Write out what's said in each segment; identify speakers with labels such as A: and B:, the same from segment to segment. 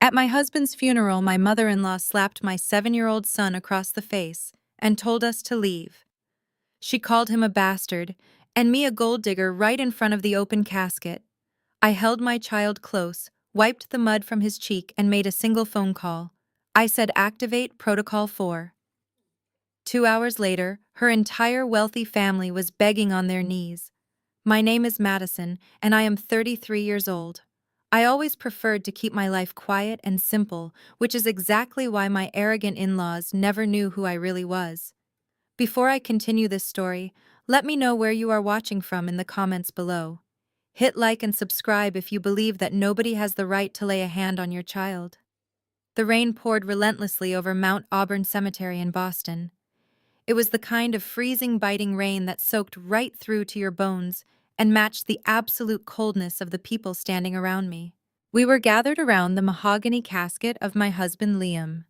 A: At my husband's funeral, my mother-in-law slapped my 7-year-old son across the face and told us to leave. She called him a bastard and me a gold digger right in front of the open casket. I held my child close, wiped the mud from his cheek, and made a single phone call. I said, "Activate Protocol 4." 2 hours later, her entire wealthy family was begging on their knees. My name is Madison, and I am 33 years old. I always preferred to keep my life quiet and simple, which is exactly why my arrogant in-laws never knew who I really was. Before I continue this story, let me know where you are watching from in the comments below. Hit like and subscribe if you believe that nobody has the right to lay a hand on your child. The rain poured relentlessly over Mount Auburn Cemetery in Boston. It was the kind of freezing, biting rain that soaked right through to your bones and matched the absolute coldness of the people standing around me. We were gathered around the mahogany casket of my husband Liam.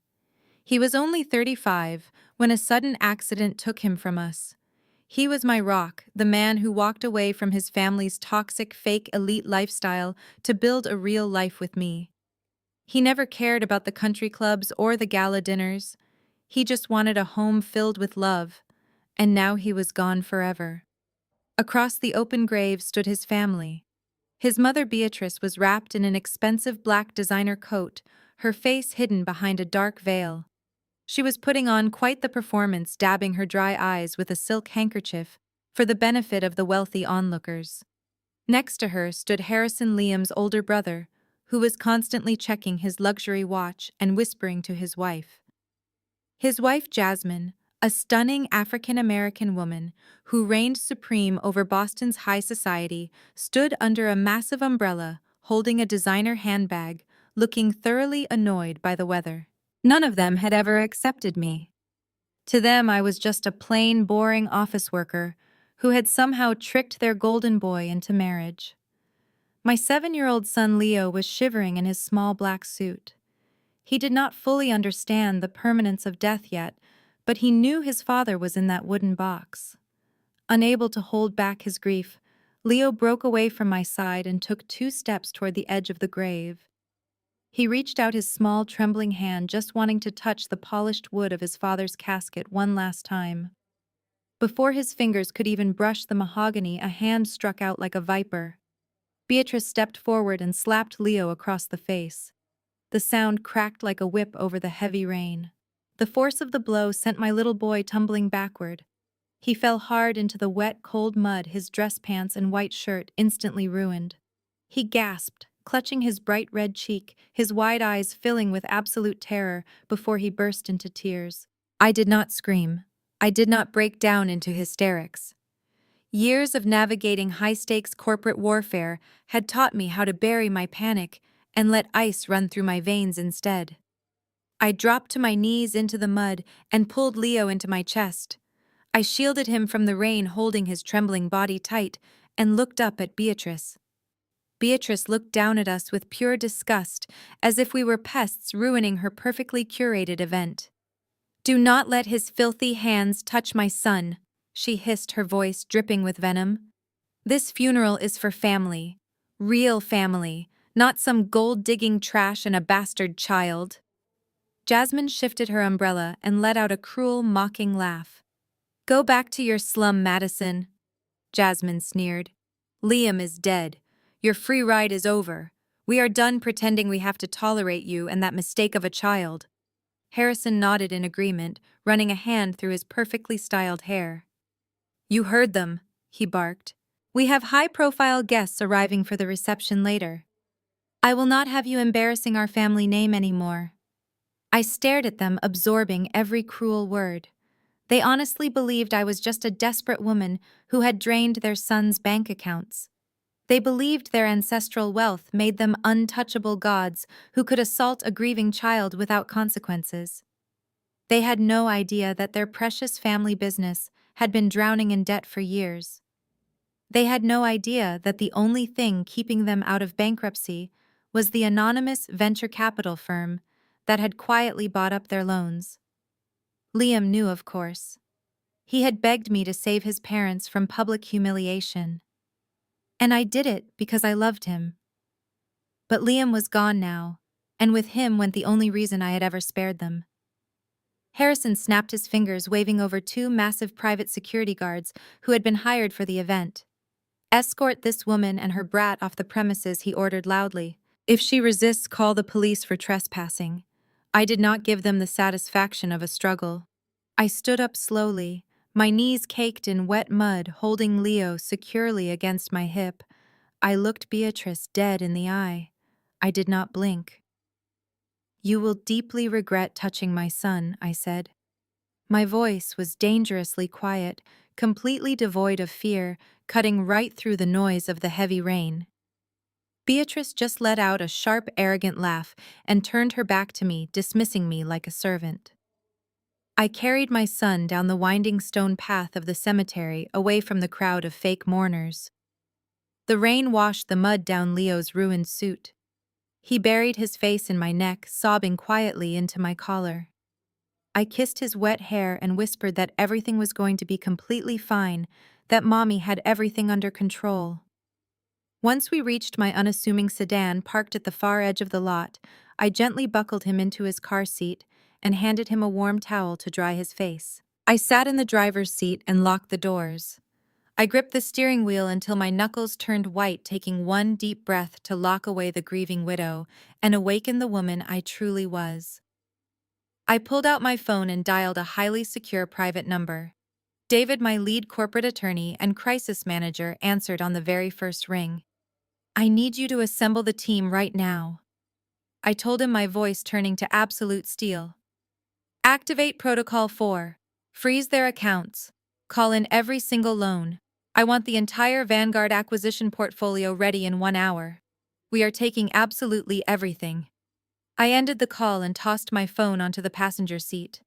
A: He was only 35 when a sudden accident took him from us. He was my rock, the man who walked away from his family's toxic, fake elite lifestyle to build a real life with me. He never cared about the country clubs or the gala dinners. He just wanted a home filled with love, and now he was gone forever. Across the open grave stood his family. His mother Beatrice was wrapped in an expensive black designer coat, her face hidden behind a dark veil. She was putting on quite the performance, dabbing her dry eyes with a silk handkerchief for the benefit of the wealthy onlookers. Next to her stood Harrison, Liam's older brother, who was constantly checking his luxury watch and whispering to his wife. His wife Jasmine, a stunning African-American woman who reigned supreme over Boston's high society, stood under a massive umbrella, holding a designer handbag, looking thoroughly annoyed by the weather. None of them had ever accepted me. To them, I was just a plain, boring office worker who had somehow tricked their golden boy into marriage. My 7-year-old son Leo was shivering in his small black suit. He did not fully understand the permanence of death yet, but he knew his father was in that wooden box. Unable to hold back his grief, Leo broke away from my side and took 2 steps toward the edge of the grave. He reached out his small, trembling hand, just wanting to touch the polished wood of his father's casket one last time. Before his fingers could even brush the mahogany, a hand struck out like a viper. Beatrice stepped forward and slapped Leo across the face. The sound cracked like a whip over the heavy rain. The force of the blow sent my little boy tumbling backward. He fell hard into the wet, cold mud, his dress pants and white shirt instantly ruined. He gasped, clutching his bright red cheek, his wide eyes filling with absolute terror, before he burst into tears. I did not scream. I did not break down into hysterics. Years of navigating high-stakes corporate warfare had taught me how to bury my panic and let ice run through my veins instead. I dropped to my knees into the mud and pulled Leo into my chest. I shielded him from the rain, holding his trembling body tight, and looked up at Beatrice. Beatrice looked down at us with pure disgust, as if we were pests ruining her perfectly curated event. "Do not let his filthy hands touch my son," she hissed, her voice dripping with venom. "This funeral is for family. Real family, not some gold-digging trash and a bastard child." Jasmine shifted her umbrella and let out a cruel, mocking laugh. "Go back to your slum, Madison," Jasmine sneered. "Liam is dead. Your free ride is over. We are done pretending we have to tolerate you and that mistake of a child." Harrison nodded in agreement, running a hand through his perfectly styled hair. "You heard them," he barked. "We have high-profile guests arriving for the reception later. I will not have you embarrassing our family name anymore." I stared at them, absorbing every cruel word. They honestly believed I was just a desperate woman who had drained their sons' bank accounts. They believed their ancestral wealth made them untouchable gods who could assault a grieving child without consequences. They had no idea that their precious family business had been drowning in debt for years. They had no idea that the only thing keeping them out of bankruptcy was the anonymous venture capital firm that had quietly bought up their loans. Liam knew, of course. He had begged me to save his parents from public humiliation. And I did it because I loved him. But Liam was gone now, and with him went the only reason I had ever spared them. Harrison snapped his fingers, waving over two massive private security guards who had been hired for the event. "Escort this woman and her brat off the premises," he ordered loudly. "If she resists, call the police for trespassing." I did not give them the satisfaction of a struggle. I stood up slowly, my knees caked in wet mud, holding Leo securely against my hip. I looked Beatrice dead in the eye. I did not blink. "You will deeply regret touching my son," I said. My voice was dangerously quiet, completely devoid of fear, cutting right through the noise of the heavy rain. Beatrice just let out a sharp, arrogant laugh and turned her back to me, dismissing me like a servant. I carried my son down the winding stone path of the cemetery, away from the crowd of fake mourners. The rain washed the mud down Leo's ruined suit. He buried his face in my neck, sobbing quietly into my collar. I kissed his wet hair and whispered that everything was going to be completely fine, that Mommy had everything under control. Once we reached my unassuming sedan parked at the far edge of the lot, I gently buckled him into his car seat and handed him a warm towel to dry his face. I sat in the driver's seat and locked the doors. I gripped the steering wheel until my knuckles turned white, taking one deep breath to lock away the grieving widow and awaken the woman I truly was. I pulled out my phone and dialed a highly secure private number. David, my lead corporate attorney and crisis manager, answered on the very first ring. "I need you to assemble the team right now," I told him, my voice turning to absolute steel. "Activate Protocol 4. Freeze their accounts. Call in every single loan. I want the entire Vanguard acquisition portfolio ready in 1 hour. We are taking absolutely everything." I ended the call and tossed my phone onto the passenger seat.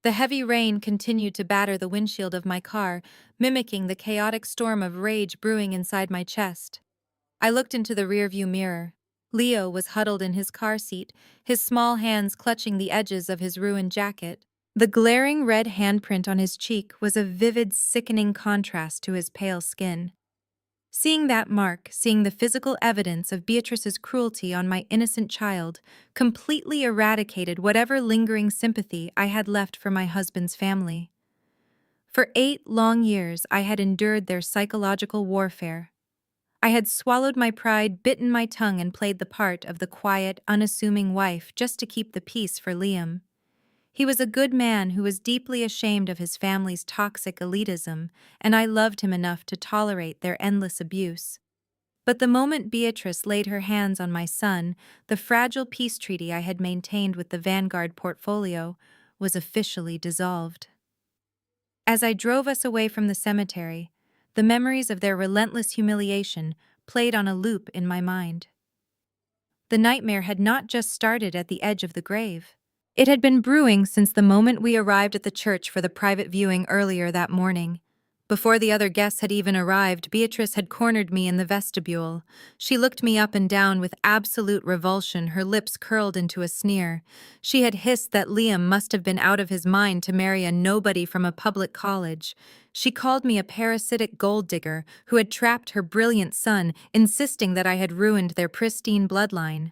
A: The heavy rain continued to batter the windshield of my car, mimicking the chaotic storm of rage brewing inside my chest. I looked into the rearview mirror. Leo was huddled in his car seat, his small hands clutching the edges of his ruined jacket. The glaring red handprint on his cheek was a vivid, sickening contrast to his pale skin. Seeing that mark, seeing the physical evidence of Beatrice's cruelty on my innocent child, completely eradicated whatever lingering sympathy I had left for my husband's family. For 8 long years, I had endured their psychological warfare. I had swallowed my pride, bitten my tongue, and played the part of the quiet, unassuming wife just to keep the peace for Liam. He was a good man who was deeply ashamed of his family's toxic elitism, and I loved him enough to tolerate their endless abuse. But the moment Beatrice laid her hands on my son, the fragile peace treaty I had maintained with the Vanguard portfolio was officially dissolved. As I drove us away from the cemetery, the memories of their relentless humiliation played on a loop in my mind. The nightmare had not just started at the edge of the grave. It had been brewing since the moment we arrived at the church for the private viewing earlier that morning. Before the other guests had even arrived, Beatrice had cornered me in the vestibule. She looked me up and down with absolute revulsion, her lips curled into a sneer. She had hissed that Liam must have been out of his mind to marry a nobody from a public college. She called me a parasitic gold digger who had trapped her brilliant son, insisting that I had ruined their pristine bloodline.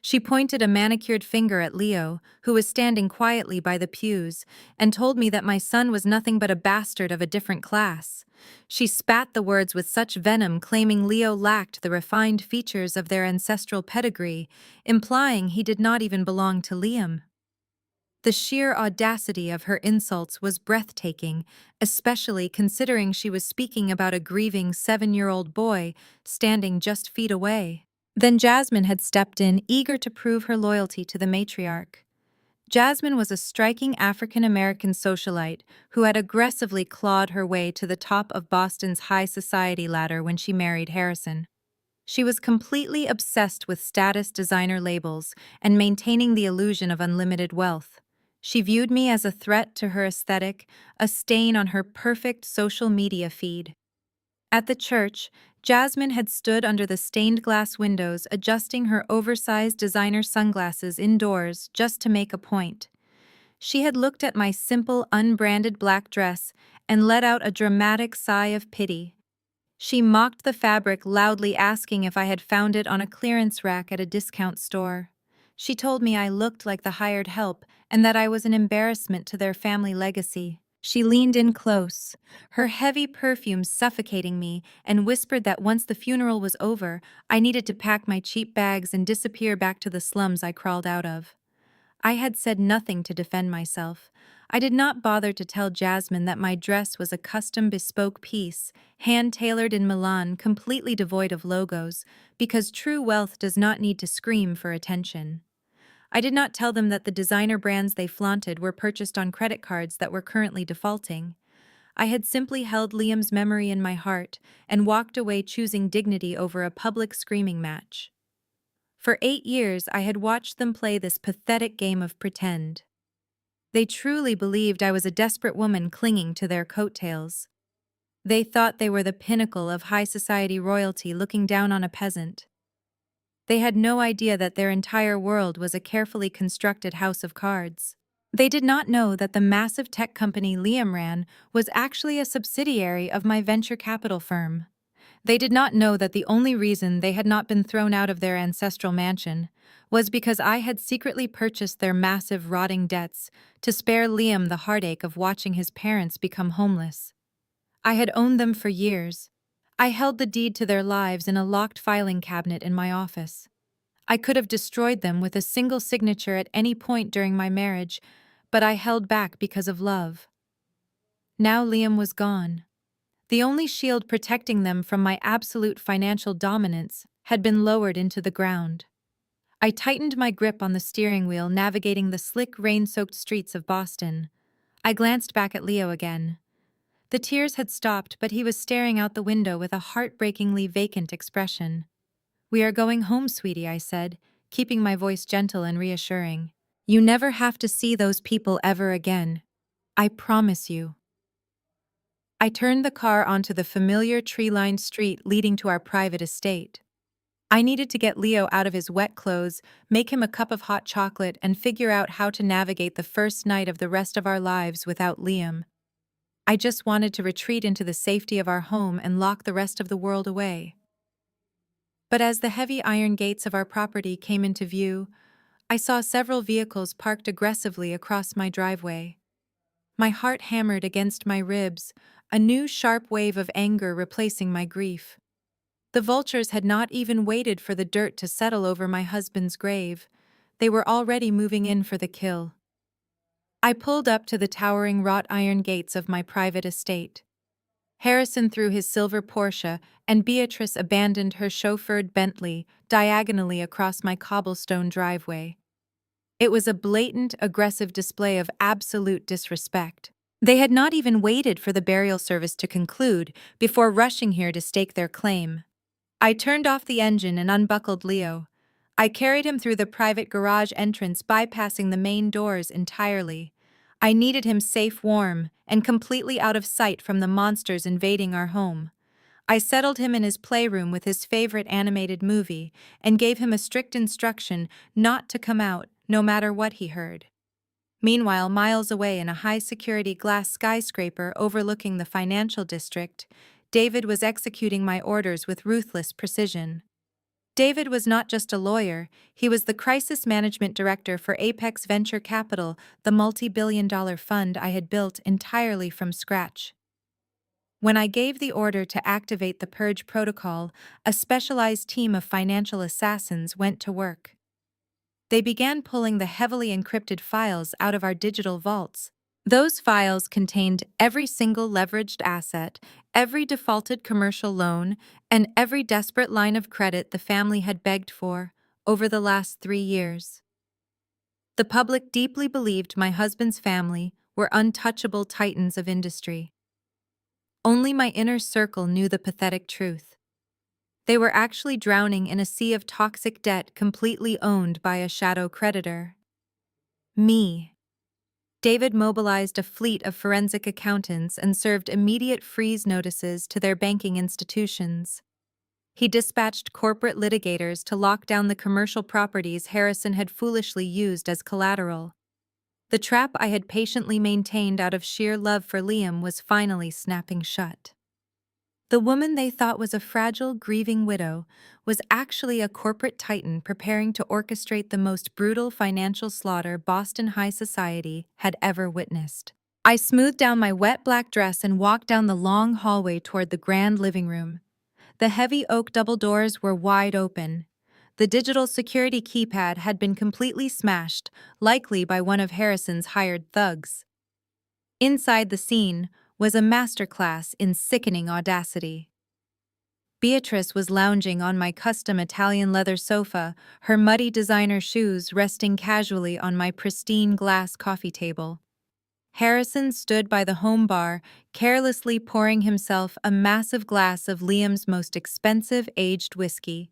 A: She pointed a manicured finger at Leo, who was standing quietly by the pews, and told me that my son was nothing but a bastard of a different class. She spat the words with such venom, claiming Leo lacked the refined features of their ancestral pedigree, implying he did not even belong to Liam. The sheer audacity of her insults was breathtaking, especially considering she was speaking about a grieving 7-year-old boy standing just feet away. Then Jasmine had stepped in, eager to prove her loyalty to the matriarch. Jasmine was a striking African-American socialite who had aggressively clawed her way to the top of Boston's high society ladder when she married Harrison. She was completely obsessed with status designer labels and maintaining the illusion of unlimited wealth. She viewed me as a threat to her aesthetic, a stain on her perfect social media feed. At the church, Jasmine had stood under the stained glass windows, adjusting her oversized designer sunglasses indoors just to make a point. She had looked at my simple, unbranded black dress and let out a dramatic sigh of pity. She mocked the fabric, loudly asking if I had found it on a clearance rack at a discount store. She told me I looked like the hired help and that I was an embarrassment to their family legacy. She leaned in close, her heavy perfume suffocating me, and whispered that once the funeral was over, I needed to pack my cheap bags and disappear back to the slums I crawled out of. I had said nothing to defend myself. I did not bother to tell Jasmine that my dress was a custom bespoke piece, hand-tailored in Milan, completely devoid of logos, because true wealth does not need to scream for attention. I did not tell them that the designer brands they flaunted were purchased on credit cards that were currently defaulting. I had simply held Liam's memory in my heart and walked away choosing dignity over a public screaming match. For 8 years, I had watched them play this pathetic game of pretend. They truly believed I was a desperate woman clinging to their coattails. They thought they were the pinnacle of high society royalty looking down on a peasant. They had no idea that their entire world was a carefully constructed house of cards. They did not know that the massive tech company Liam ran was actually a subsidiary of my venture capital firm. They did not know that the only reason they had not been thrown out of their ancestral mansion was because I had secretly purchased their massive rotting debts to spare Liam the heartache of watching his parents become homeless. I had owned them for years. I held the deed to their lives in a locked filing cabinet in my office. I could have destroyed them with a single signature at any point during my marriage, but I held back because of love. Now Liam was gone. The only shield protecting them from my absolute financial dominance had been lowered into the ground. I tightened my grip on the steering wheel, navigating the slick, rain-soaked streets of Boston. I glanced back at Leo again. The tears had stopped, but he was staring out the window with a heartbreakingly vacant expression. "We are going home, sweetie," I said, keeping my voice gentle and reassuring. "You never have to see those people ever again. I promise you." I turned the car onto the familiar tree-lined street leading to our private estate. I needed to get Leo out of his wet clothes, make him a cup of hot chocolate, and figure out how to navigate the first night of the rest of our lives without Liam. I just wanted to retreat into the safety of our home and lock the rest of the world away. But as the heavy iron gates of our property came into view, I saw several vehicles parked aggressively across my driveway. My heart hammered against my ribs, a new sharp wave of anger replacing my grief. The vultures had not even waited for the dirt to settle over my husband's grave. They were already moving in for the kill. I pulled up to the towering wrought iron gates of my private estate. Harrison threw his silver Porsche, and Beatrice abandoned her chauffeured Bentley diagonally across my cobblestone driveway. It was a blatant, aggressive display of absolute disrespect. They had not even waited for the burial service to conclude before rushing here to stake their claim. I turned off the engine and unbuckled Leo. I carried him through the private garage entrance, bypassing the main doors entirely. I needed him safe, warm, and completely out of sight from the monsters invading our home. I settled him in his playroom with his favorite animated movie and gave him a strict instruction not to come out, no matter what he heard. Meanwhile, miles away in a high-security glass skyscraper overlooking the financial district, David was executing my orders with ruthless precision. David was not just a lawyer, he was the crisis management director for Apex Venture Capital, the multi-billion-dollar fund I had built entirely from scratch. When I gave the order to activate the Purge protocol, a specialized team of financial assassins went to work. They began pulling the heavily encrypted files out of our digital vaults. Those files contained every single leveraged asset, every defaulted commercial loan, and every desperate line of credit the family had begged for over the last 3 years. The public deeply believed my husband's family were untouchable titans of industry. Only my inner circle knew the pathetic truth. They were actually drowning in a sea of toxic debt completely owned by a shadow creditor. Me. David mobilized a fleet of forensic accountants and served immediate freeze notices to their banking institutions. He dispatched corporate litigators to lock down the commercial properties Harrison had foolishly used as collateral. The trap I had patiently maintained out of sheer love for Liam was finally snapping shut. The woman they thought was a fragile, grieving widow was actually a corporate titan preparing to orchestrate the most brutal financial slaughter Boston high society had ever witnessed. I smoothed down my wet black dress and walked down the long hallway toward the grand living room. The heavy oak double doors were wide open. The digital security keypad had been completely smashed, likely by one of Harrison's hired thugs. Inside the scene was a masterclass in sickening audacity. Beatrice was lounging on my custom Italian leather sofa, her muddy designer shoes resting casually on my pristine glass coffee table. Harrison stood by the home bar, carelessly pouring himself a massive glass of Liam's most expensive aged whiskey.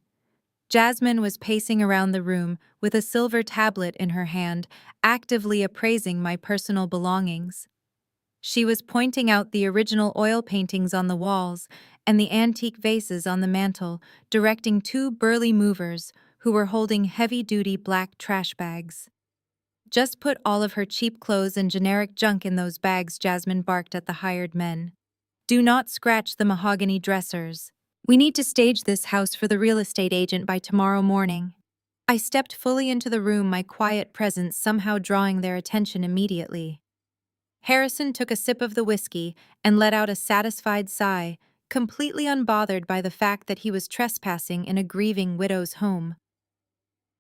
A: Jasmine was pacing around the room with a silver tablet in her hand, actively appraising my personal belongings. She was pointing out the original oil paintings on the walls and the antique vases on the mantel, directing two burly movers who were holding heavy-duty black trash bags. "Just put all of her cheap clothes and generic junk in those bags," Jasmine barked at the hired men. "Do not scratch the mahogany dressers. We need to stage this house for the real estate agent by tomorrow morning." I stepped fully into the room, my quiet presence somehow drawing their attention immediately. Harrison took a sip of the whiskey and let out a satisfied sigh, completely unbothered by the fact that he was trespassing in a grieving widow's home.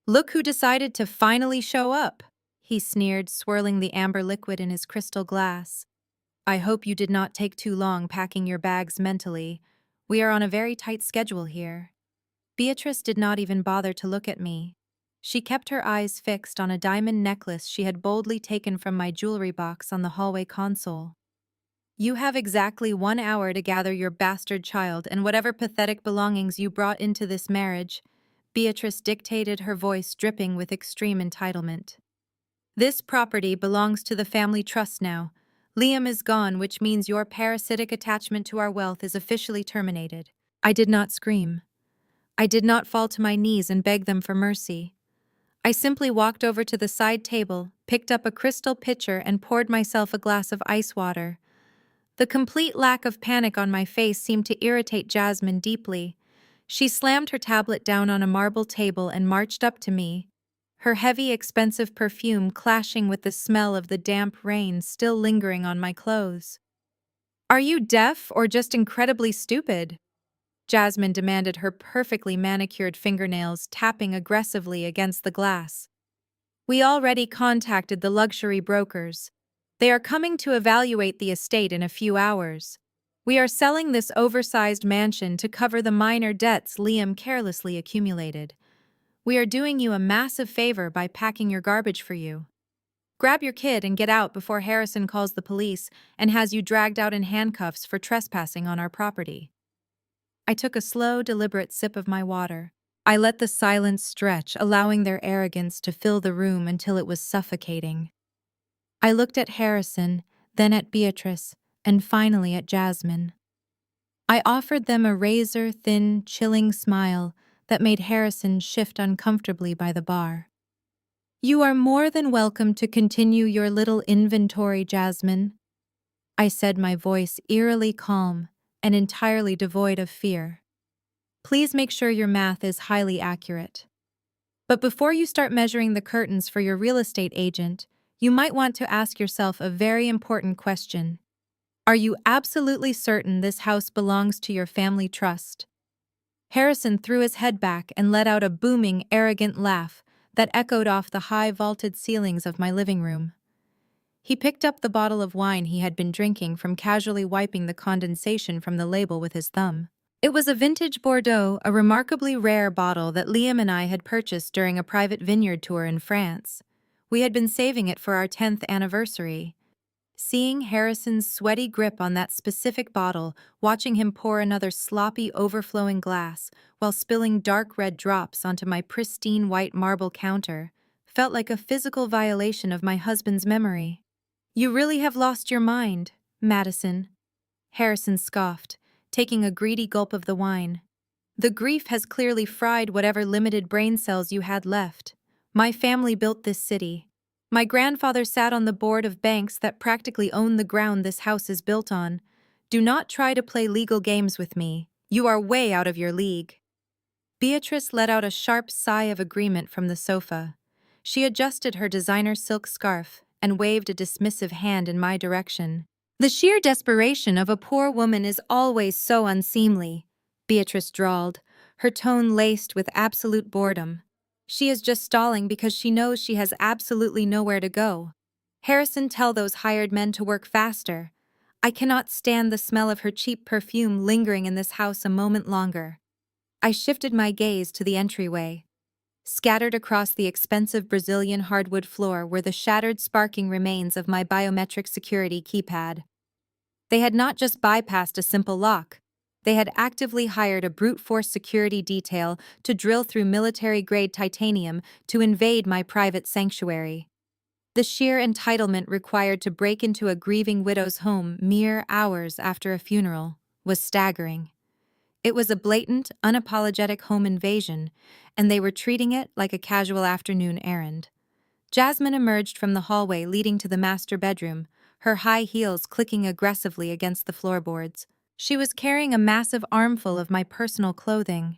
A: "Look who decided to finally show up," he sneered, swirling the amber liquid in his crystal glass. "I hope you did not take too long packing your bags mentally. We are on a very tight schedule here." Beatrice did not even bother to look at me. She kept her eyes fixed on a diamond necklace she had boldly taken from my jewelry box on the hallway console. "You have exactly 1 hour to gather your bastard child and whatever pathetic belongings you brought into this marriage," Beatrice dictated, her voice dripping with extreme entitlement. "This property belongs to the family trust now. Liam is gone, which means your parasitic attachment to our wealth is officially terminated." I did not scream. I did not fall to my knees and beg them for mercy. I simply walked over to the side table, picked up a crystal pitcher, and poured myself a glass of ice water. The complete lack of panic on my face seemed to irritate Jasmine deeply. She slammed her tablet down on a marble table and marched up to me, her heavy, expensive perfume clashing with the smell of the damp rain still lingering on my clothes. "Are you deaf or just incredibly stupid?" Jasmine demanded, her perfectly manicured fingernails tapping aggressively against the glass. "We already contacted the luxury brokers. They are coming to evaluate the estate in a few hours. We are selling this oversized mansion to cover the minor debts Liam carelessly accumulated. We are doing you a massive favor by packing your garbage for you. Grab your kid and get out before Harrison calls the police and has you dragged out in handcuffs for trespassing on our property." I took a slow, deliberate sip of my water. I let the silence stretch, allowing their arrogance to fill the room until it was suffocating. I looked at Harrison, then at Beatrice, and finally at Jasmine. I offered them a razor-thin, chilling smile that made Harrison shift uncomfortably by the bar. "You are more than welcome to continue your little inventory, Jasmine," I said, my voice eerily calm and entirely devoid of fear. "Please make sure your math is highly accurate. But before you start measuring the curtains for your real estate agent, you might want to ask yourself a very important question. Are you absolutely certain this house belongs to your family trust?" Harrison threw his head back and let out a booming, arrogant laugh that echoed off the high vaulted ceilings of my living room. He picked up the bottle of wine he had been drinking from casually wiping the condensation from the label with his thumb. It was a vintage Bordeaux, a remarkably rare bottle that Liam and I had purchased during a private vineyard tour in France. We had been saving it for our 10th anniversary. Seeing Harrison's sweaty grip on that specific bottle, watching him pour another sloppy, overflowing glass while spilling dark red drops onto my pristine white marble counter, felt like a physical violation of my husband's memory. "You really have lost your mind, Madison," Harrison scoffed, taking a greedy gulp of the wine. "The grief has clearly fried whatever limited brain cells you had left. My family built this city. My grandfather sat on the board of banks that practically own the ground this house is built on. Do not try to play legal games with me. You are way out of your league. Beatrice let out a sharp sigh of agreement from the sofa. She adjusted her designer silk scarf and waved a dismissive hand in my direction. The sheer desperation of a poor woman is always so unseemly, Beatrice drawled, her tone laced with absolute boredom. She is just stalling because she knows she has absolutely nowhere to go. Harrison, tell those hired men to work faster. I cannot stand the smell of her cheap perfume lingering in this house a moment longer. I shifted my gaze to the entryway. Scattered across the expensive Brazilian hardwood floor were the shattered sparking remains of my biometric security keypad. They had not just bypassed a simple lock. They had actively hired a brute force security detail to drill through military-grade titanium to invade my private sanctuary. The sheer entitlement required to break into a grieving widow's home mere hours after a funeral was staggering. It was a blatant, unapologetic home invasion, and they were treating it like a casual afternoon errand. Jasmine emerged from the hallway leading to the master bedroom, her high heels clicking aggressively against the floorboards. She was carrying a massive armful of my personal clothing.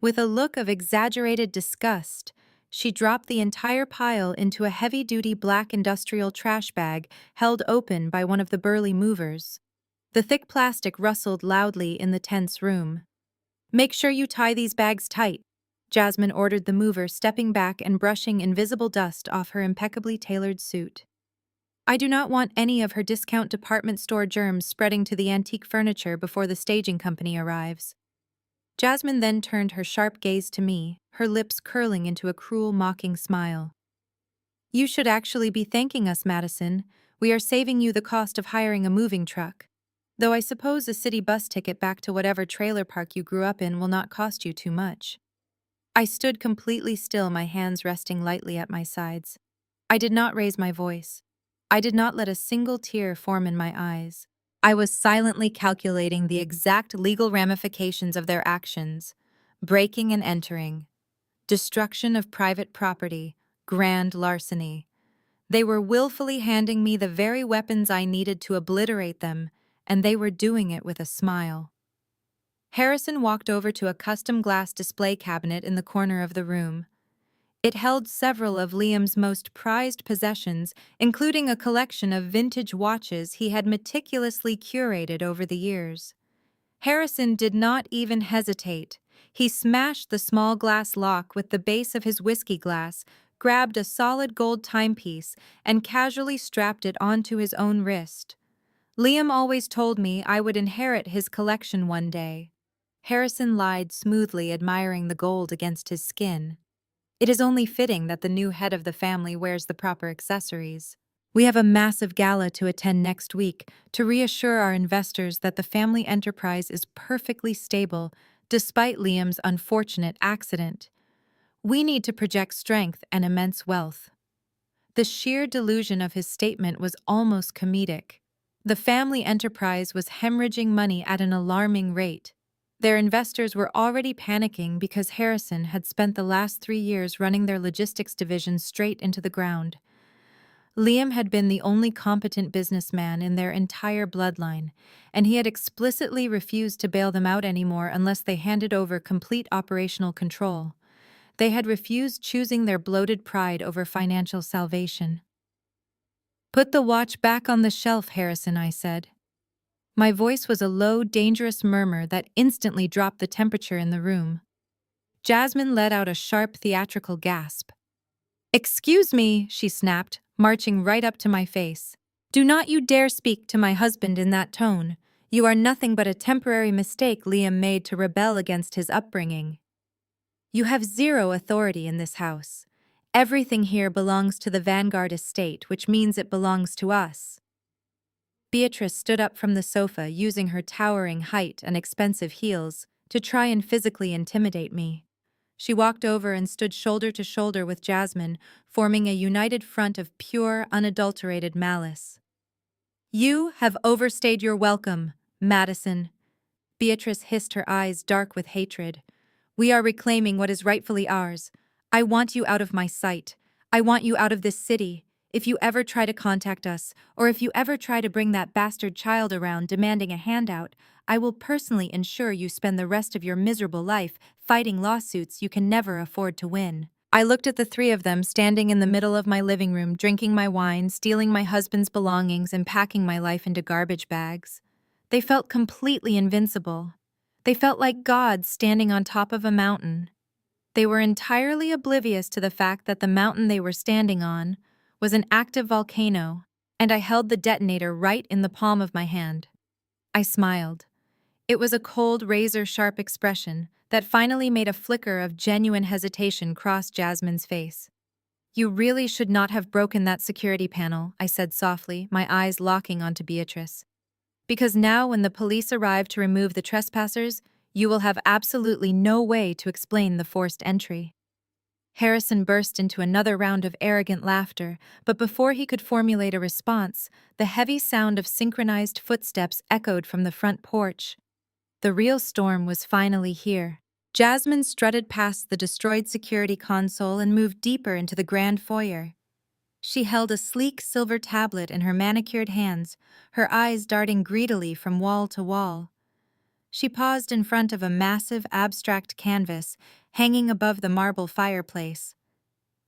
A: With a look of exaggerated disgust, she dropped the entire pile into a heavy-duty black industrial trash bag held open by one of the burly movers. The thick plastic rustled loudly in the tense room. "Make sure you tie these bags tight," Jasmine ordered the mover, stepping back and brushing invisible dust off her impeccably tailored suit. "I do not want any of her discount department store germs spreading to the antique furniture before the staging company arrives." Jasmine then turned her sharp gaze to me, her lips curling into a cruel, mocking smile. "You should actually be thanking us, Madison. We are saving you the cost of hiring a moving truck. Though I suppose a city bus ticket back to whatever trailer park you grew up in will not cost you too much." I stood completely still, my hands resting lightly at my sides. I did not raise my voice. I did not let a single tear form in my eyes. I was silently calculating the exact legal ramifications of their actions: breaking and entering, destruction of private property, grand larceny. They were willfully handing me the very weapons I needed to obliterate them, and they were doing it with a smile. Harrison walked over to a custom glass display cabinet in the corner of the room. It held several of Liam's most prized possessions, including a collection of vintage watches he had meticulously curated over the years. Harrison did not even hesitate. He smashed the small glass lock with the base of his whiskey glass, grabbed a solid gold timepiece, and casually strapped it onto his own wrist. "Liam always told me I would inherit his collection one day." Harrison lied smoothly, admiring the gold against his skin. "It is only fitting that the new head of the family wears the proper accessories. We have a massive gala to attend next week to reassure our investors that the family enterprise is perfectly stable despite Liam's unfortunate accident. We need to project strength and immense wealth." The sheer delusion of his statement was almost comedic. The family enterprise was hemorrhaging money at an alarming rate. Their investors were already panicking because Harrison had spent the last 3 years running their logistics division straight into the ground. Liam had been the only competent businessman in their entire bloodline, and he had explicitly refused to bail them out anymore unless they handed over complete operational control. They had refused choosing their bloated pride over financial salvation. "Put the watch back on the shelf, Harrison," I said. My voice was a low, dangerous murmur that instantly dropped the temperature in the room. Jasmine let out a sharp, theatrical gasp. "Excuse me," she snapped, marching right up to my face. "Do not you dare speak to my husband in that tone. You are nothing but a temporary mistake Liam made to rebel against his upbringing. You have zero authority in this house. Everything here belongs to the Vanguard estate, which means it belongs to us." Beatrice stood up from the sofa, using her towering height and expensive heels to try and physically intimidate me. She walked over and stood shoulder to shoulder with Jasmine, forming a united front of pure, unadulterated malice. "You have overstayed your welcome, Madison." Beatrice hissed, her eyes dark with hatred. "We are reclaiming what is rightfully ours. I want you out of my sight. I want you out of this city. If you ever try to contact us, or if you ever try to bring that bastard child around demanding a handout, I will personally ensure you spend the rest of your miserable life fighting lawsuits you can never afford to win." I looked at the three of them standing in the middle of my living room, drinking my wine, stealing my husband's belongings, and packing my life into garbage bags. They felt completely invincible. They felt like gods standing on top of a mountain. They were entirely oblivious to the fact that the mountain they were standing on was an active volcano, and I held the detonator right in the palm of my hand. I smiled. It was a cold, razor-sharp expression that finally made a flicker of genuine hesitation cross Jasmine's face. "You really should not have broken that security panel," I said softly, my eyes locking onto Beatrice. "Because now when the police arrive to remove the trespassers, you will have absolutely no way to explain the forced entry." Harrison burst into another round of arrogant laughter, but before he could formulate a response, the heavy sound of synchronized footsteps echoed from the front porch. The real storm was finally here. Jasmine strutted past the destroyed security console and moved deeper into the grand foyer. She held a sleek silver tablet in her manicured hands, her eyes darting greedily from wall to wall. She paused in front of a massive abstract canvas hanging above the marble fireplace.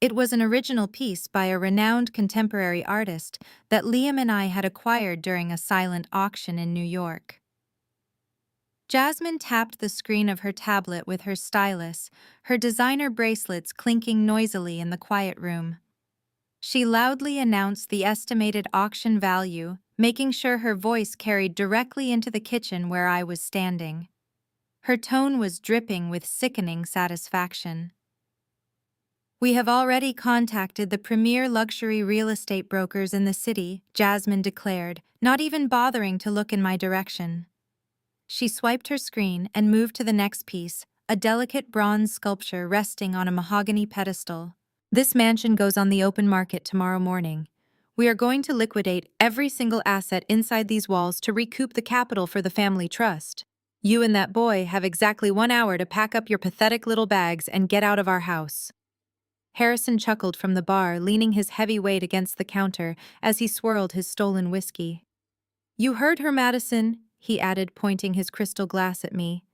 A: It was an original piece by a renowned contemporary artist that Liam and I had acquired during a silent auction in New York. Jasmine tapped the screen of her tablet with her stylus, her designer bracelets clinking noisily in the quiet room. She loudly announced the estimated auction value, making sure her voice carried directly into the kitchen where I was standing. Her tone was dripping with sickening satisfaction. "We have already contacted the premier luxury real estate brokers in the city," Jasmine declared, not even bothering to look in my direction. She swiped her screen and moved to the next piece, a delicate bronze sculpture resting on a mahogany pedestal. "This mansion goes on the open market tomorrow morning. We are going to liquidate every single asset inside these walls to recoup the capital for the family trust. You and that boy have exactly 1 hour to pack up your pathetic little bags and get out of our house." Harrison chuckled from the bar, leaning his heavy weight against the counter as he swirled his stolen whiskey. "You heard her, Madison," he added, pointing his crystal glass at me.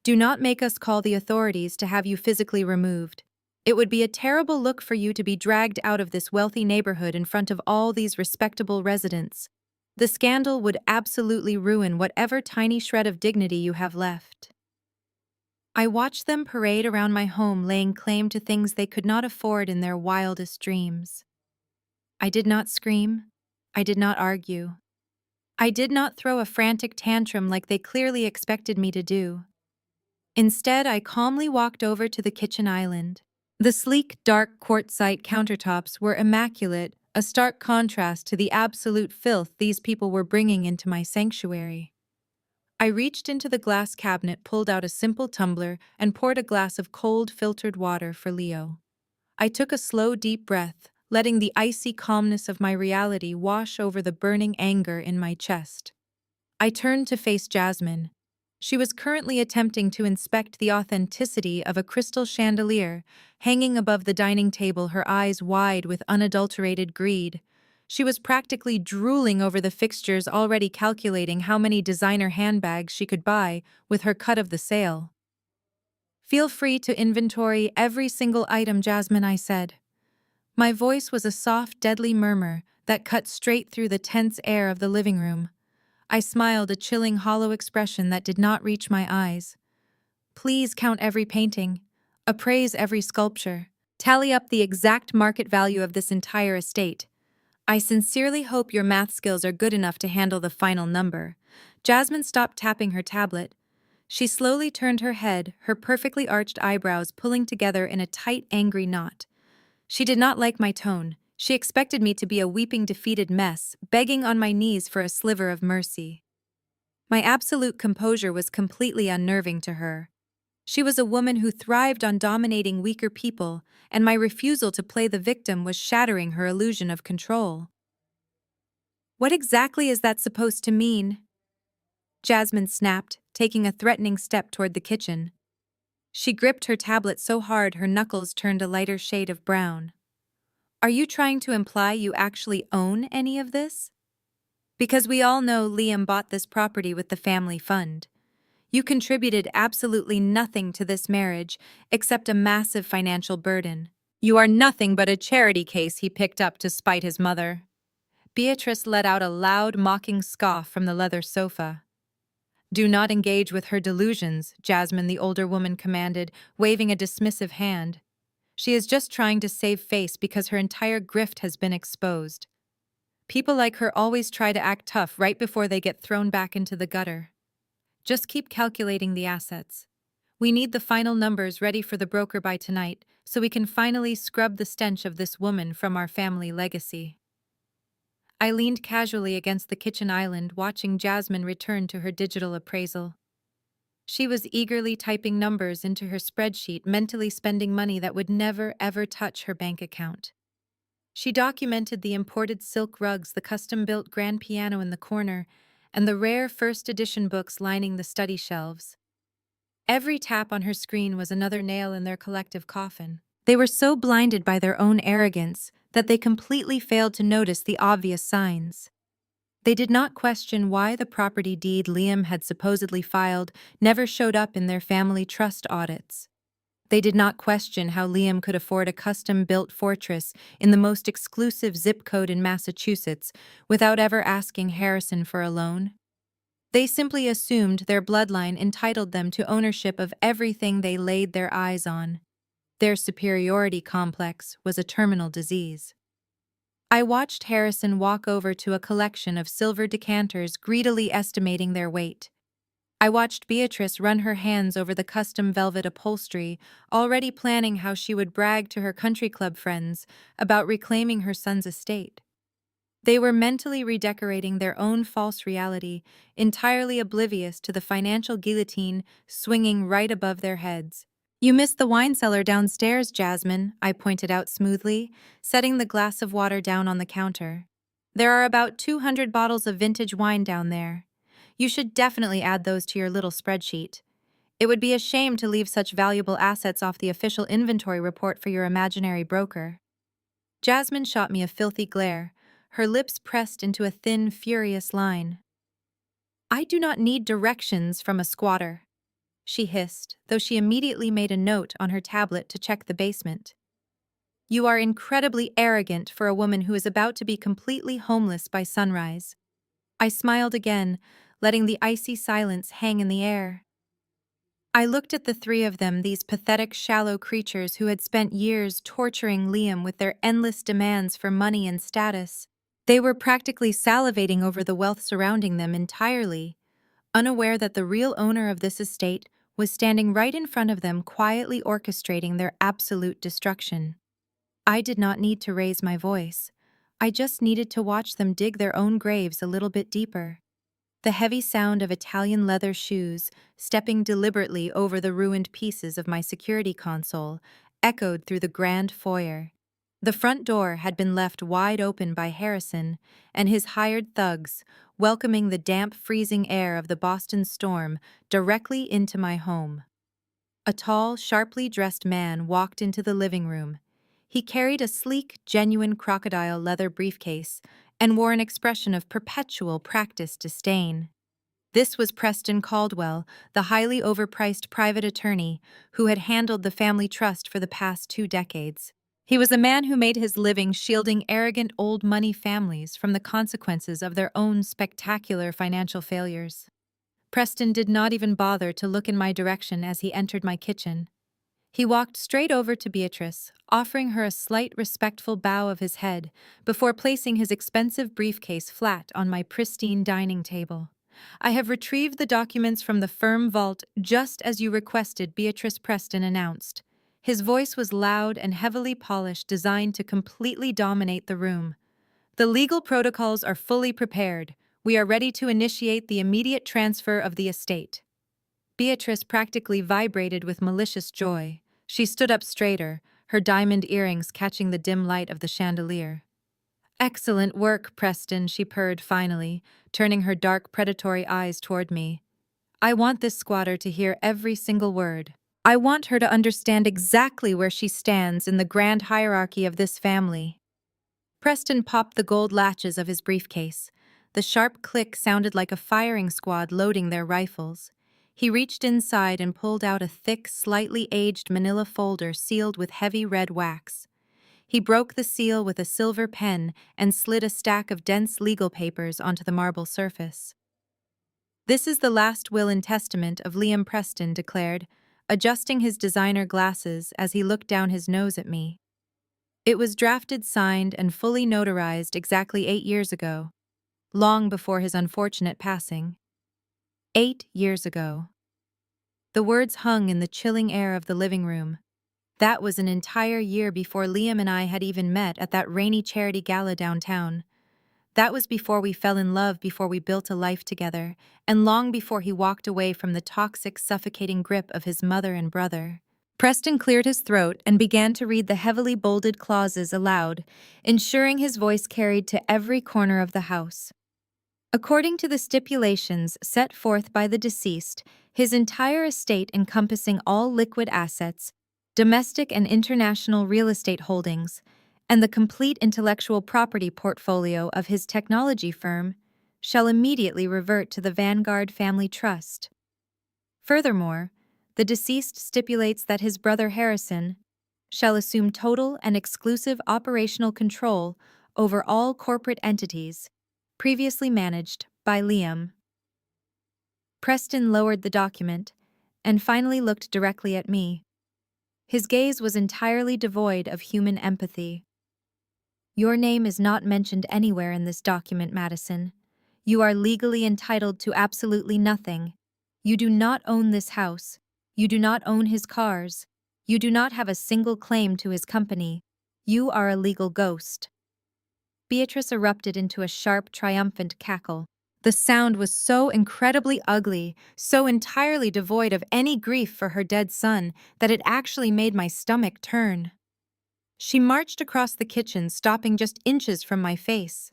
A: "Do not make us call the authorities to have you physically removed. It would be a terrible look for you to be dragged out of this wealthy neighborhood in front of all these respectable residents. The scandal would absolutely ruin whatever tiny shred of dignity you have left." I watched them parade around my home, laying claim to things they could not afford in their wildest dreams. I did not scream. I did not argue. I did not throw a frantic tantrum like they clearly expected me to do. Instead, I calmly walked over to the kitchen island. The sleek, dark quartzite countertops were immaculate, a stark contrast to the absolute filth these people were bringing into my sanctuary. I reached into the glass cabinet, pulled out a simple tumbler, and poured a glass of cold, filtered water for Leo. I took a slow, deep breath, letting the icy calmness of my reality wash over the burning anger in my chest. I turned to face Jasmine. She was currently attempting to inspect the authenticity of a crystal chandelier hanging above the dining table, her eyes wide with unadulterated greed. She was practically drooling over the fixtures, already calculating how many designer handbags she could buy with her cut of the sale. "Feel free to inventory every single item, Jasmine," I said. My voice was a soft, deadly murmur that cut straight through the tense air of the living room. I smiled, a chilling, hollow expression that did not reach my eyes. "Please count every painting, appraise every sculpture, tally up the exact market value of this entire estate. I sincerely hope your math skills are good enough to handle the final number." Jasmine stopped tapping her tablet. She slowly turned her head, her perfectly arched eyebrows pulling together in a tight, angry knot. She did not like my tone. She expected me to be a weeping, defeated mess, begging on my knees for a sliver of mercy. My absolute composure was completely unnerving to her. She was a woman who thrived on dominating weaker people, and my refusal to play the victim was shattering her illusion of control. "What exactly is that supposed to mean?" Jasmine snapped, taking a threatening step toward the kitchen. She gripped her tablet so hard her knuckles turned a lighter shade of brown. Are you trying to imply you actually own any of this? Because we all know Liam bought this property with the family fund. You contributed absolutely nothing to this marriage except a massive financial burden. You are nothing but a charity case he picked up to spite his mother. Beatrice let out a loud, mocking scoff from the leather sofa. Do not engage with her delusions, Jasmine, the older woman commanded, waving a dismissive hand. She is just trying to save face because her entire grift has been exposed. People like her always try to act tough right before they get thrown back into the gutter. Just keep calculating the assets. We need the final numbers ready for the broker by tonight, so we can finally scrub the stench of this woman from our family legacy. I leaned casually against the kitchen island, watching Jasmine return to her digital appraisal. She was eagerly typing numbers into her spreadsheet, mentally spending money that would never, ever touch her bank account. She documented the imported silk rugs, the custom-built grand piano in the corner, and the rare first edition books lining the study shelves. Every tap on her screen was another nail in their collective coffin. They were so blinded by their own arrogance that they completely failed to notice the obvious signs. They did not question why the property deed Liam had supposedly filed never showed up in their family trust audits. They did not question how Liam could afford a custom-built fortress in the most exclusive zip code in Massachusetts without ever asking Harrison for a loan. They simply assumed their bloodline entitled them to ownership of everything they laid their eyes on. Their superiority complex was a terminal disease. I watched Harrison walk over to a collection of silver decanters, greedily estimating their weight. I watched Beatrice run her hands over the custom velvet upholstery, already planning how she would brag to her country club friends about reclaiming her son's estate. They were mentally redecorating their own false reality, entirely oblivious to the financial guillotine swinging right above their heads. You missed the wine cellar downstairs, Jasmine, I pointed out smoothly, setting the glass of water down on the counter. There are about 200 bottles of vintage wine down there. You should definitely add those to your little spreadsheet. It would be a shame to leave such valuable assets off the official inventory report for your imaginary broker. Jasmine shot me a filthy glare, her lips pressed into a thin, furious line. I do not need directions from a squatter, she hissed, though she immediately made a note on her tablet to check the basement. You are incredibly arrogant for a woman who is about to be completely homeless by sunrise. I smiled again, letting the icy silence hang in the air. I looked at the three of them, these pathetic, shallow creatures who had spent years torturing Liam with their endless demands for money and status. They were practically salivating over the wealth surrounding them entirely, unaware that the real owner of this estate was standing right in front of them, quietly orchestrating their absolute destruction. I did not need to raise my voice. I just needed to watch them dig their own graves a little bit deeper. The heavy sound of Italian leather shoes, stepping deliberately over the ruined pieces of my security console, echoed through the grand foyer. The front door had been left wide open by Harrison and his hired thugs, welcoming the damp, freezing air of the Boston storm directly into my home. A tall, sharply dressed man walked into the living room. He carried a sleek, genuine crocodile leather briefcase and wore an expression of perpetual practiced disdain. This was Preston Caldwell, the highly overpriced private attorney who had handled the family trust for the past 2 decades. He was a man who made his living shielding arrogant old money families from the consequences of their own spectacular financial failures. Preston did not even bother to look in my direction as he entered my kitchen. He walked straight over to Beatrice, offering her a slight, respectful bow of his head before placing his expensive briefcase flat on my pristine dining table. I have retrieved the documents from the firm vault just as you requested, Beatrice Preston announced. His voice was loud and heavily polished, designed to completely dominate the room. The legal protocols are fully prepared. We are ready to initiate the immediate transfer of the estate. Beatrice practically vibrated with malicious joy. She stood up straighter, her diamond earrings catching the dim light of the chandelier. Excellent work, Preston, she purred finally, turning her dark, predatory eyes toward me. I want this squatter to hear every single word. I want her to understand exactly where she stands in the grand hierarchy of this family. Preston popped the gold latches of his briefcase. The sharp click sounded like a firing squad loading their rifles. He reached inside and pulled out a thick, slightly aged manila folder sealed with heavy red wax. He broke the seal with a silver pen and slid a stack of dense legal papers onto the marble surface. "This is the last will and testament of Liam Preston," declared, adjusting his designer glasses as he looked down his nose at me. "It was drafted, signed, and fully notarized exactly 8 years ago, long before his unfortunate passing. 8 years ago." The words hung in the chilling air of the living room. That was an entire year before Liam and I had even met at that rainy charity gala downtown. That was before we fell in love, before we built a life together, and long before he walked away from the toxic, suffocating grip of his mother and brother. Preston cleared his throat and began to read the heavily bolded clauses aloud, ensuring his voice carried to every corner of the house. According to the stipulations set forth by the deceased, his entire estate encompassing all liquid assets, domestic and international real estate holdings, and the complete intellectual property portfolio of his technology firm shall immediately revert to the Vanguard Family Trust. Furthermore, the deceased stipulates that his brother Harrison shall assume total and exclusive operational control over all corporate entities previously managed by Liam. Preston lowered the document and finally looked directly at me. His gaze was entirely devoid of human empathy. "Your name is not mentioned anywhere in this document, Madison. You are legally entitled to absolutely nothing. You do not own this house. You do not own his cars. You do not have a single claim to his company. You are a legal ghost." Beatrice erupted into a sharp, triumphant cackle. The sound was so incredibly ugly, so entirely devoid of any grief for her dead son, that it actually made my stomach turn. She marched across the kitchen, stopping just inches from my face.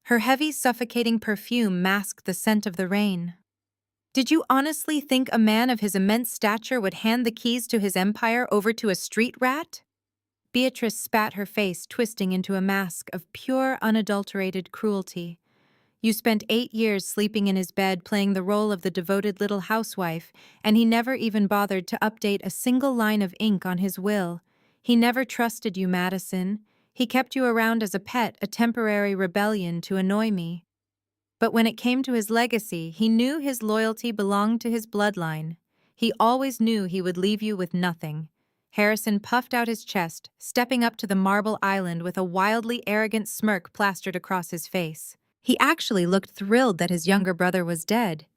A: Her heavy, suffocating perfume masked the scent of the rain. "Did you honestly think a man of his immense stature would hand the keys to his empire over to a street rat?" Beatrice spat, her face twisting into a mask of pure, unadulterated cruelty. "You spent 8 years sleeping in his bed, playing the role of the devoted little housewife, and he never even bothered to update a single line of ink on his will. He never trusted you, Madison. He kept you around as a pet, a temporary rebellion to annoy me. But when it came to his legacy, he knew his loyalty belonged to his bloodline. He always knew he would leave you with nothing." Harrison puffed out his chest, stepping up to the marble island with a wildly arrogant smirk plastered across his face. He actually looked thrilled that his younger brother was dead.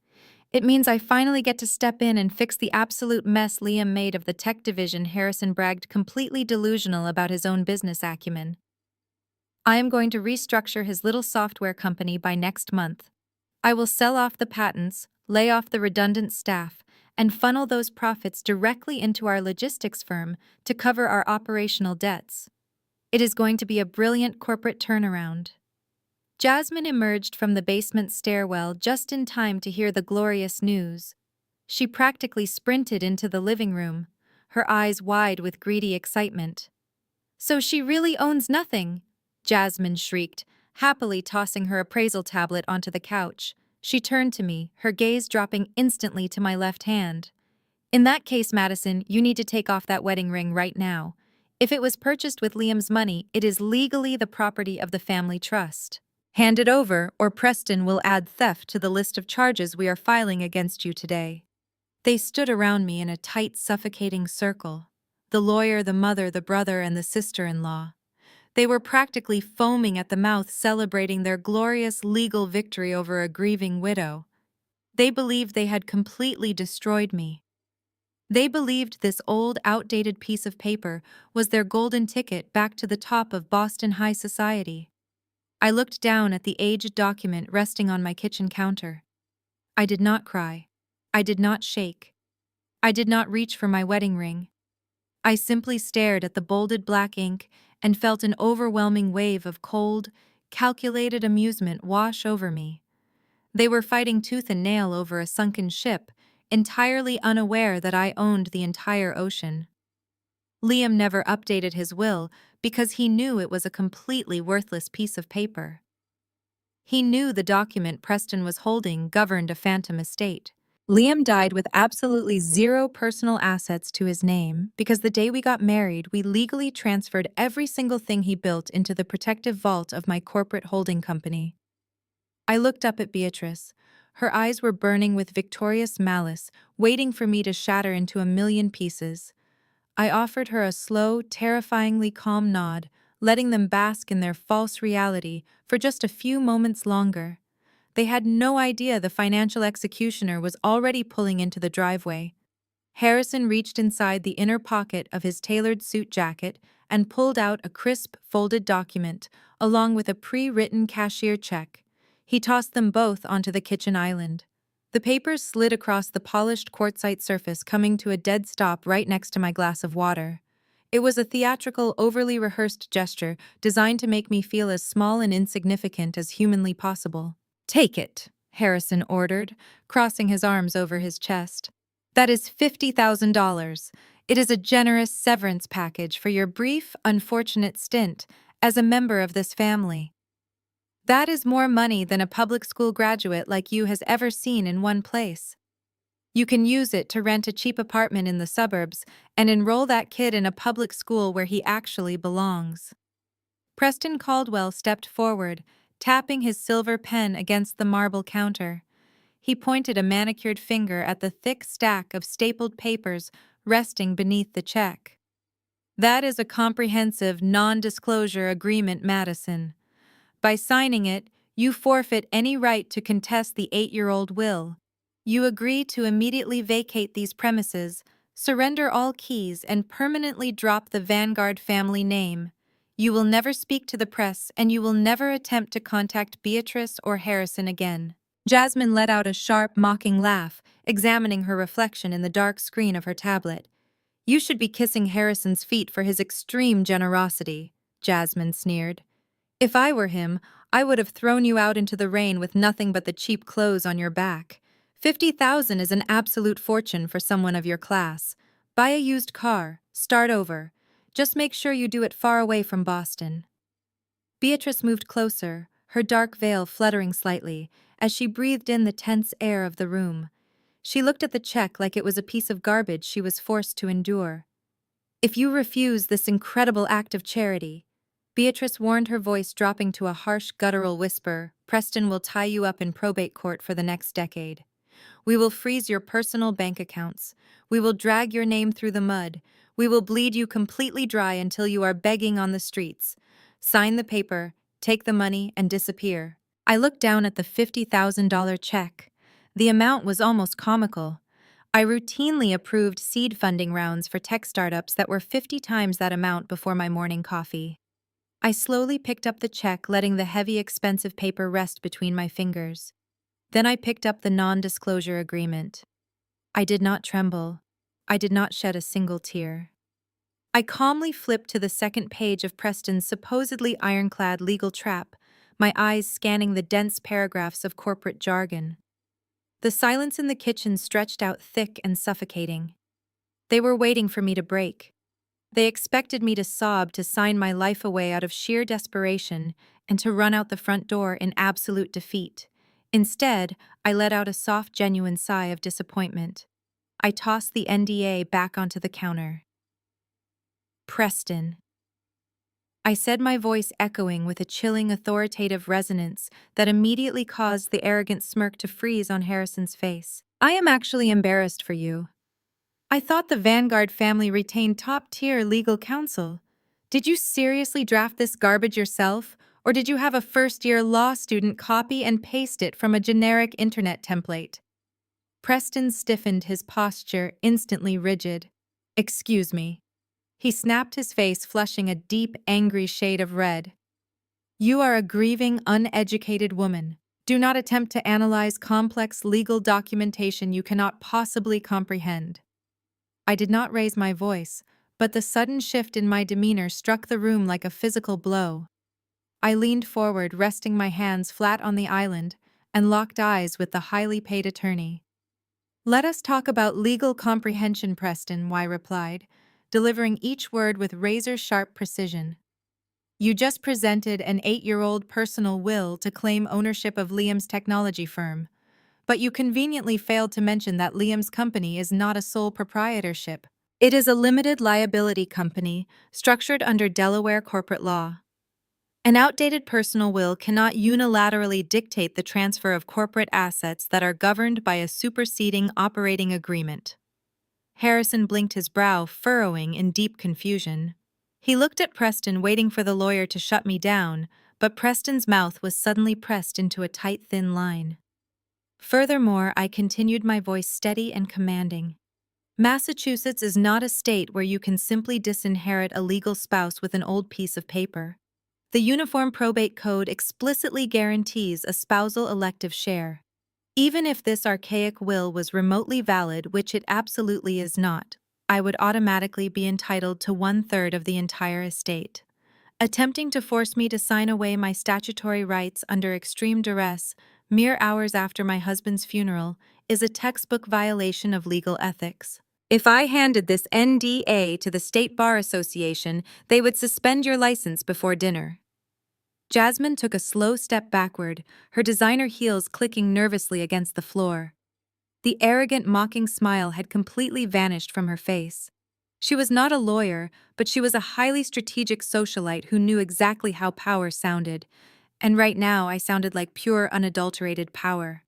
A: "It means I finally get to step in and fix the absolute mess Liam made of the tech division." Harrison bragged, completely delusional about his own business acumen. "I am going to restructure his little software company by next month. I will sell off the patents, lay off the redundant staff, and funnel those profits directly into our logistics firm to cover our operational debts. It is going to be a brilliant corporate turnaround." Jasmine emerged from the basement stairwell just in time to hear the glorious news. She practically sprinted into the living room, her eyes wide with greedy excitement. "So she really owns nothing?" Jasmine shrieked, happily tossing her appraisal tablet onto the couch. She turned to me, her gaze dropping instantly to my left hand. "In that case, Madison, you need to take off that wedding ring right now. If it was purchased with Liam's money, it is legally the property of the family trust. Hand it over, or Preston will add theft to the list of charges we are filing against you today." They stood around me in a tight, suffocating circle. The lawyer, the mother, the brother, and the sister-in-law. They were practically foaming at the mouth, celebrating their glorious legal victory over a grieving widow. They believed they had completely destroyed me. They believed this old, outdated piece of paper was their golden ticket back to the top of Boston high society. I looked down at the aged document resting on my kitchen counter. I did not cry. I did not shake. I did not reach for my wedding ring. I simply stared at the bolded black ink and felt an overwhelming wave of cold, calculated amusement wash over me. They were fighting tooth and nail over a sunken ship, entirely unaware that I owned the entire ocean. Liam never updated his will because he knew it was a completely worthless piece of paper. He knew the document Preston was holding governed a phantom estate. Liam died with absolutely zero personal assets to his name because the day we got married, we legally transferred every single thing he built into the protective vault of my corporate holding company. I looked up at Beatrice. Her eyes were burning with victorious malice, waiting for me to shatter into a million pieces. I offered her a slow, terrifyingly calm nod, letting them bask in their false reality for just a few moments longer. They had no idea the financial executioner was already pulling into the driveway. Harrison reached inside the inner pocket of his tailored suit jacket and pulled out a crisp, folded document, along with a pre-written cashier check. He tossed them both onto the kitchen island. The papers slid across the polished quartzite surface, coming to a dead stop right next to my glass of water. It was a theatrical, overly rehearsed gesture designed to make me feel as small and insignificant as humanly possible. "Take it," Harrison ordered, crossing his arms over his chest. "That is $50,000. It is a generous severance package for your brief, unfortunate stint as a member of this family. That is more money than a public school graduate like you has ever seen in one place. You can use it to rent a cheap apartment in the suburbs and enroll that kid in a public school where he actually belongs." Preston Caldwell stepped forward, tapping his silver pen against the marble counter. He pointed a manicured finger at the thick stack of stapled papers resting beneath the check. "That is a comprehensive non-disclosure agreement, Madison. By signing it, you forfeit any right to contest the 8-year-old will. You agree to immediately vacate these premises, surrender all keys, and permanently drop the Vanguard family name. You will never speak to the press, and you will never attempt to contact Beatrice or Harrison again." Jasmine let out a sharp, mocking laugh, examining her reflection in the dark screen of her tablet. "You should be kissing Harrison's feet for his extreme generosity," Jasmine sneered. "If I were him, I would have thrown you out into the rain with nothing but the cheap clothes on your back. 50,000 is an absolute fortune for someone of your class. Buy a used car, start over. Just make sure you do it far away from Boston." Beatrice moved closer, her dark veil fluttering slightly, as she breathed in the tense air of the room. She looked at the check like it was a piece of garbage she was forced to endure. "If you refuse this incredible act of charity," Beatrice warned, her voice dropping to a harsh, guttural whisper, "Preston will tie you up in probate court for the next decade. We will freeze your personal bank accounts. We will drag your name through the mud. We will bleed you completely dry until you are begging on the streets. Sign the paper, take the money, and disappear." I looked down at the $50,000 check. The amount was almost comical. I routinely approved seed funding rounds for tech startups that were 50 times that amount before my morning coffee. I slowly picked up the check, letting the heavy, expensive paper rest between my fingers. Then I picked up the non-disclosure agreement. I did not tremble. I did not shed a single tear. I calmly flipped to the second page of Preston's supposedly ironclad legal trap, my eyes scanning the dense paragraphs of corporate jargon. The silence in the kitchen stretched out thick and suffocating. They were waiting for me to break. They expected me to sob, to sign my life away out of sheer desperation, and to run out the front door in absolute defeat. Instead, I let out a soft, genuine sigh of disappointment. I tossed the NDA back onto the counter. "Preston," I said, my voice echoing with a chilling, authoritative resonance that immediately caused the arrogant smirk to freeze on Harrison's face. "I am actually embarrassed for you. I thought the Vanguard family retained top-tier legal counsel. Did you seriously draft this garbage yourself, or did you have a first-year law student copy and paste it from a generic internet template?" Preston stiffened, his posture instantly rigid. "Excuse me." He snapped, his face flushing a deep, angry shade of red. "You are a grieving, uneducated woman. Do not attempt to analyze complex legal documentation you cannot possibly comprehend." I did not raise my voice, but the sudden shift in my demeanor struck the room like a physical blow. I leaned forward, resting my hands flat on the island, and locked eyes with the highly paid attorney. "Let us talk about legal comprehension, Preston," I replied. delivering each word with razor-sharp precision. You just presented an 8-year-old personal will to claim ownership of Liam's technology firm, but you conveniently failed to mention that Liam's company is not a sole proprietorship. It is a limited liability company structured under Delaware corporate law. An outdated personal will cannot unilaterally dictate the transfer of corporate assets that are governed by a superseding operating agreement. Harrison blinked his brow, furrowing in deep confusion. He looked at Preston, waiting for the lawyer to shut me down, but Preston's mouth was suddenly pressed into a tight, thin line. Furthermore, I continued, my voice steady and commanding. Massachusetts is not a state where you can simply disinherit a legal spouse with an old piece of paper. The Uniform Probate Code explicitly guarantees a spousal elective share. Even if this archaic will was remotely valid, which it absolutely is not, I would automatically be entitled to 1/3 of the entire estate. Attempting to force me to sign away my statutory rights under extreme duress, mere hours after my husband's funeral, is a textbook violation of legal ethics. If I handed this NDA to the State Bar Association, they would suspend your license before dinner. Jasmine took a slow step backward, her designer heels clicking nervously against the floor. The arrogant, mocking smile had completely vanished from her face. She was not a lawyer, but she was a highly strategic socialite who knew exactly how power sounded, and right now I sounded like pure, unadulterated power.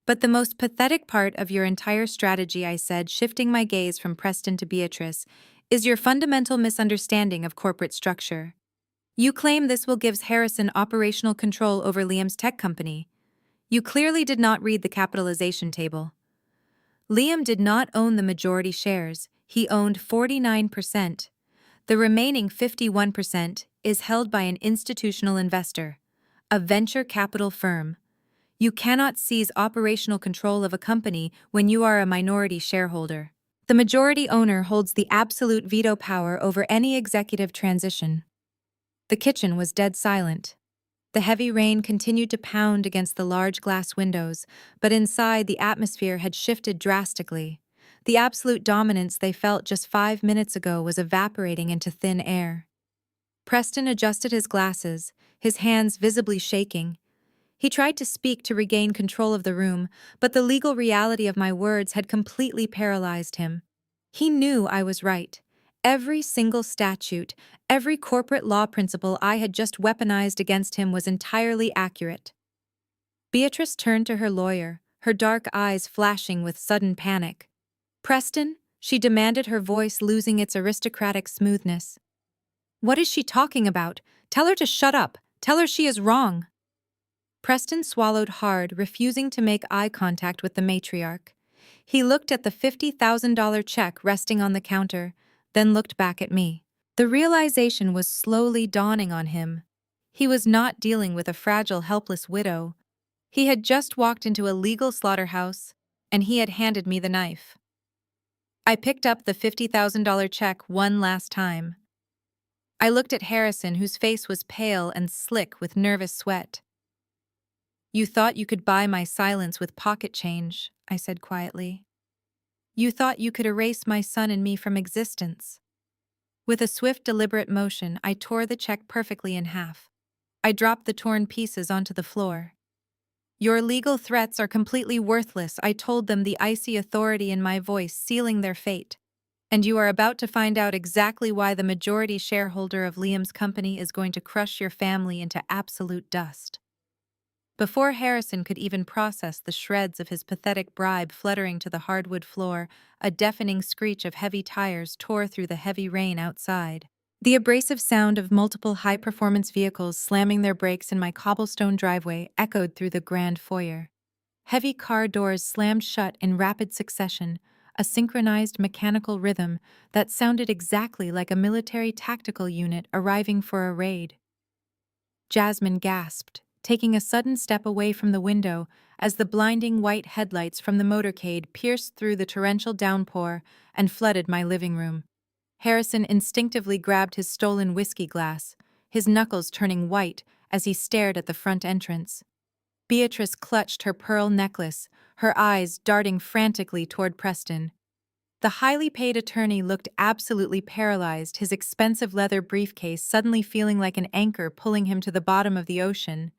A: But the most pathetic part of your entire strategy, I said, shifting my gaze from Preston to Beatrice, is your fundamental misunderstanding of corporate structure. You claim this will give Harrison operational control over Liam's tech company. You clearly did not read the capitalization table. Liam did not own the majority shares, he owned 49%. The remaining 51% is held by an institutional investor, a venture capital firm. You cannot seize operational control of a company when you are a minority shareholder. The majority owner holds the absolute veto power over any executive transition. The kitchen was dead silent. The heavy rain continued to pound against the large glass windows, but inside the atmosphere had shifted drastically. The absolute dominance they felt just 5 minutes ago was evaporating into thin air. Preston adjusted his glasses, his hands visibly shaking. He tried to speak to regain control of the room, but the legal reality of my words had completely paralyzed him. He knew I was right. Every single statute, every corporate law principle I had just weaponized against him was entirely accurate. Beatrice turned to her lawyer, her dark eyes flashing with sudden panic. "Preston," she demanded, her voice losing its aristocratic smoothness. "What is she talking about? Tell her to shut up. Tell her she is wrong." Preston swallowed hard, refusing to make eye contact with the matriarch. He looked at the $50,000 check resting on the counter, then looked back at me. The realization was slowly dawning on him. He was not dealing with a fragile, helpless widow. He had just walked into a legal slaughterhouse, and he had handed me the knife. I picked up the $50,000 check one last time. I looked at Harrison, whose face was pale and slick with nervous sweat. "You thought you could buy my silence with pocket change," I said quietly. "You thought you could erase my son and me from existence." With a swift, deliberate motion, I tore the check perfectly in half. I dropped the torn pieces onto the floor. "Your legal threats are completely worthless," I told them, the icy authority in my voice sealing their fate. "And you are about to find out exactly why the majority shareholder of Liam's company is going to crush your family into absolute dust." Before Harrison could even process the shreds of his pathetic bribe fluttering to the hardwood floor, a deafening screech of heavy tires tore through the heavy rain outside. The abrasive sound of multiple high-performance vehicles slamming their brakes in my cobblestone driveway echoed through the grand foyer. Heavy car doors slammed shut in rapid succession, a synchronized mechanical rhythm that sounded exactly like a military tactical unit arriving for a raid. Jasmine gasped, taking a sudden step away from the window as the blinding white headlights from the motorcade pierced through the torrential downpour and flooded my living room. Harrison instinctively grabbed his stolen whiskey glass, his knuckles turning white as he stared at the front entrance. Beatrice clutched her pearl necklace, her eyes darting frantically toward Preston. The highly paid attorney looked absolutely paralyzed, his expensive leather briefcase suddenly feeling like an anchor pulling him to the bottom of the ocean.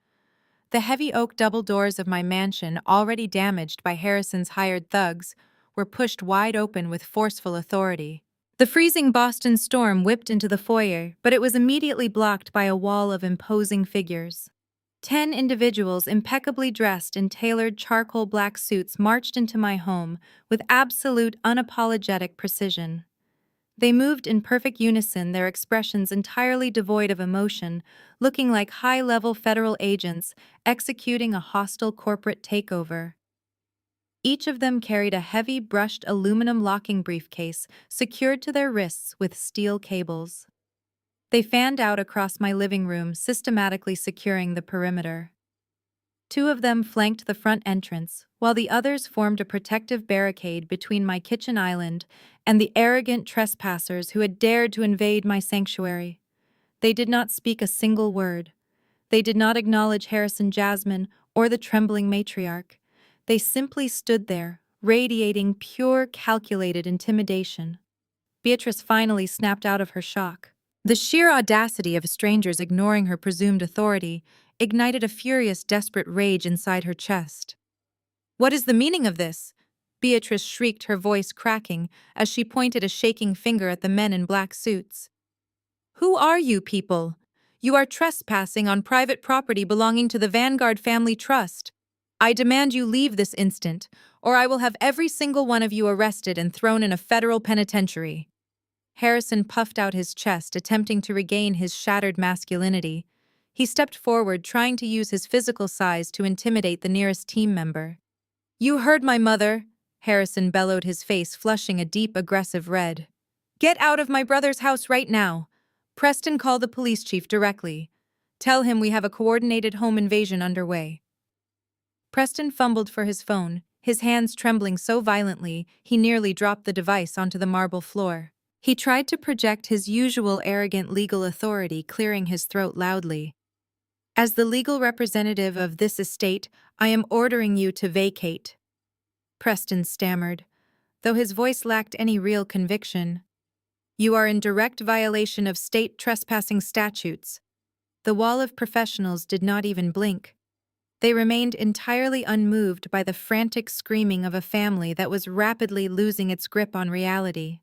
A: The heavy oak double doors of my mansion, already damaged by Harrison's hired thugs, were pushed wide open with forceful authority. The freezing Boston storm whipped into the foyer, but it was immediately blocked by a wall of imposing figures. 10 individuals impeccably dressed in tailored charcoal black suits marched into my home with absolute unapologetic precision. They moved in perfect unison, their expressions entirely devoid of emotion, looking like high-level federal agents executing a hostile corporate takeover. Each of them carried a heavy brushed aluminum locking briefcase secured to their wrists with steel cables. They fanned out across my living room, systematically securing the perimeter. 2 of them flanked the front entrance, while the others formed a protective barricade between my kitchen island and the arrogant trespassers who had dared to invade my sanctuary. They did not speak a single word. They did not acknowledge Harrison Jasmine or the trembling matriarch. They simply stood there, radiating pure, calculated intimidation. Beatrice finally snapped out of her shock. The sheer audacity of strangers ignoring her presumed authority ignited a furious, desperate rage inside her chest. "What is the meaning of this?" Beatrice shrieked, her voice cracking as she pointed a shaking finger at the men in black suits. "Who are you people? You are trespassing on private property belonging to the Vanguard Family Trust. I demand you leave this instant, or I will have every single one of you arrested and thrown in a federal penitentiary." Harrison puffed out his chest, attempting to regain his shattered masculinity. He stepped forward, trying to use his physical size to intimidate the nearest team member. "You heard my mother," Harrison bellowed, his face flushing a deep, aggressive red. "Get out of my brother's house right now. Preston, call the police chief directly. Tell him we have a coordinated home invasion underway." Preston fumbled for his phone, his hands trembling so violently he nearly dropped the device onto the marble floor. He tried to project his usual arrogant legal authority, clearing his throat loudly. "As the legal representative of this estate, I am ordering you to vacate," Preston stammered, though his voice lacked any real conviction. "You are in direct violation of state trespassing statutes." The wall of professionals did not even blink. They remained entirely unmoved by the frantic screaming of a family that was rapidly losing its grip on reality.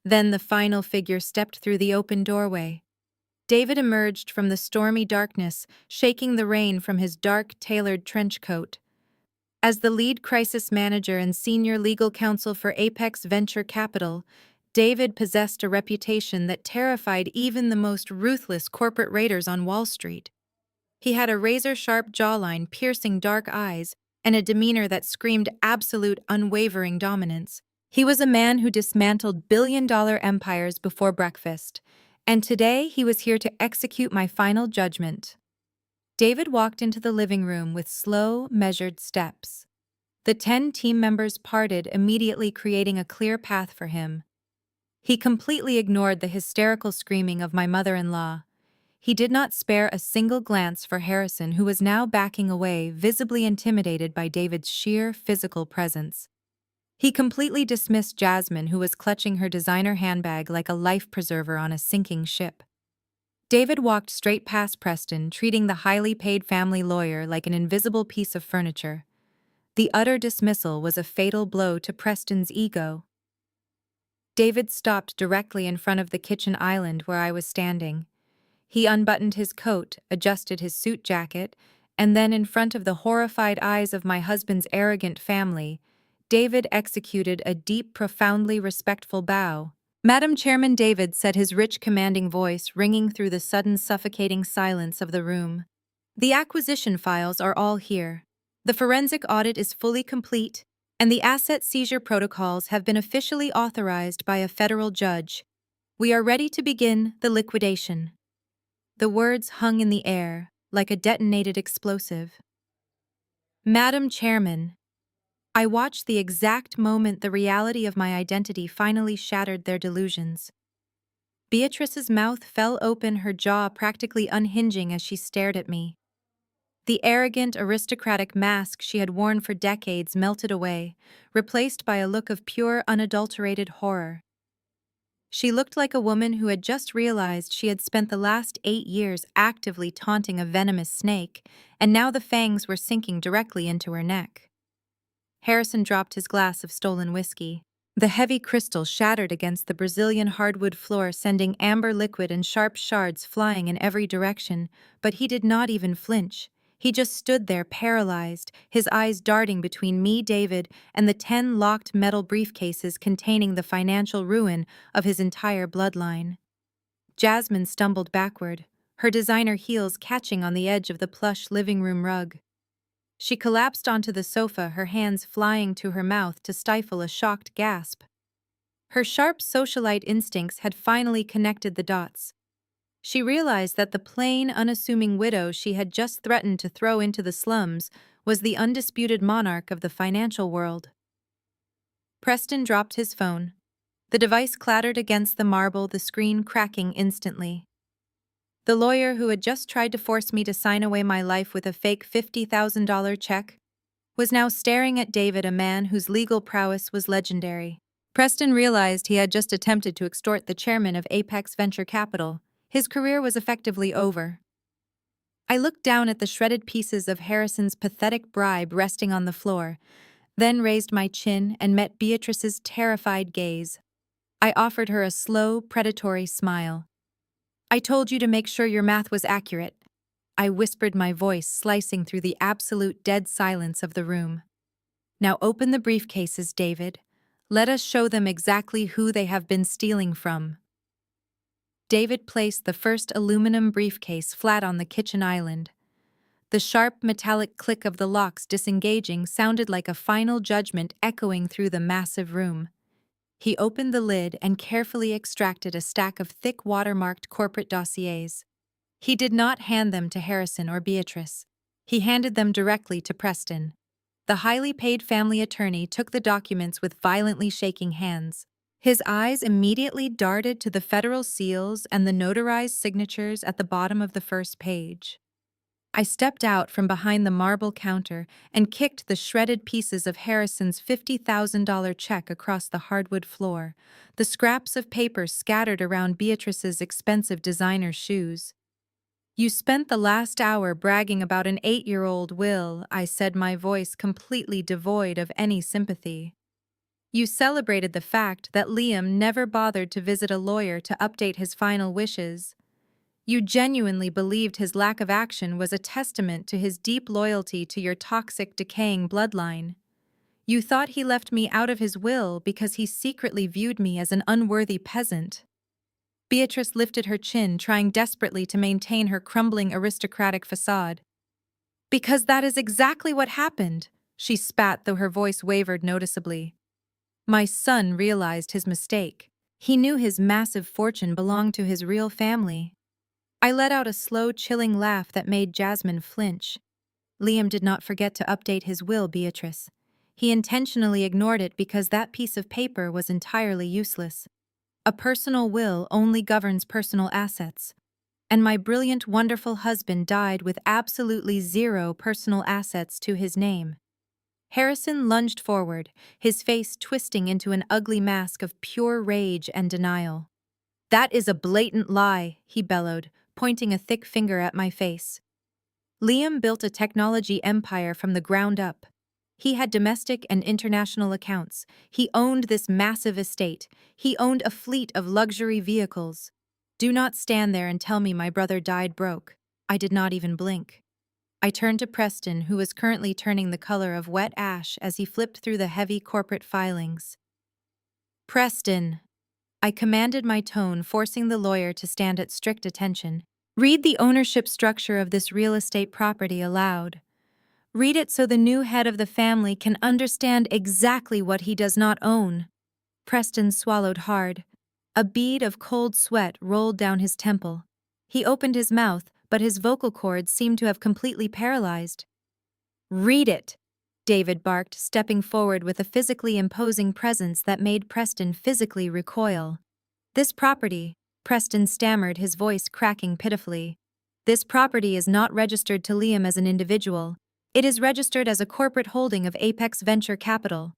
A: Then the final figure stepped through the open doorway. David emerged from the stormy darkness, shaking the rain from his dark, tailored trench coat. As the lead crisis manager and senior legal counsel for Apex Venture Capital, David possessed a reputation that terrified even the most ruthless corporate raiders on Wall Street. He had a razor-sharp jawline, piercing dark eyes, and a demeanor that screamed absolute, unwavering dominance. He was a man who dismantled billion-dollar empires before breakfast, and today he was here to execute my final judgment. David walked into the living room with slow, measured steps. The 10 team members parted, immediately creating a clear path for him. He completely ignored the hysterical screaming of my mother-in-law. He did not spare a single glance for Harrison, who was now backing away, visibly intimidated by David's sheer physical presence. He completely dismissed Jasmine, who was clutching her designer handbag like a life preserver on a sinking ship. David walked straight past Preston, treating the highly paid family lawyer like an invisible piece of furniture. The utter dismissal was a fatal blow to Preston's ego. David stopped directly in front of the kitchen island where I was standing. He unbuttoned his coat, adjusted his suit jacket, and then, in front of the horrified eyes of my husband's arrogant family, David executed a deep, profoundly respectful bow. "Madam Chairman," David said, his rich, commanding voice ringing through the sudden suffocating silence of the room. "The acquisition files are all here. The forensic audit is fully complete, and the asset seizure protocols have been officially authorized by a federal judge. We are ready to begin the liquidation." The words hung in the air, like a detonated explosive. "Madam Chairman." I watched the exact moment the reality of my identity finally shattered their delusions. Beatrice's mouth fell open, her jaw practically unhinging as she stared at me. The arrogant, aristocratic mask she had worn for decades melted away, replaced by a look of pure, unadulterated horror. She looked like a woman who had just realized she had spent the last 8 years actively taunting a venomous snake, and now the fangs were sinking directly into her neck. Harrison dropped his glass of stolen whiskey. The heavy crystal shattered against the Brazilian hardwood floor, sending amber liquid and sharp shards flying in every direction, but he did not even flinch. He just stood there paralyzed, his eyes darting between me, David, and the 10 locked metal briefcases containing the financial ruin of his entire bloodline. Jasmine stumbled backward, her designer heels catching on the edge of the plush living room rug. She collapsed onto the sofa, her hands flying to her mouth to stifle a shocked gasp. Her sharp socialite instincts had finally connected the dots. She realized that the plain, unassuming widow she had just threatened to throw into the slums was the undisputed monarch of the financial world. Preston dropped his phone. The device clattered against the marble, the screen cracking instantly. The lawyer who had just tried to force me to sign away my life with a fake $50,000 check was now staring at David, a man whose legal prowess was legendary. Preston realized he had just attempted to extort the chairman of Apex Venture Capital. His career was effectively over. I looked down at the shredded pieces of Harrison's pathetic bribe resting on the floor, then raised my chin and met Beatrice's terrified gaze. I offered her a slow, predatory smile. "I told you to make sure your math was accurate," I whispered, my voice slicing through the absolute dead silence of the room. "Now open the briefcases, David. Let us show them exactly who they have been stealing from." David placed the first aluminum briefcase flat on the kitchen island. The sharp metallic click of the locks disengaging sounded like a final judgment echoing through the massive room. He opened the lid and carefully extracted a stack of thick watermarked corporate dossiers. He did not hand them to Harrison or Beatrice. He handed them directly to Preston. The highly paid family attorney took the documents with violently shaking hands. His eyes immediately darted to the federal seals and the notarized signatures at the bottom of the first page. I stepped out from behind the marble counter and kicked the shredded pieces of Harrison's $50,000 check across the hardwood floor, the scraps of paper scattered around Beatrice's expensive designer shoes. "You spent the last hour bragging about an 8-year-old will," I said, my voice completely devoid of any sympathy. "You celebrated the fact that Liam never bothered to visit a lawyer to update his final wishes. You genuinely believed his lack of action was a testament to his deep loyalty to your toxic, decaying bloodline. You thought he left me out of his will because he secretly viewed me as an unworthy peasant." Beatrice lifted her chin, trying desperately to maintain her crumbling aristocratic facade. "Because that is exactly what happened," she spat, though her voice wavered noticeably. "My son realized his mistake. He knew his massive fortune belonged to his real family." I let out a slow, chilling laugh that made Jasmine flinch. "Liam did not forget to update his will, Beatrice. He intentionally ignored it because that piece of paper was entirely useless. A personal will only governs personal assets. And my brilliant, wonderful husband died with absolutely zero personal assets to his name." Harrison lunged forward, his face twisting into an ugly mask of pure rage and denial. "That is a blatant lie," he bellowed, pointing a thick finger at my face. "Liam built a technology empire from the ground up. He had domestic and international accounts. He owned this massive estate. He owned a fleet of luxury vehicles. Do not stand there and tell me my brother died broke." I did not even blink. I turned to Preston, who was currently turning the color of wet ash as he flipped through the heavy corporate filings. "Preston," I commanded, my tone forcing the lawyer to stand at strict attention. "Read the ownership structure of this real estate property aloud. Read it so the new head of the family can understand exactly what he does not own." Preston swallowed hard. A bead of cold sweat rolled down his temple. He opened his mouth, but his vocal cords seemed to have completely paralyzed. "Read it," David barked, stepping forward with a physically imposing presence that made Preston physically recoil. "This property," Preston stammered, his voice cracking pitifully. This property is not registered to Liam as an individual. It is registered as a corporate holding of Apex Venture Capital.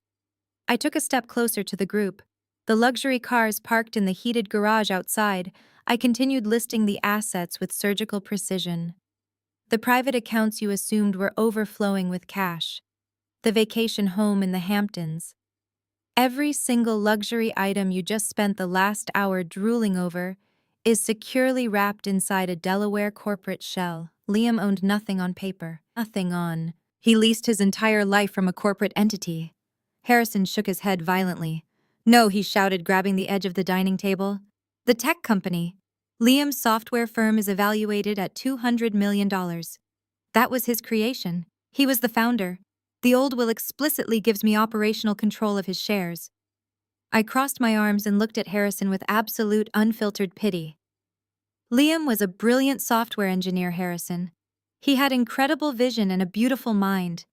A: I took a step closer to the group. The luxury cars parked in the heated garage outside. I continued listing the assets with surgical precision. The private accounts you assumed were overflowing with cash. The vacation home in the Hamptons. Every single luxury item you just spent the last hour drooling over is securely wrapped inside a Delaware corporate shell. Liam owned nothing on paper. Nothing on. He leased his entire life from a corporate entity. Harrison shook his head violently. No, he shouted, grabbing the edge of the dining table. The tech company. Liam's software firm is evaluated at $200 million. That was his creation. He was the founder. The old will explicitly gives me operational control of his shares. I crossed my arms and looked at Harrison with absolute, unfiltered pity. Liam was a brilliant software engineer, Harrison. He had incredible vision and a beautiful mind.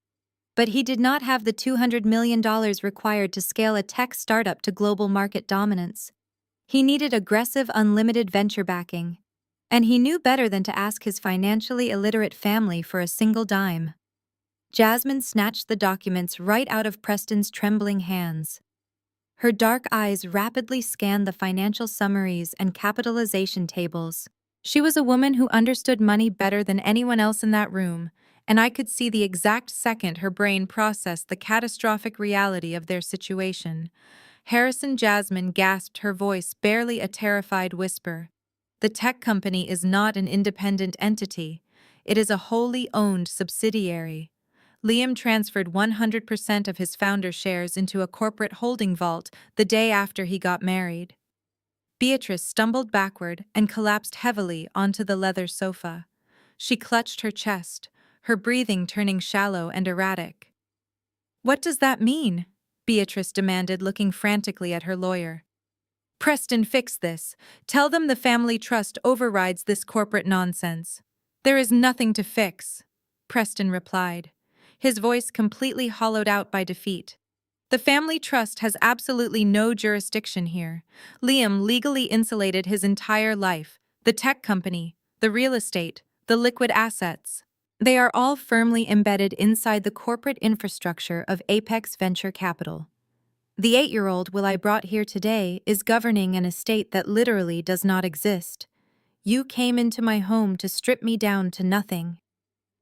A: But he did not have the $200 million required to scale a tech startup to global market dominance. He needed aggressive, unlimited venture backing. And he knew better than to ask his financially illiterate family for a single dime. Jasmine snatched the documents right out of Preston's trembling hands. Her dark eyes rapidly scanned the financial summaries and capitalization tables. She was a woman who understood money better than anyone else in that room, and I could see the exact second her brain processed the catastrophic reality of their situation. Jasmine gasped, her voice barely a terrified whisper. The tech company is not an independent entity. It is a wholly owned subsidiary. Liam transferred 100% of his founder shares into a corporate holding vault the day after he got married. Beatrice stumbled backward and collapsed heavily onto the leather sofa. She clutched her chest, her breathing turning shallow and erratic. "What does that mean?" Beatrice demanded, looking frantically at her lawyer. "Preston, fix this. Tell them the family trust overrides this corporate nonsense." "There is nothing to fix," Preston replied, his voice completely hollowed out by defeat. "The family trust has absolutely no jurisdiction here. Liam legally insulated his entire life, the tech company, the real estate, the liquid assets. They are all firmly embedded inside the corporate infrastructure of Apex Venture Capital. The 8-year-old Will I brought here today is governing an estate that literally does not exist. You came into my home to strip me down to nothing,"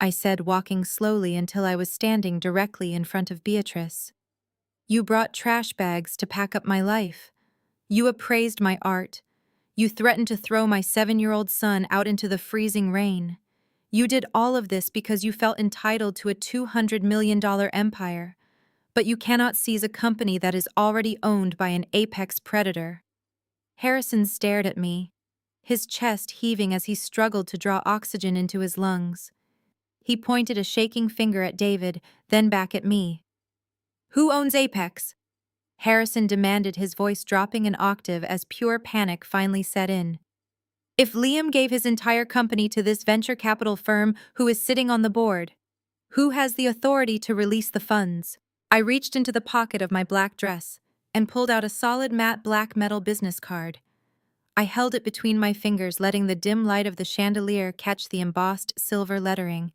A: I said, walking slowly until I was standing directly in front of Beatrice. "You brought trash bags to pack up my life. You appraised my art. You threatened to throw my 7-year-old son out into the freezing rain. You did all of this because you felt entitled to a $200 million empire. But you cannot seize a company that is already owned by an apex predator." Harrison stared at me, his chest heaving as he struggled to draw oxygen into his lungs. He pointed a shaking finger at David, then back at me. "Who owns Apex?" Harrison demanded, his voice dropping an octave as pure panic finally set in. "If Liam gave his entire company to this venture capital firm who is sitting on the board, who has the authority to release the funds?" I reached into the pocket of my black dress and pulled out a solid matte black metal business card. I held it between my fingers, letting the dim light of the chandelier catch the embossed silver lettering.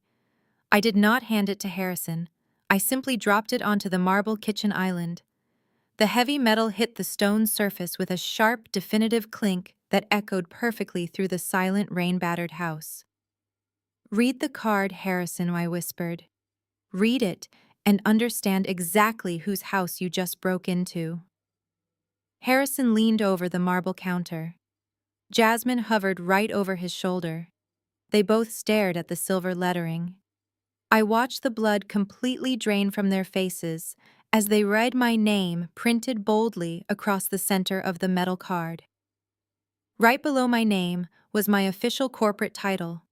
A: I did not hand it to Harrison. I simply dropped it onto the marble kitchen island. The heavy metal hit the stone surface with a sharp, definitive clink that echoed perfectly through the silent, rain-battered house. "Read the card, Harrison," I whispered. "Read it and understand exactly whose house you just broke into." Harrison leaned over the marble counter. Jasmine hovered right over his shoulder. They both stared at the silver lettering. I watched the blood completely drain from their faces as they read my name printed boldly across the center of the metal card. Right below my name was my official corporate title.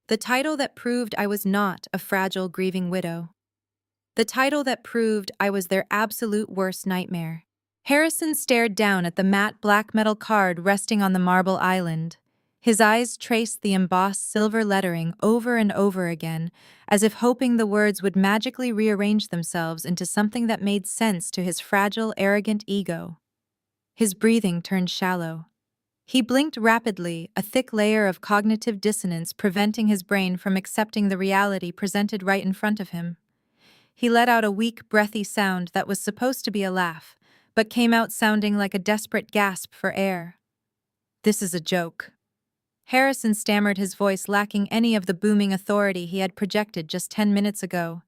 A: The title that proved I was not a fragile, grieving widow. The title that proved I was their absolute worst nightmare. Harrison stared down at the matte black metal card resting on the marble island. His eyes traced the embossed silver lettering over and over again, as if hoping the words would magically rearrange themselves into something that made sense to his fragile, arrogant ego. His breathing turned shallow. He blinked rapidly, a thick layer of cognitive dissonance preventing his brain from accepting the reality presented right in front of him. He let out a weak, breathy sound that was supposed to be a laugh, but came out sounding like a desperate gasp for air. "This is a joke." Harrison stammered, his voice lacking any of the booming authority he had projected just 10 minutes ago.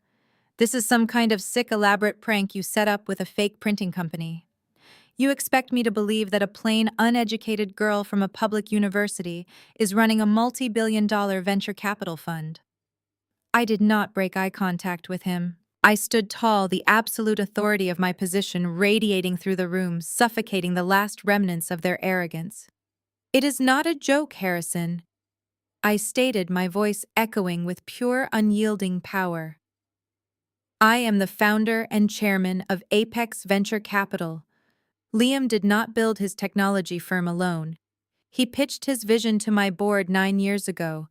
A: "This is some kind of sick, elaborate prank you set up with a fake printing company. You expect me to believe that a plain, uneducated girl from a public university is running a multi-billion-dollar venture capital fund." I did not break eye contact with him. I stood tall, the absolute authority of my position radiating through the room, suffocating the last remnants of their arrogance. "It is not a joke, Harrison," I stated, my voice echoing with pure, unyielding power. "I am the founder and chairman of Apex Venture Capital." Liam did not build his technology firm alone. He pitched his vision to my board 9 years ago.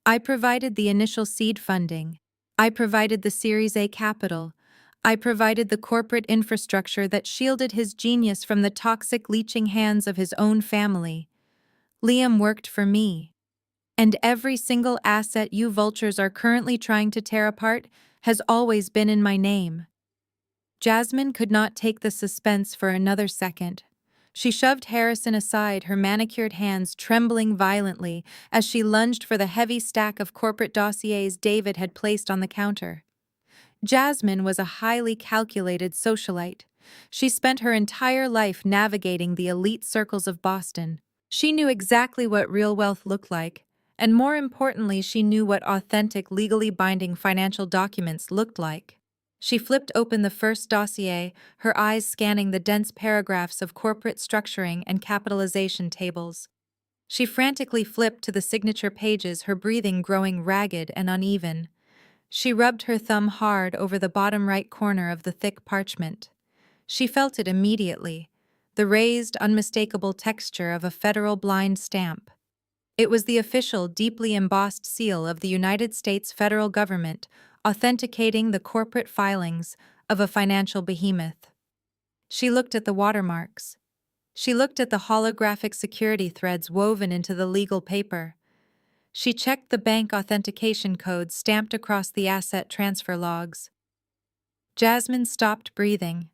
A: I provided the initial seed funding. I provided the Series A capital. I provided the corporate infrastructure that shielded his genius from the toxic, leeching hands of his own family. Liam worked for me. And every single asset you vultures are currently trying to tear apart has always been in my name. Jasmine could not take the suspense for another second. She shoved Harrison aside, her manicured hands trembling violently as she lunged for the heavy stack of corporate dossiers David had placed on the counter. Jasmine was a highly calculated socialite. She spent her entire life navigating the elite circles of Boston. She knew exactly what real wealth looked like, and more importantly, she knew what authentic, legally binding financial documents looked like. She flipped open the first dossier, her eyes scanning the dense paragraphs of corporate structuring and capitalization tables. She frantically flipped to the signature pages, her breathing growing ragged and uneven. She rubbed her thumb hard over the bottom right corner of the thick parchment. She felt it immediately, the raised, unmistakable texture of a federal blind stamp. It was the official, deeply embossed seal of the United States federal government, authenticating the corporate filings of a financial behemoth. She looked at the watermarks. She looked at the holographic security threads woven into the legal paper. She checked the bank authentication codes stamped across the asset transfer logs. Jasmine stopped breathing.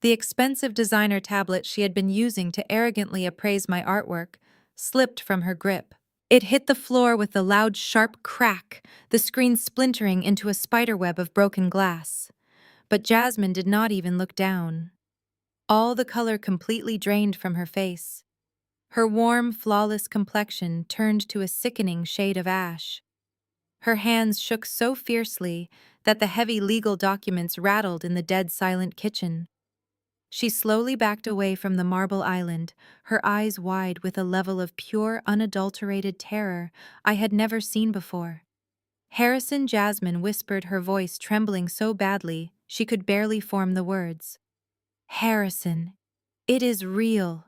A: The expensive designer tablet she had been using to arrogantly appraise my artwork slipped from her grip. It hit the floor with a loud, sharp crack, the screen splintering into a spiderweb of broken glass. But Jasmine did not even look down. All the color completely drained from her face. Her warm, flawless complexion turned to a sickening shade of ash. Her hands shook so fiercely that the heavy legal documents rattled in the dead silent kitchen. She slowly backed away from the marble island, her eyes wide with a level of pure, unadulterated terror I had never seen before. "Harrison," Jasmine whispered, her voice trembling so badly she could barely form the words. "Harrison, it is real."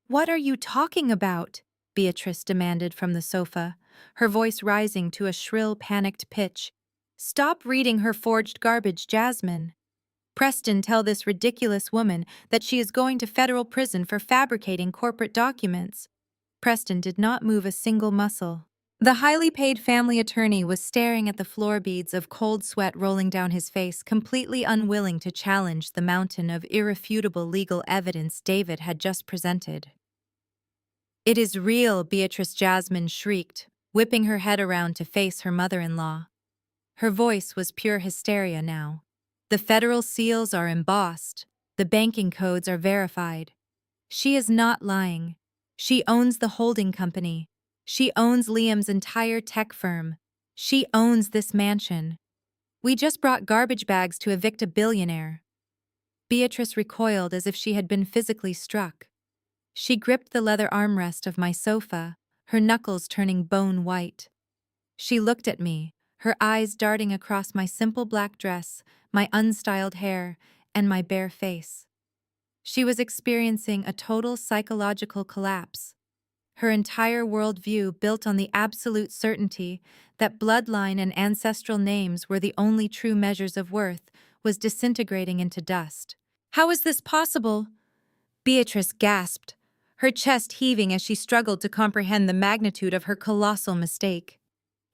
A: "What are you talking about?" Beatrice demanded from the sofa, her voice rising to a shrill, panicked pitch. "Stop reading her forged garbage, Jasmine. Preston, tell this ridiculous woman that she is going to federal prison for fabricating corporate documents." Preston did not move a single muscle. The highly paid family attorney was staring at the floor, beads of cold sweat rolling down his face, completely unwilling to challenge the mountain of irrefutable legal evidence David had just presented. "It is real," Beatrice, Jasmine shrieked, whipping her head around to face her mother-in-law. Her voice was pure hysteria now. "The federal seals are embossed. The banking codes are verified. She is not lying. She owns the holding company. She owns Liam's entire tech firm. She owns this mansion. We just brought garbage bags to evict a billionaire." Beatrice recoiled as if she had been physically struck. She gripped the leather armrest of my sofa, her knuckles turning bone white. She looked at me, her eyes darting across my simple black dress, my unstyled hair, and my bare face. She was experiencing a total psychological collapse. Her entire worldview, built on the absolute certainty that bloodline and ancestral names were the only true measures of worth, was disintegrating into dust. "How is this possible?" Beatrice gasped, her chest heaving as she struggled to comprehend the magnitude of her colossal mistake.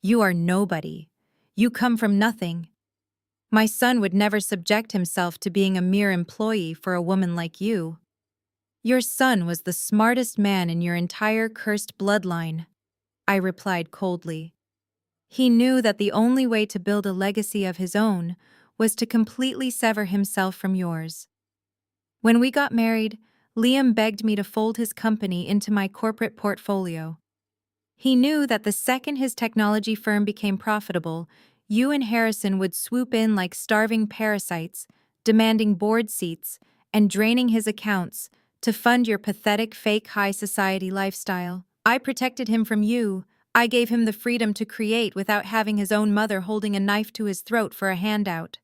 A: "You are nobody. You come from nothing. My son would never subject himself to being a mere employee for a woman like you. Your son was the smartest man in your entire cursed bloodline," I replied coldly. He knew that the only way to build a legacy of his own was to completely sever himself from yours. When we got married, Liam begged me to fold his company into my corporate portfolio. He knew that the second his technology firm became profitable, you and Harrison would swoop in like starving parasites, demanding board seats and draining his accounts to fund your pathetic fake high society lifestyle. I protected him from you. I gave him the freedom to create without having his own mother holding a knife to his throat for a handout.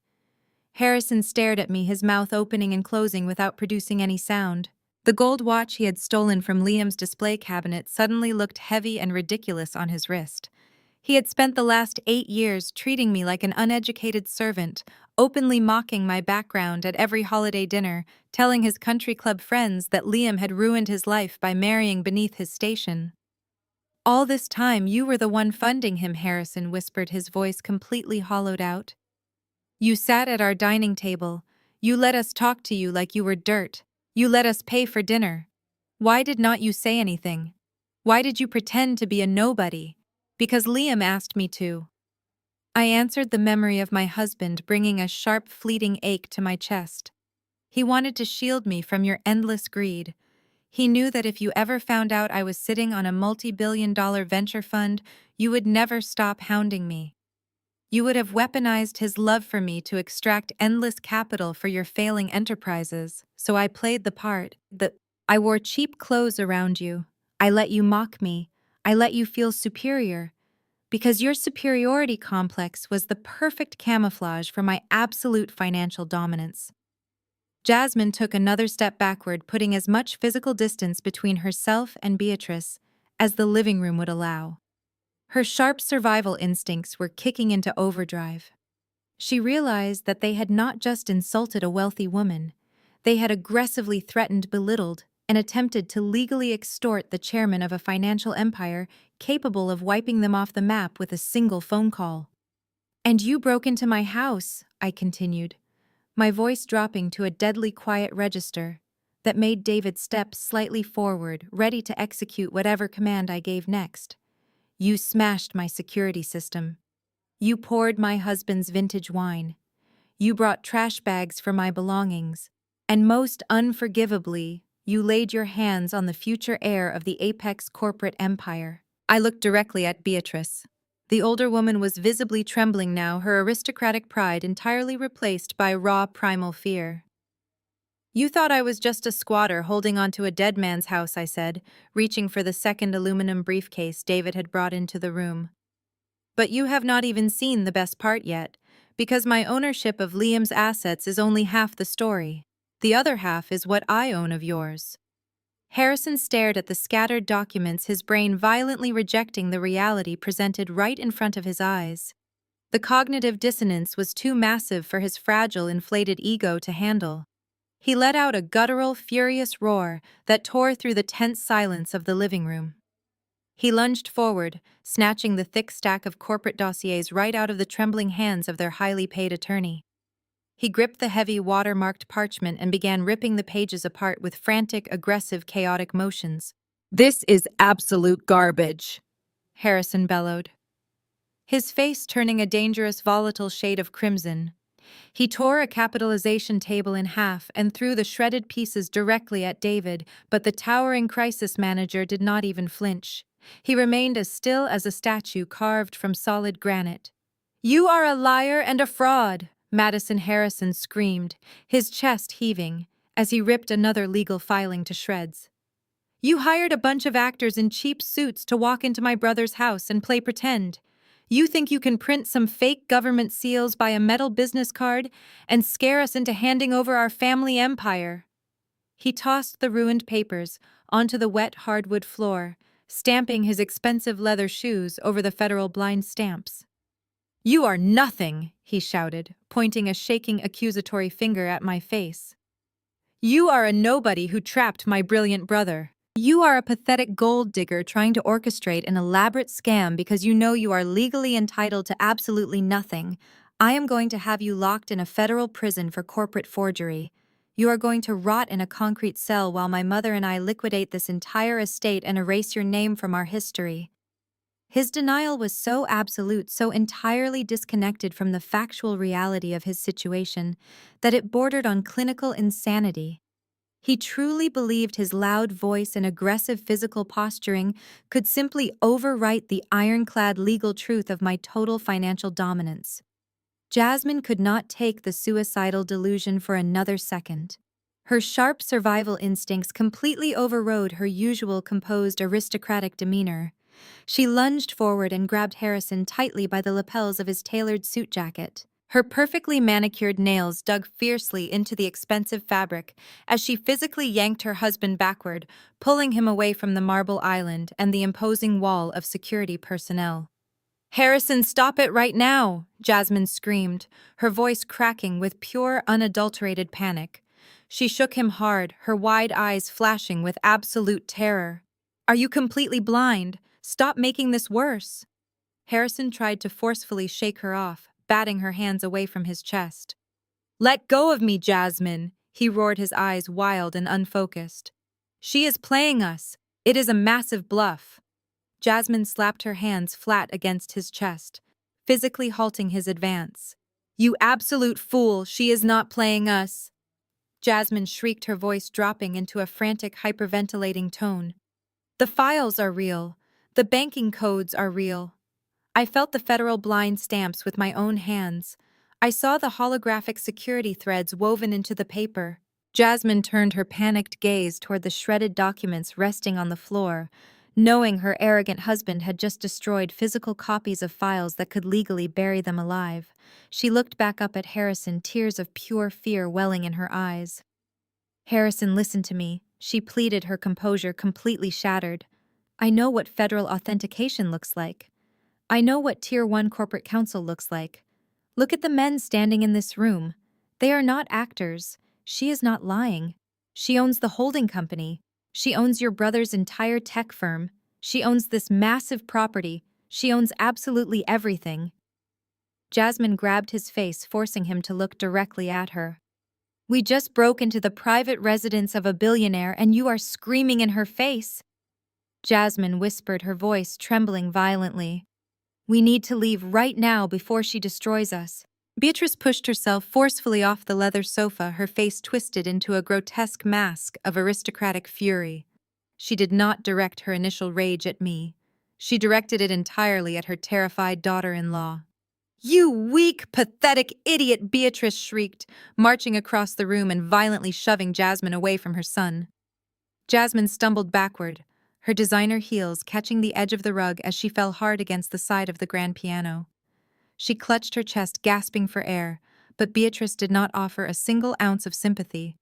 A: Harrison stared at me, his mouth opening and closing without producing any sound. The gold watch he had stolen from Liam's display cabinet suddenly looked heavy and ridiculous on his wrist. He had spent the last 8 years treating me like an uneducated servant, openly mocking my background at every holiday dinner, telling his country club friends that Liam had ruined his life by marrying beneath his station. "All this time you were the one funding him," Harrison whispered, his voice completely hollowed out. "You sat at our dining table. You let us talk to you like you were dirt. You let us pay for dinner. Why did not you say anything? Why did you pretend to be a nobody? Because Liam asked me to." I answered, the memory of my husband bringing a sharp, fleeting ache to my chest. "He wanted to shield me from your endless greed. He knew that if you ever found out I was sitting on a multi-billion-dollar venture fund, you would never stop hounding me. You would have weaponized his love for me to extract endless capital for your failing enterprises, so I played the part. I wore cheap clothes around you. I let you mock me. I let you feel superior, because your superiority complex was the perfect camouflage for my absolute financial dominance." Jasmine took another step backward, putting as much physical distance between herself and Beatrice as the living room would allow. Her sharp survival instincts were kicking into overdrive. She realized that they had not just insulted a wealthy woman, they had aggressively threatened, belittled, and attempted to legally extort the chairman of a financial empire capable of wiping them off the map with a single phone call. "And you broke into my house," I continued, my voice dropping to a deadly quiet register that made David step slightly forward, ready to execute whatever command I gave next. "You smashed my security system. You poured my husband's vintage wine. You brought trash bags for my belongings. And most unforgivably, you laid your hands on the future heir of the apex corporate empire." I looked directly at Beatrice. The older woman was visibly trembling now, her aristocratic pride entirely replaced by raw primal fear. "You thought I was just a squatter holding onto a dead man's house," I said, reaching for the second aluminum briefcase David had brought into the room. "But you have not even seen the best part yet, because my ownership of Liam's assets is only half the story. The other half is what I own of yours." Harrison stared at the scattered documents, his brain violently rejecting the reality presented right in front of his eyes. The cognitive dissonance was too massive for his fragile, inflated ego to handle. He let out a guttural, furious roar that tore through the tense silence of the living room. He lunged forward, snatching the thick stack of corporate dossiers right out of the trembling hands of their highly paid attorney. He gripped the heavy, watermarked parchment and began ripping the pages apart with frantic, aggressive, chaotic motions. "This is absolute garbage," Harrison bellowed, his face turning a dangerous, volatile shade of crimson. He tore a capitalization table in half and threw the shredded pieces directly at David, but the towering crisis manager did not even flinch. He remained as still as a statue carved from solid granite. "You are a liar and a fraud," Madison Harrison screamed, his chest heaving, as he ripped another legal filing to shreds. "You hired a bunch of actors in cheap suits to walk into my brother's house and play pretend. You think you can print some fake government seals by a metal business card and scare us into handing over our family empire." He tossed the ruined papers onto the wet hardwood floor, stamping his expensive leather shoes over the federal blind stamps. "You are nothing," he shouted, pointing a shaking accusatory finger at my face. "You are a nobody who trapped my brilliant brother. You are a pathetic gold digger trying to orchestrate an elaborate scam because you know you are legally entitled to absolutely nothing. I am going to have you locked in a federal prison for corporate forgery. You are going to rot in a concrete cell while my mother and I liquidate this entire estate and erase your name from our history. His denial was so absolute, so entirely disconnected from the factual reality of his situation, that it bordered on clinical insanity. He truly believed his loud voice and aggressive physical posturing could simply overwrite the ironclad legal truth of my total financial dominance. Jasmine could not take the suicidal delusion for another second. Her sharp survival instincts completely overrode her usual composed aristocratic demeanor. She lunged forward and grabbed Harrison tightly by the lapels of his tailored suit jacket. Her perfectly manicured nails dug fiercely into the expensive fabric as she physically yanked her husband backward, pulling him away from the marble island and the imposing wall of security personnel. "Harrison, stop it right now!" Jasmine screamed, her voice cracking with pure, unadulterated panic. She shook him hard, her wide eyes flashing with absolute terror. "Are you completely blind? Stop making this worse!" Harrison tried to forcefully shake her off, batting her hands away from his chest. "Let go of me, Jasmine!" He roared, his eyes wild and unfocused. "She is playing us. It is a massive bluff." Jasmine slapped her hands flat against his chest, physically halting his advance. "You absolute fool, she is not playing us!" Jasmine shrieked, her voice dropping into a frantic, hyperventilating tone. "The files are real. The banking codes are real. I felt the federal blind stamps with my own hands. I saw the holographic security threads woven into the paper." Jasmine turned her panicked gaze toward the shredded documents resting on the floor, knowing her arrogant husband had just destroyed physical copies of files that could legally bury them alive. She looked back up at Harrison, tears of pure fear welling in her eyes. "Harrison, listen to me," she pleaded, her composure completely shattered. "I know what federal authentication looks like. I know what Tier 1 corporate counsel looks like. Look at the men standing in this room. They are not actors. She is not lying. She owns the holding company. She owns your brother's entire tech firm. She owns this massive property. She owns absolutely everything." Jasmine grabbed his face, forcing him to look directly at her. "We just broke into the private residence of a billionaire and you are screaming in her face." Jasmine whispered, her voice trembling violently. "We need to leave right now before she destroys us." Beatrice pushed herself forcefully off the leather sofa, her face twisted into a grotesque mask of aristocratic fury. She did not direct her initial rage at me. She directed it entirely at her terrified daughter-in-law. "You weak, pathetic idiot!" Beatrice shrieked, marching across the room and violently shoving Jasmine away from her son. Jasmine stumbled backward, her designer heels catching the edge of the rug as she fell hard against the side of the grand piano. She clutched her chest, gasping for air, but Beatrice did not offer a single ounce of sympathy.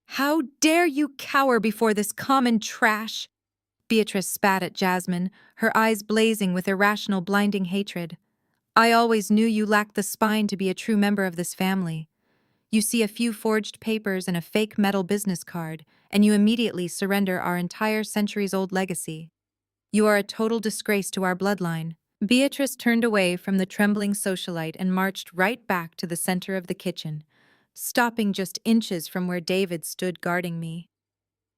A: "How dare you cower before this common trash?" Beatrice spat at Jasmine, her eyes blazing with irrational, blinding hatred. "I always knew you lacked the spine to be a true member of this family. You see a few forged papers and a fake metal business card, and you immediately surrender our entire centuries-old legacy. You are a total disgrace to our bloodline." Beatrice turned away from the trembling socialite and marched right back to the center of the kitchen, stopping just inches from where David stood guarding me.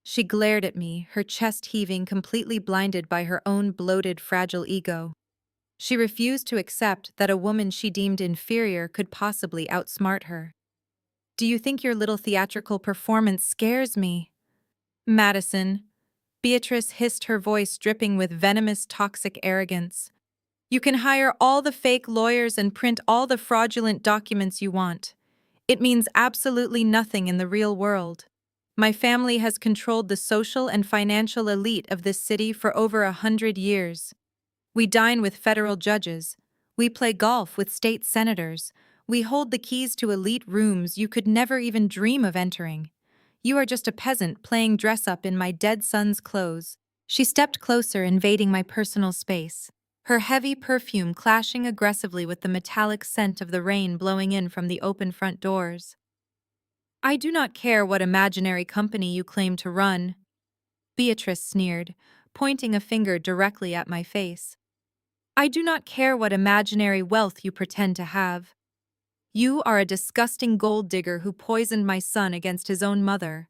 A: She glared at me, her chest heaving, completely blinded by her own bloated, fragile ego. She refused to accept that a woman she deemed inferior could possibly outsmart her. "Do you think your little theatrical performance scares me?" "Madison," Beatrice hissed, her voice dripping with venomous, toxic arrogance. "You can hire all the fake lawyers and print all the fraudulent documents you want. It means absolutely nothing in the real world. My family has controlled the social and financial elite of this city for over 100 years. We dine with federal judges. We play golf with state senators. We hold the keys to elite rooms you could never even dream of entering. You are just a peasant playing dress-up in my dead son's clothes." She stepped closer, invading my personal space, her heavy perfume clashing aggressively with the metallic scent of the rain blowing in from the open front doors. "I do not care what imaginary company you claim to run." Beatrice sneered, pointing a finger directly at my face. I do not care what imaginary wealth you pretend to have. You are a disgusting gold digger who poisoned my son against his own mother.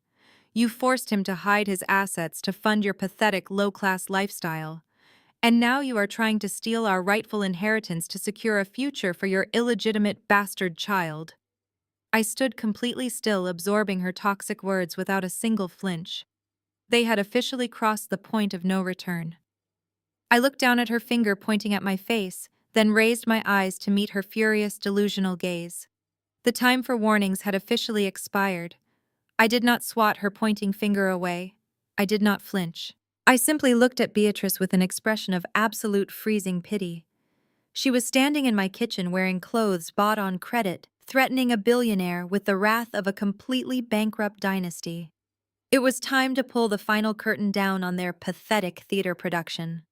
A: You forced him to hide his assets to fund your pathetic low-class lifestyle. And now you are trying to steal our rightful inheritance to secure a future for your illegitimate bastard child. I stood completely still, absorbing her toxic words without a single flinch. They had officially crossed the point of no return. I looked down at her finger pointing at my face, then raised my eyes to meet her furious, delusional gaze. The time for warnings had officially expired. I did not swat her pointing finger away. I did not flinch. I simply looked at Beatrice with an expression of absolute freezing pity. She was standing in my kitchen wearing clothes bought on credit, threatening a billionaire with the wrath of a completely bankrupt dynasty. It was time to pull the final curtain down on their pathetic theater production.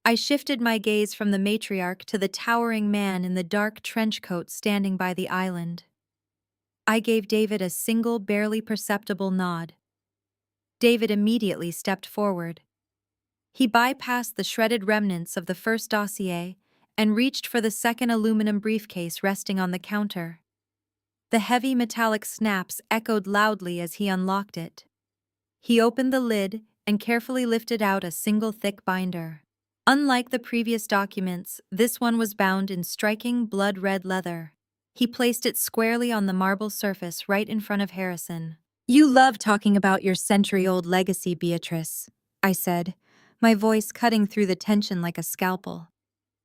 A: I shifted my gaze from the matriarch to the towering man in the dark trench coat standing by the island. I gave David a single, barely perceptible nod. David immediately stepped forward. He bypassed the shredded remnants of the first dossier and reached for the second aluminum briefcase resting on the counter. The heavy metallic snaps echoed loudly as he unlocked it. He opened the lid and carefully lifted out a single thick binder. Unlike the previous documents, this one was bound in striking blood-red leather. He placed it squarely on the marble surface right in front of Harrison. "You love talking about your century-old legacy, Beatrice," I said, my voice cutting through the tension like a scalpel.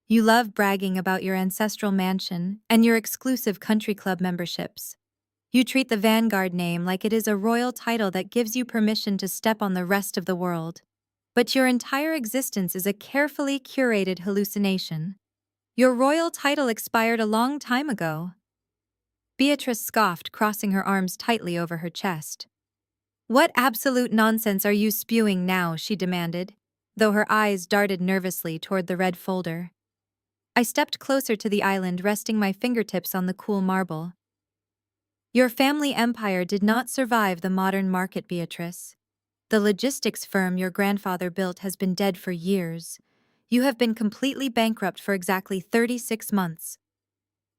A: "You love bragging about your ancestral mansion and your exclusive country club memberships. You treat the Vanguard name like it is a royal title that gives you permission to step on the rest of the world. But your entire existence is a carefully curated hallucination. Your royal title expired a long time ago." Beatrice scoffed, crossing her arms tightly over her chest. "What absolute nonsense are you spewing now?" she demanded, though her eyes darted nervously toward the red folder. I stepped closer to the island, resting my fingertips on the cool marble. "Your family empire did not survive the modern market, Beatrice. The logistics firm your grandfather built has been dead for years. You have been completely bankrupt for exactly 36 months.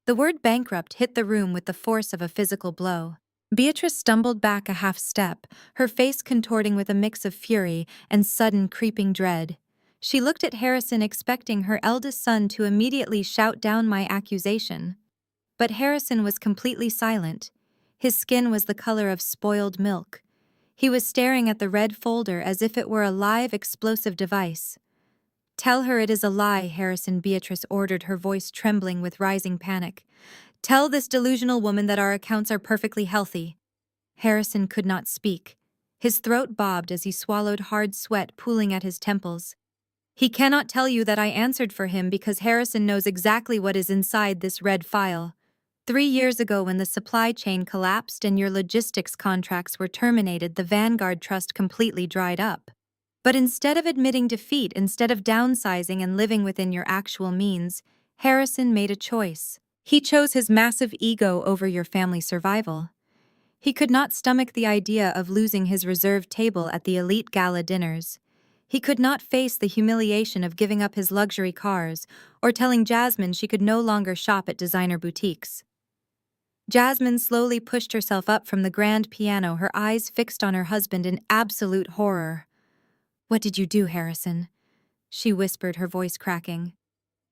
A: The word bankrupt hit the room with the force of a physical blow. Beatrice stumbled back a half step, her face contorting with a mix of fury and sudden creeping dread. She looked at Harrison, expecting her eldest son to immediately shout down my accusation. But Harrison was completely silent. His skin was the color of spoiled milk. He was staring at the red folder as if it were a live explosive device. "Tell her it is a lie, Harrison," Beatrice ordered, her voice trembling with rising panic. "Tell this delusional woman that our accounts are perfectly healthy." Harrison could not speak. His throat bobbed as he swallowed, hard sweat pooling at his temples. "He cannot tell you that I answered for him because Harrison knows exactly what is inside this red file. 3 years ago, when the supply chain collapsed and your logistics contracts were terminated, the Vanguard Trust completely dried up. But instead of admitting defeat, instead of downsizing and living within your actual means, Harrison made a choice. He chose his massive ego over your family survival. He could not stomach the idea of losing his reserved table at the elite gala dinners. He could not face the humiliation of giving up his luxury cars or telling Jasmine she could no longer shop at designer boutiques." Jasmine slowly pushed herself up from the grand piano, her eyes fixed on her husband in absolute horror. "What did you do, Harrison?" she whispered, her voice cracking.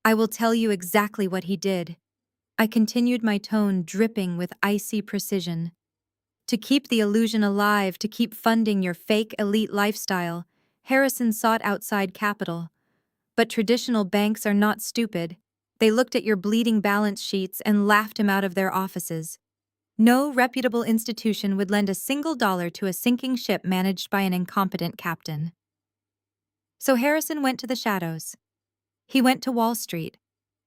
A: "I will tell you exactly what he did." I continued, my tone dripping with icy precision. "To keep the illusion alive, to keep funding your fake elite lifestyle, Harrison sought outside capital. But traditional banks are not stupid. They looked at your bleeding balance sheets and laughed him out of their offices. No reputable institution would lend a single dollar to a sinking ship managed by an incompetent captain. So Harrison went to the shadows. He went to Wall Street."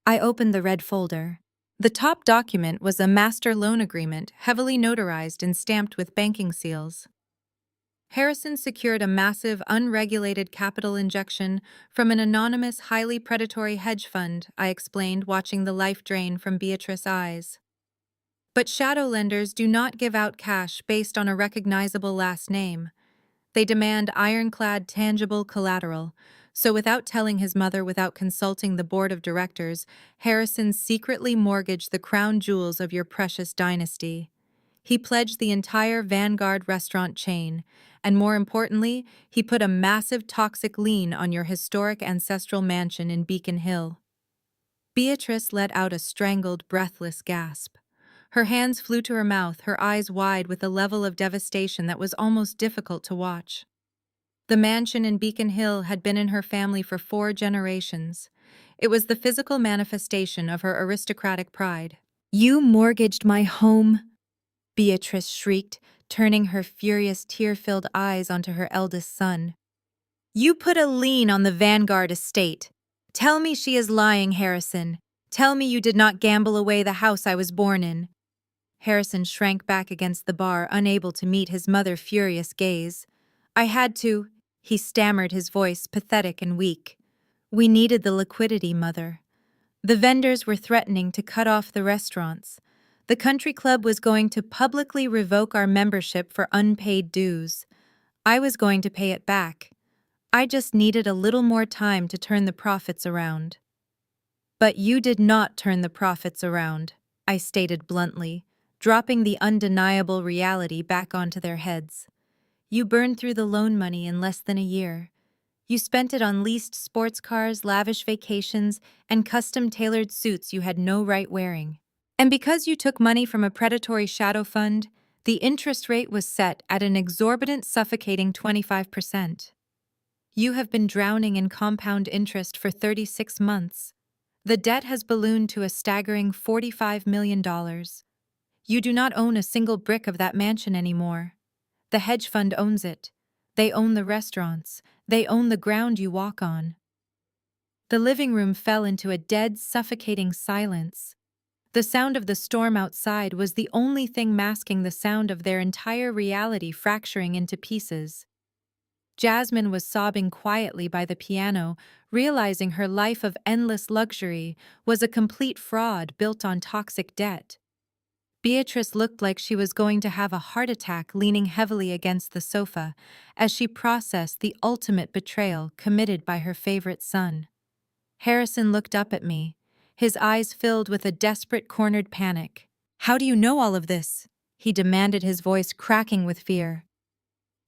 A: I opened the red folder. The top document was a master loan agreement, heavily notarized and stamped with banking seals. Harrison secured a massive, unregulated capital injection from an anonymous, highly predatory hedge fund, I explained, watching the life drain from Beatrice's eyes. "But shadow lenders do not give out cash based on a recognizable last name. They demand ironclad, tangible collateral. So without telling his mother, without consulting the board of directors, Harrison secretly mortgaged the crown jewels of your precious dynasty. He pledged the entire Vanguard restaurant chain, and more importantly, he put a massive toxic lien on your historic ancestral mansion in Beacon Hill. Beatrice let out a strangled, breathless gasp. Her hands flew to her mouth, her eyes wide with a level of devastation that was almost difficult to watch. The mansion in Beacon Hill had been in her family for 4 generations. It was the physical manifestation of her aristocratic pride. "You mortgaged my home," Beatrice shrieked, turning her furious, tear-filled eyes onto her eldest son. "You put a lien on the Vanguard estate. Tell me she is lying, Harrison. Tell me you did not gamble away the house I was born in." Harrison shrank back against the bar, unable to meet his mother's furious gaze. "I had to," he stammered, his voice pathetic and weak. "We needed the liquidity, Mother. The vendors were threatening to cut off the restaurants. The country club was going to publicly revoke our membership for unpaid dues. I was going to pay it back. I just needed a little more time to turn the profits around." "But you did not turn the profits around," I stated bluntly, dropping the undeniable reality back onto their heads. "You burned through the loan money in less than a year. You spent it on leased sports cars, lavish vacations, and custom-tailored suits you had no right wearing. And because you took money from a predatory shadow fund, the interest rate was set at an exorbitant, suffocating 25%. You have been drowning in compound interest for 36 months. The debt has ballooned to a staggering $45 million. You do not own a single brick of that mansion anymore. The hedge fund owns it. They own the restaurants. They own the ground you walk on." The living room fell into a dead, suffocating silence. The sound of the storm outside was the only thing masking the sound of their entire reality fracturing into pieces. Jasmine was sobbing quietly by the piano, realizing her life of endless luxury was a complete fraud built on toxic debt. Beatrice looked like she was going to have a heart attack, leaning heavily against the sofa as she processed the ultimate betrayal committed by her favorite son. Harrison looked up at me, his eyes filled with a desperate, cornered panic. "How do you know all of this?" he demanded, his voice cracking with fear.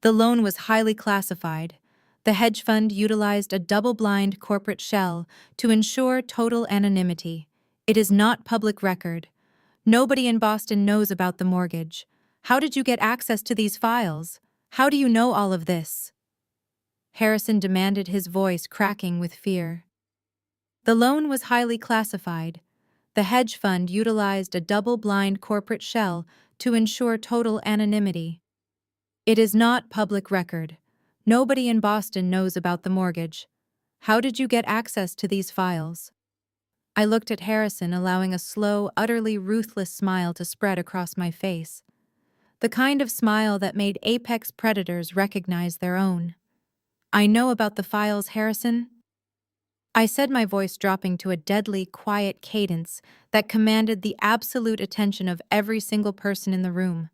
A: "The loan was highly classified. The hedge fund utilized a double-blind corporate shell to ensure total anonymity. It is not public record. Nobody in Boston knows about the mortgage. How did you get access to these files? How do you know all of this?" Harrison demanded, his voice cracking with fear. "The loan was highly classified. The hedge fund utilized a double-blind corporate shell to ensure total anonymity. It is not public record. Nobody in Boston knows about the mortgage. How did you get access to these files?" I looked at Harrison, allowing a slow, utterly ruthless smile to spread across my face. The kind of smile that made apex predators recognize their own. "I know about the files, Harrison," I said, my voice dropping to a deadly, quiet cadence that commanded the absolute attention of every single person in the room.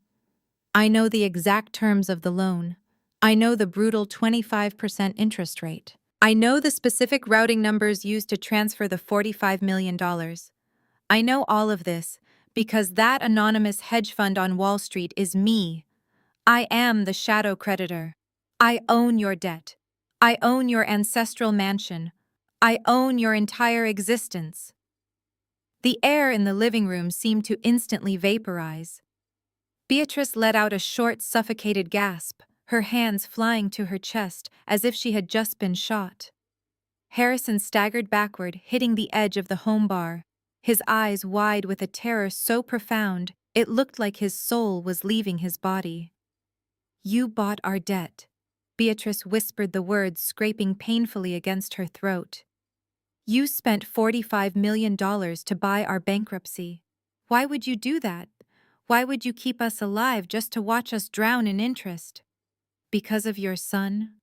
A: "I know the exact terms of the loan. I know the brutal 25% interest rate. I know the specific routing numbers used to transfer the $45 million. I know all of this because that anonymous hedge fund on Wall Street is me. I am the shadow creditor. I own your debt. I own your ancestral mansion. I own your entire existence." The air in the living room seemed to instantly vaporize. Beatrice let out a short, suffocated gasp, her hands flying to her chest as if she had just been shot. Harrison staggered backward, hitting the edge of the home bar, his eyes wide with a terror so profound it looked like his soul was leaving his body. "You bought our debt." Beatrice whispered the words, scraping painfully against her throat. "You spent $45 million to buy our bankruptcy. Why would you do that? Why would you keep us alive just to watch us drown in interest?" "Because of your son,"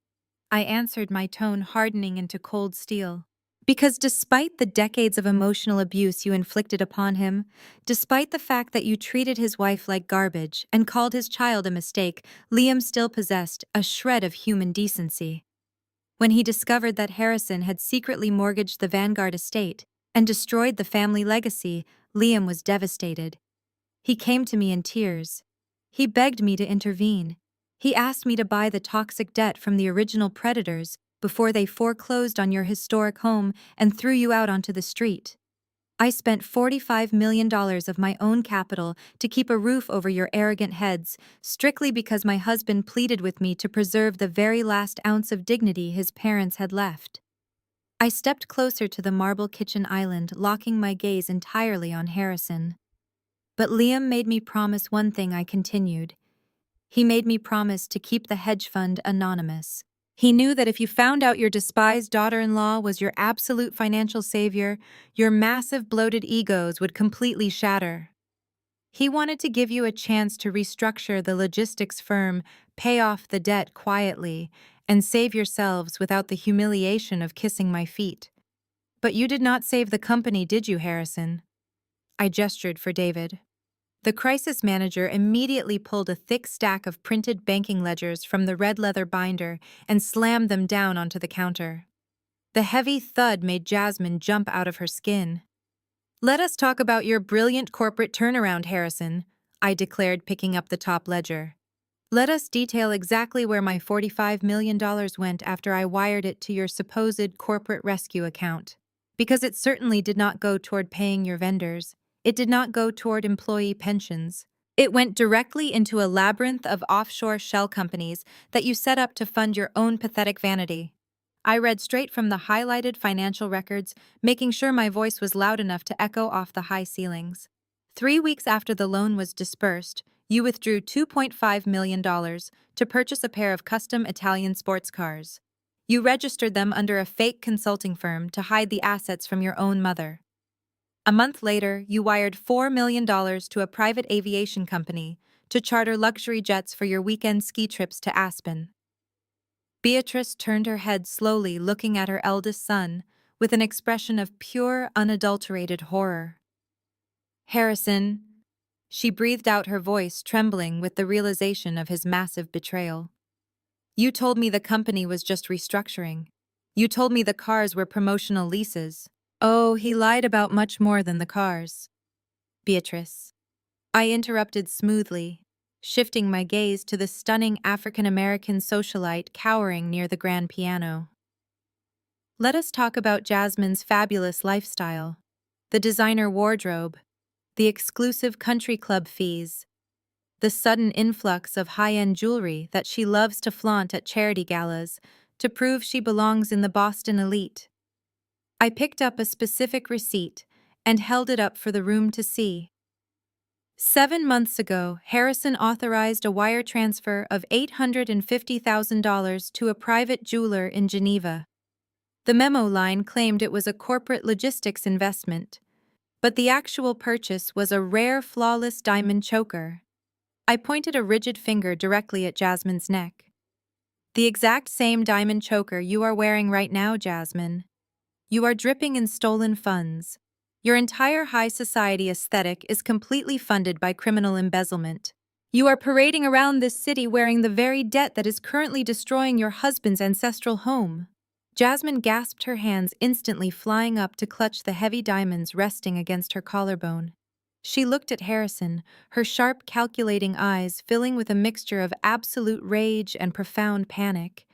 A: I answered, my tone hardening into cold steel. Because despite the decades of emotional abuse you inflicted upon him, despite the fact that you treated his wife like garbage and called his child a mistake, Liam still possessed a shred of human decency. When he discovered that Harrison had secretly mortgaged the Vanguard estate and destroyed the family legacy, Liam was devastated. He came to me in tears. He begged me to intervene. He asked me to buy the toxic debt from the original predators before they foreclosed on your historic home and threw you out onto the street. I spent $45 million of my own capital to keep a roof over your arrogant heads, strictly because my husband pleaded with me to preserve the very last ounce of dignity his parents had left. I stepped closer to the marble kitchen island, locking my gaze entirely on Harrison. But Liam made me promise one thing. I continued. He made me promise to keep the hedge fund anonymous. He knew that if you found out your despised daughter-in-law was your absolute financial savior, your massive bloated egos would completely shatter. He wanted to give you a chance to restructure the logistics firm, pay off the debt quietly, and save yourselves without the humiliation of kissing my feet. But you did not save the company, did you, Harrison? I gestured for David. The crisis manager immediately pulled a thick stack of printed banking ledgers from the red leather binder and slammed them down onto the counter. The heavy thud made Jasmine jump out of her skin. "Let us talk about your brilliant corporate turnaround, Harrison," I declared, picking up the top ledger. "Let us detail exactly where my $45 million went after I wired it to your supposed corporate rescue account. Because it certainly did not go toward paying your vendors. It did not go toward employee pensions. It went directly into a labyrinth of offshore shell companies that you set up to fund your own pathetic vanity." I read straight from the highlighted financial records, making sure my voice was loud enough to echo off the high ceilings. 3 weeks after the loan was dispersed, you withdrew $2.5 million to purchase a pair of custom Italian sports cars. You registered them under a fake consulting firm to hide the assets from your own mother. A month later, you wired $4 million to a private aviation company to charter luxury jets for your weekend ski trips to Aspen. Beatrice turned her head slowly, looking at her eldest son with an expression of pure, unadulterated horror. "Harrison," she breathed out, her voice trembling with the realization of his massive betrayal. "You told me the company was just restructuring. You told me the cars were promotional leases. Oh, he lied about much more than the cars." "Beatrice," I interrupted smoothly, shifting my gaze to the stunning African-American socialite cowering near the grand piano. "Let us talk about Jasmine's fabulous lifestyle. The designer wardrobe, the exclusive country club fees, the sudden influx of high-end jewelry that she loves to flaunt at charity galas to prove she belongs in the Boston elite." I picked up a specific receipt and held it up for the room to see. 7 months ago, Harrison authorized a wire transfer of $850,000 to a private jeweler in Geneva. The memo line claimed it was a corporate logistics investment, but the actual purchase was a rare, flawless diamond choker. I pointed a rigid finger directly at Jasmine's neck. "The exact same diamond choker you are wearing right now, Jasmine. You are dripping in stolen funds. Your entire high society aesthetic is completely funded by criminal embezzlement. You are parading around this city wearing the very debt that is currently destroying your husband's ancestral home." Jasmine gasped, her hands instantly flying up to clutch the heavy diamonds resting against her collarbone. She looked at Harrison, her sharp, calculating eyes filling with a mixture of absolute rage and profound panic.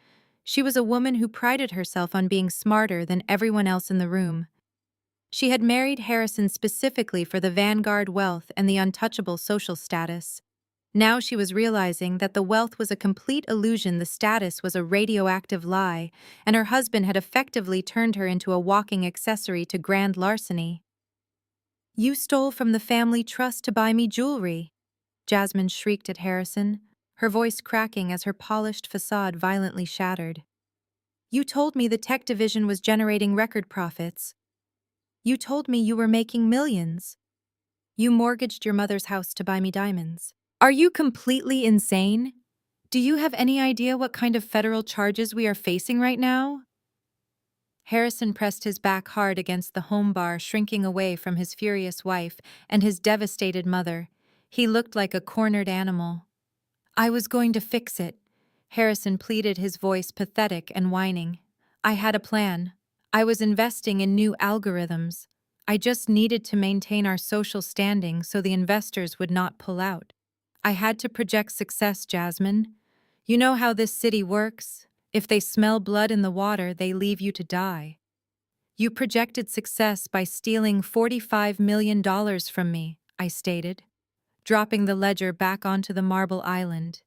A: She was a woman who prided herself on being smarter than everyone else in the room. She had married Harrison specifically for the Vanguard wealth and the untouchable social status. Now she was realizing that the wealth was a complete illusion, the status was a radioactive lie, and her husband had effectively turned her into a walking accessory to grand larceny. "You stole from the family trust to buy me jewelry," Jasmine shrieked at Harrison, her voice cracking as her polished facade violently shattered. "You told me the tech division was generating record profits. You told me you were making millions. You mortgaged your mother's house to buy me diamonds. Are you completely insane? Do you have any idea what kind of federal charges we are facing right now?" Harrison pressed his back hard against the home bar, shrinking away from his furious wife and his devastated mother. He looked like a cornered animal. I was going to fix it. Harrison pleaded, his voice pathetic and whining. I had a plan. I was investing in new algorithms. I just needed to maintain our social standing so the investors would not pull out. I had to project success, Jasmine. You know how this city works. If they smell blood in the water, they leave you to die. You projected success by stealing $45 million from me, I stated, dropping the ledger back onto the marble island.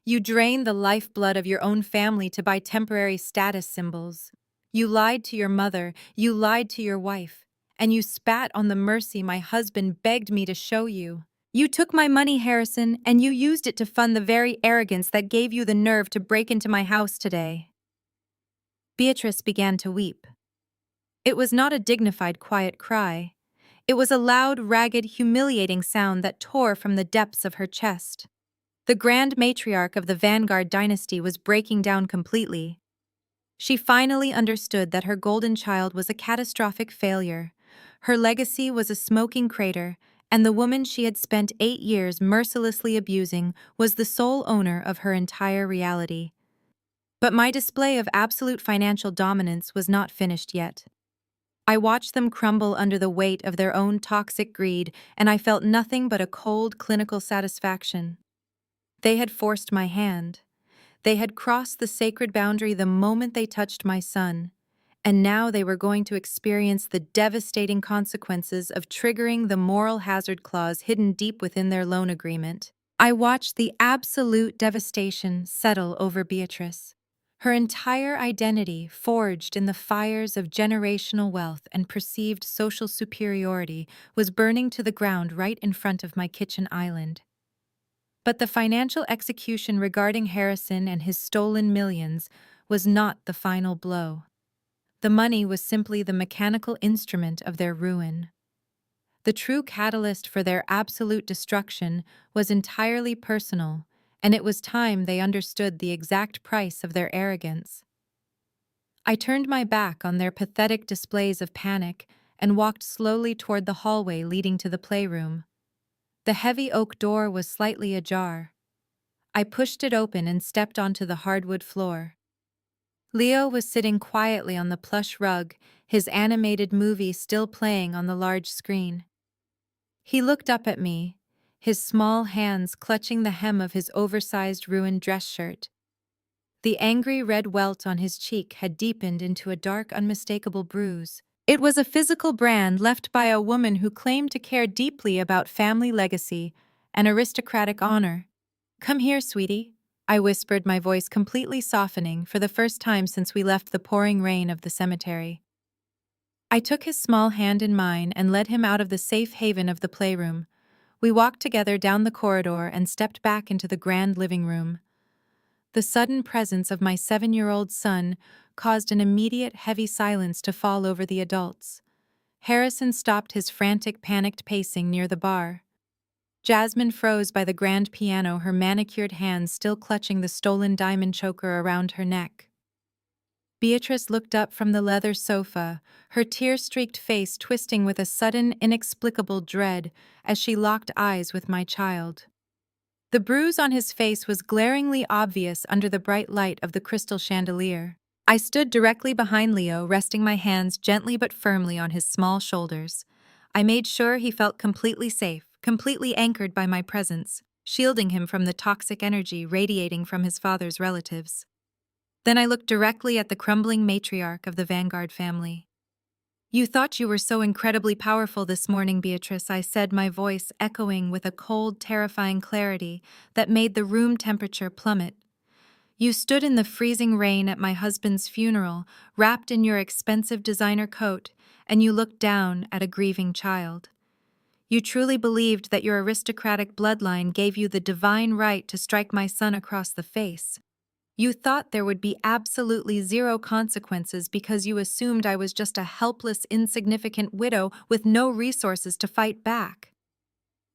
A: You drained the lifeblood of your own family to buy temporary status symbols. You lied to your mother, you lied to your wife, and you spat on the mercy my husband begged me to show you. You took my money, Harrison, and you used it to fund the very arrogance that gave you the nerve to break into my house today. Beatrice began to weep. It was not a dignified, quiet cry. It was a loud, ragged, humiliating sound that tore from the depths of her chest. The grand matriarch of the Vanguard dynasty was breaking down completely. She finally understood that her golden child was a catastrophic failure. Her legacy was a smoking crater, and the woman she had spent 8 years mercilessly abusing was the sole owner of her entire reality. But my display of absolute financial dominance was not finished yet. I watched them crumble under the weight of their own toxic greed, and I felt nothing but a cold, clinical satisfaction. They had forced my hand. They had crossed the sacred boundary the moment they touched my son, and now they were going to experience the devastating consequences of triggering the moral hazard clause hidden deep within their loan agreement. I watched the absolute devastation settle over Beatrice. Her entire identity, forged in the fires of generational wealth and perceived social superiority, was burning to the ground right in front of my kitchen island. But the financial execution regarding Harrison and his stolen millions was not the final blow. The money was simply the mechanical instrument of their ruin. The true catalyst for their absolute destruction was entirely personal, and it was time they understood the exact price of their arrogance. I turned my back on their pathetic displays of panic and walked slowly toward the hallway leading to the playroom. The heavy oak door was slightly ajar. I pushed it open and stepped onto the hardwood floor. Leo was sitting quietly on the plush rug, his animated movie still playing on the large screen. He looked up at me, his small hands clutching the hem of his oversized ruined dress shirt. The angry red welt on his cheek had deepened into a dark, unmistakable bruise. It was a physical brand left by a woman who claimed to care deeply about family legacy and aristocratic honor. "Come here, sweetie," I whispered, my voice completely softening for the first time since we left the pouring rain of the cemetery. I took his small hand in mine and led him out of the safe haven of the playroom. We walked together down the corridor and stepped back into the grand living room. The sudden presence of my 7-year-old son caused an immediate heavy silence to fall over the adults. Harrison stopped his frantic, panicked pacing near the bar. Jasmine froze by the grand piano, her manicured hands still clutching the stolen diamond choker around her neck. Beatrice looked up from the leather sofa, her tear-streaked face twisting with a sudden, inexplicable dread as she locked eyes with my child. The bruise on his face was glaringly obvious under the bright light of the crystal chandelier. I stood directly behind Leo, resting my hands gently but firmly on his small shoulders. I made sure he felt completely safe, completely anchored by my presence, shielding him from the toxic energy radiating from his father's relatives. Then I looked directly at the crumbling matriarch of the Vanguard family. "You thought you were so incredibly powerful this morning, Beatrice," I said, my voice echoing with a cold, terrifying clarity that made the room temperature plummet. "You stood in the freezing rain at my husband's funeral, wrapped in your expensive designer coat, and you looked down at a grieving child. You truly believed that your aristocratic bloodline gave you the divine right to strike my son across the face. You thought there would be absolutely zero consequences because you assumed I was just a helpless, insignificant widow with no resources to fight back."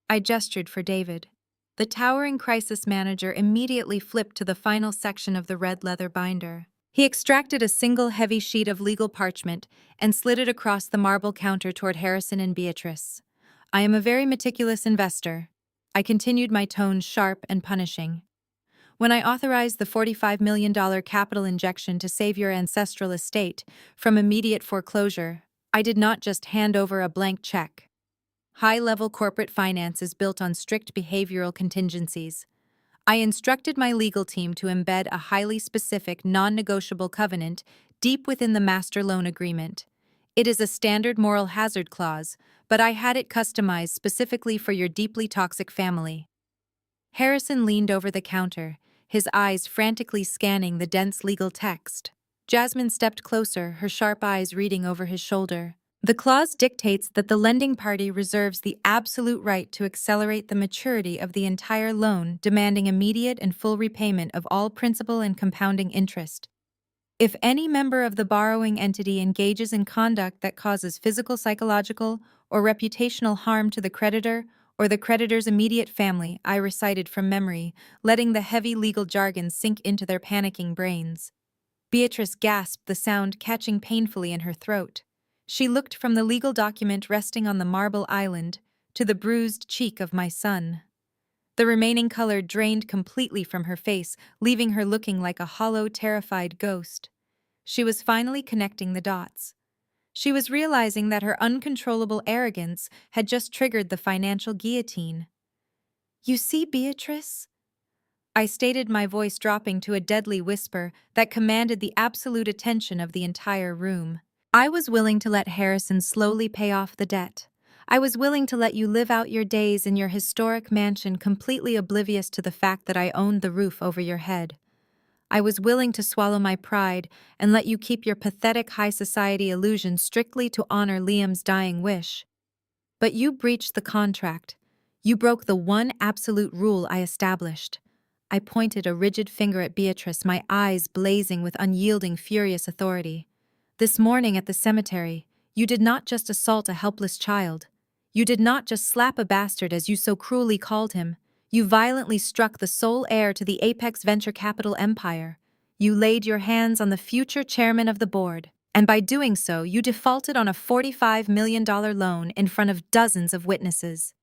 A: I gestured for David. The towering crisis manager immediately flipped to the final section of the red leather binder. He extracted a single heavy sheet of legal parchment and slid it across the marble counter toward Harrison and Beatrice. I am a very meticulous investor. I continued, my tone sharp and punishing. When I authorized the $45 million capital injection to save your ancestral estate from immediate foreclosure, I did not just hand over a blank check. High-level corporate finance is built on strict behavioral contingencies. I instructed my legal team to embed a highly specific, non-negotiable covenant deep within the master loan agreement. It is a standard moral hazard clause, but I had it customized specifically for your deeply toxic family. Harrison leaned over the counter, his eyes frantically scanning the dense legal text. Jasmine stepped closer, her sharp eyes reading over his shoulder. The clause dictates that the lending party reserves the absolute right to accelerate the maturity of the entire loan, demanding immediate and full repayment of all principal and compounding interest. If any member of the borrowing entity engages in conduct that causes physical, psychological, or reputational harm to the creditor or the creditor's immediate family, I recited from memory, letting the heavy legal jargon sink into their panicking brains. Beatrice gasped, the sound catching painfully in her throat. She looked from the legal document resting on the marble island to the bruised cheek of my son. The remaining color drained completely from her face, leaving her looking like a hollow, terrified ghost. She was finally connecting the dots. She was realizing that her uncontrollable arrogance had just triggered the financial guillotine. "You see, Beatrice?" I stated, my voice dropping to a deadly whisper that commanded the absolute attention of the entire room. I was willing to let Harrison slowly pay off the debt. I was willing to let you live out your days in your historic mansion completely oblivious to the fact that I owned the roof over your head. I was willing to swallow my pride and let you keep your pathetic high society illusion strictly to honor Liam's dying wish. But you breached the contract. You broke the one absolute rule I established. I pointed a rigid finger at Beatrice, my eyes blazing with unyielding, furious authority. This morning at the cemetery, you did not just assault a helpless child. You did not just slap a bastard, as you so cruelly called him. You violently struck the sole heir to the apex venture capital empire. You laid your hands on the future chairman of the board, and by doing so, you defaulted on a $45 million loan in front of dozens of witnesses.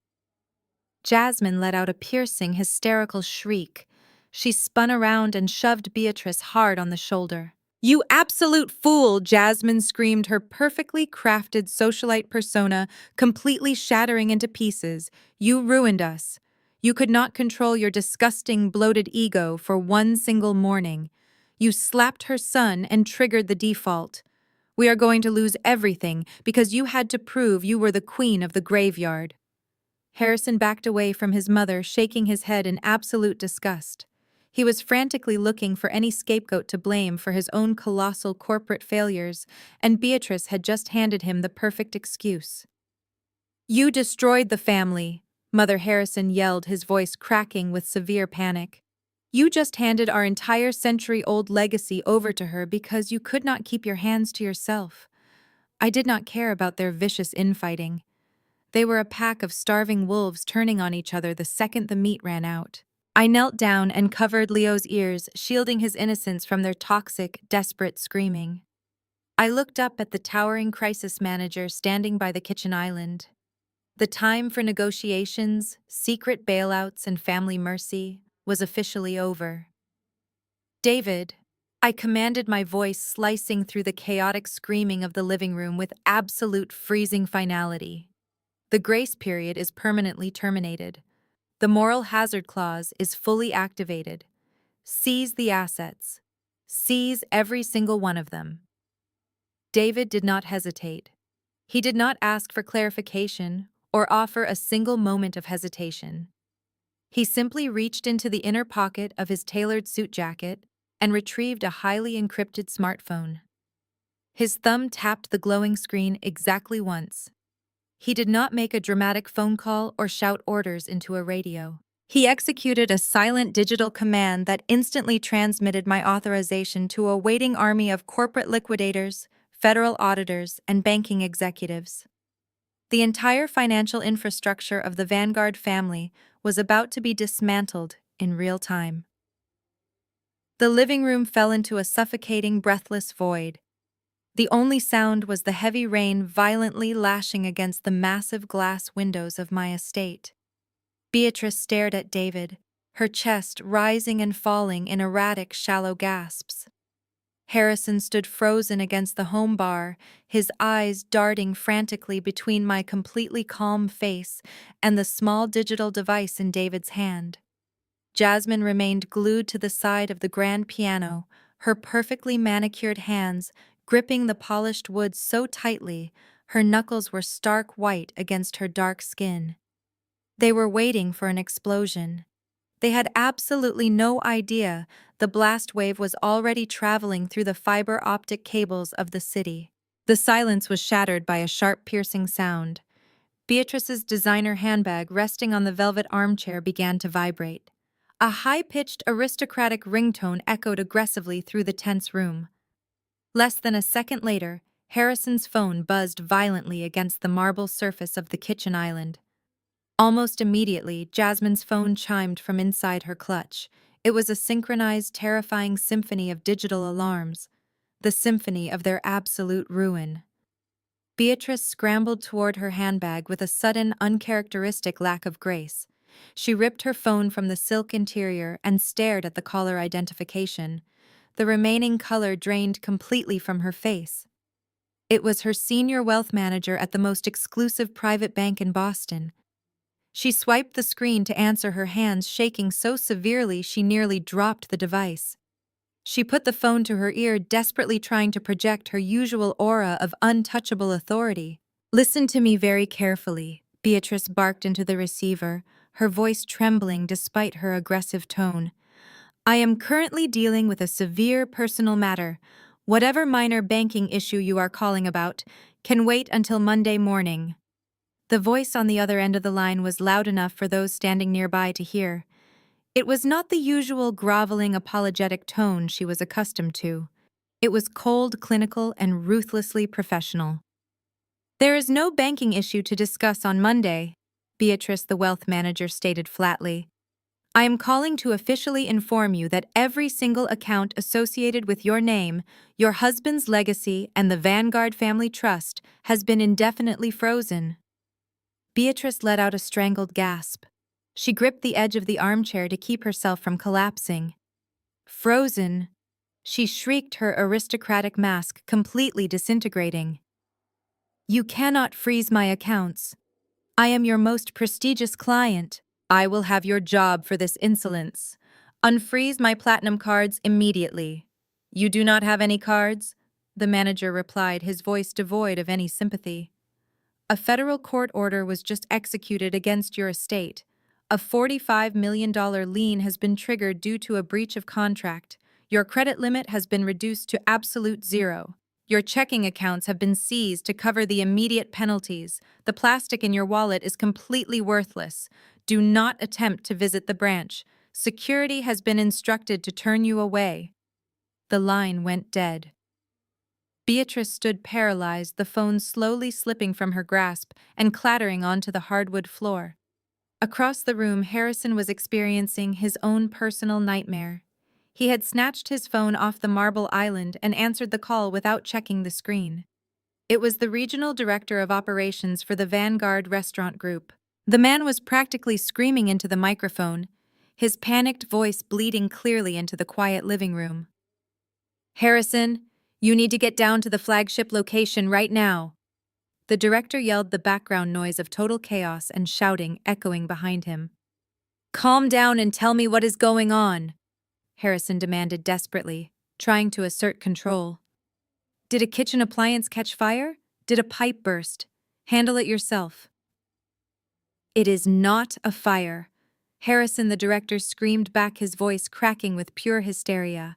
A: Jasmine let out a piercing, hysterical shriek. She spun around and shoved Beatrice hard on the shoulder. "You absolute fool!" Jasmine screamed, her perfectly crafted socialite persona completely shattering into pieces. "You ruined us. You could not control your disgusting, bloated ego for one single morning. You slapped her son and triggered the default. We are going to lose everything because you had to prove you were the queen of the graveyard." Harrison backed away from his mother, shaking his head in absolute disgust. He was frantically looking for any scapegoat to blame for his own colossal corporate failures, and Beatrice had just handed him the perfect excuse. "You destroyed the family," Mother Harrison yelled, his voice cracking with severe panic. "You just handed our entire century-old legacy over to her because you could not keep your hands to yourself." I did not care about their vicious infighting. They were a pack of starving wolves turning on each other the second the meat ran out. I knelt down and covered Leo's ears, shielding his innocence from their toxic, desperate screaming. I looked up at the towering crisis manager standing by the kitchen island. The time for negotiations, secret bailouts, and family mercy was officially over. "David," I commanded, my voice slicing through the chaotic screaming of the living room with absolute freezing finality. "The grace period is permanently terminated. The moral hazard clause is fully activated. Seize the assets. Seize every single one of them." David did not hesitate. He did not ask for clarification or offer a single moment of hesitation. He simply reached into the inner pocket of his tailored suit jacket and retrieved a highly encrypted smartphone. His thumb tapped the glowing screen exactly once. He did not make a dramatic phone call or shout orders into a radio. He executed a silent digital command that instantly transmitted my authorization to a waiting army of corporate liquidators, federal auditors, and banking executives. The entire financial infrastructure of the Vanguard family was about to be dismantled in real time. The living room fell into a suffocating, breathless void. The only sound was the heavy rain violently lashing against the massive glass windows of my estate. Beatrice stared at David, her chest rising and falling in erratic, shallow gasps. Harrison stood frozen against the home bar, his eyes darting frantically between my completely calm face and the small digital device in David's hand. Jasmine remained glued to the side of the grand piano, her perfectly manicured hands gripping the polished wood so tightly her knuckles were stark white against her dark skin. They were waiting for an explosion. They had absolutely no idea the blast wave was already traveling through the fiber optic cables of the city. The silence was shattered by a sharp, piercing sound. Beatrice's designer handbag resting on the velvet armchair began to vibrate. A high-pitched, aristocratic ringtone echoed aggressively through the tense room. Less than a second later, Harrison's phone buzzed violently against the marble surface of the kitchen island. Almost immediately, Jasmine's phone chimed from inside her clutch. It was a synchronized, terrifying symphony of digital alarms, the symphony of their absolute ruin. Beatrice scrambled toward her handbag with a sudden, uncharacteristic lack of grace. She ripped her phone from the silk interior and stared at the caller identification. The remaining color drained completely from her face. It was her senior wealth manager at the most exclusive private bank in Boston. She swiped the screen to answer, her hands shaking so severely she nearly dropped the device. She put the phone to her ear, desperately trying to project her usual aura of untouchable authority. "Listen to me very carefully," Beatrice barked into the receiver, her voice trembling despite her aggressive tone. "I am currently dealing with a severe personal matter. Whatever minor banking issue you are calling about can wait until Monday morning." The voice on the other end of the line was loud enough for those standing nearby to hear. It was not the usual groveling, apologetic tone she was accustomed to. It was cold, clinical, and ruthlessly professional. "There is no banking issue to discuss on Monday," Beatrice, the wealth manager, stated flatly. "I am calling to officially inform you that every single account associated with your name, your husband's legacy, and the Vanguard Family Trust has been indefinitely frozen." Beatrice let out a strangled gasp. She gripped the edge of the armchair to keep herself from collapsing. "Frozen?" She shrieked, her aristocratic mask completely disintegrating. "You cannot freeze my accounts. I am your most prestigious client. I will have your job for this insolence. Unfreeze my platinum cards immediately." "You do not have any cards?" the manager replied, his voice devoid of any sympathy. "A federal court order was just executed against your estate. A $45 million lien has been triggered due to a breach of contract. Your credit limit has been reduced to absolute zero. Your checking accounts have been seized to cover the immediate penalties. The plastic in your wallet is completely worthless. Do not attempt to visit the branch. Security has been instructed to turn you away." The line went dead. Beatrice stood paralyzed, the phone slowly slipping from her grasp and clattering onto the hardwood floor. Across the room, Harrison was experiencing his own personal nightmare. He had snatched his phone off the marble island and answered the call without checking the screen. It was the regional director of operations for the Vanguard Restaurant Group. The man was practically screaming into the microphone, his panicked voice bleeding clearly into the quiet living room. "Harrison, you need to get down to the flagship location right now." The director yelled, the background noise of total chaos and shouting echoing behind him. "Calm down and tell me what is going on," Harrison demanded desperately, trying to assert control. "Did a kitchen appliance catch fire? Did a pipe burst? Handle it yourself." "It is not a fire," Harrison, the director, screamed back, his voice cracking with pure hysteria.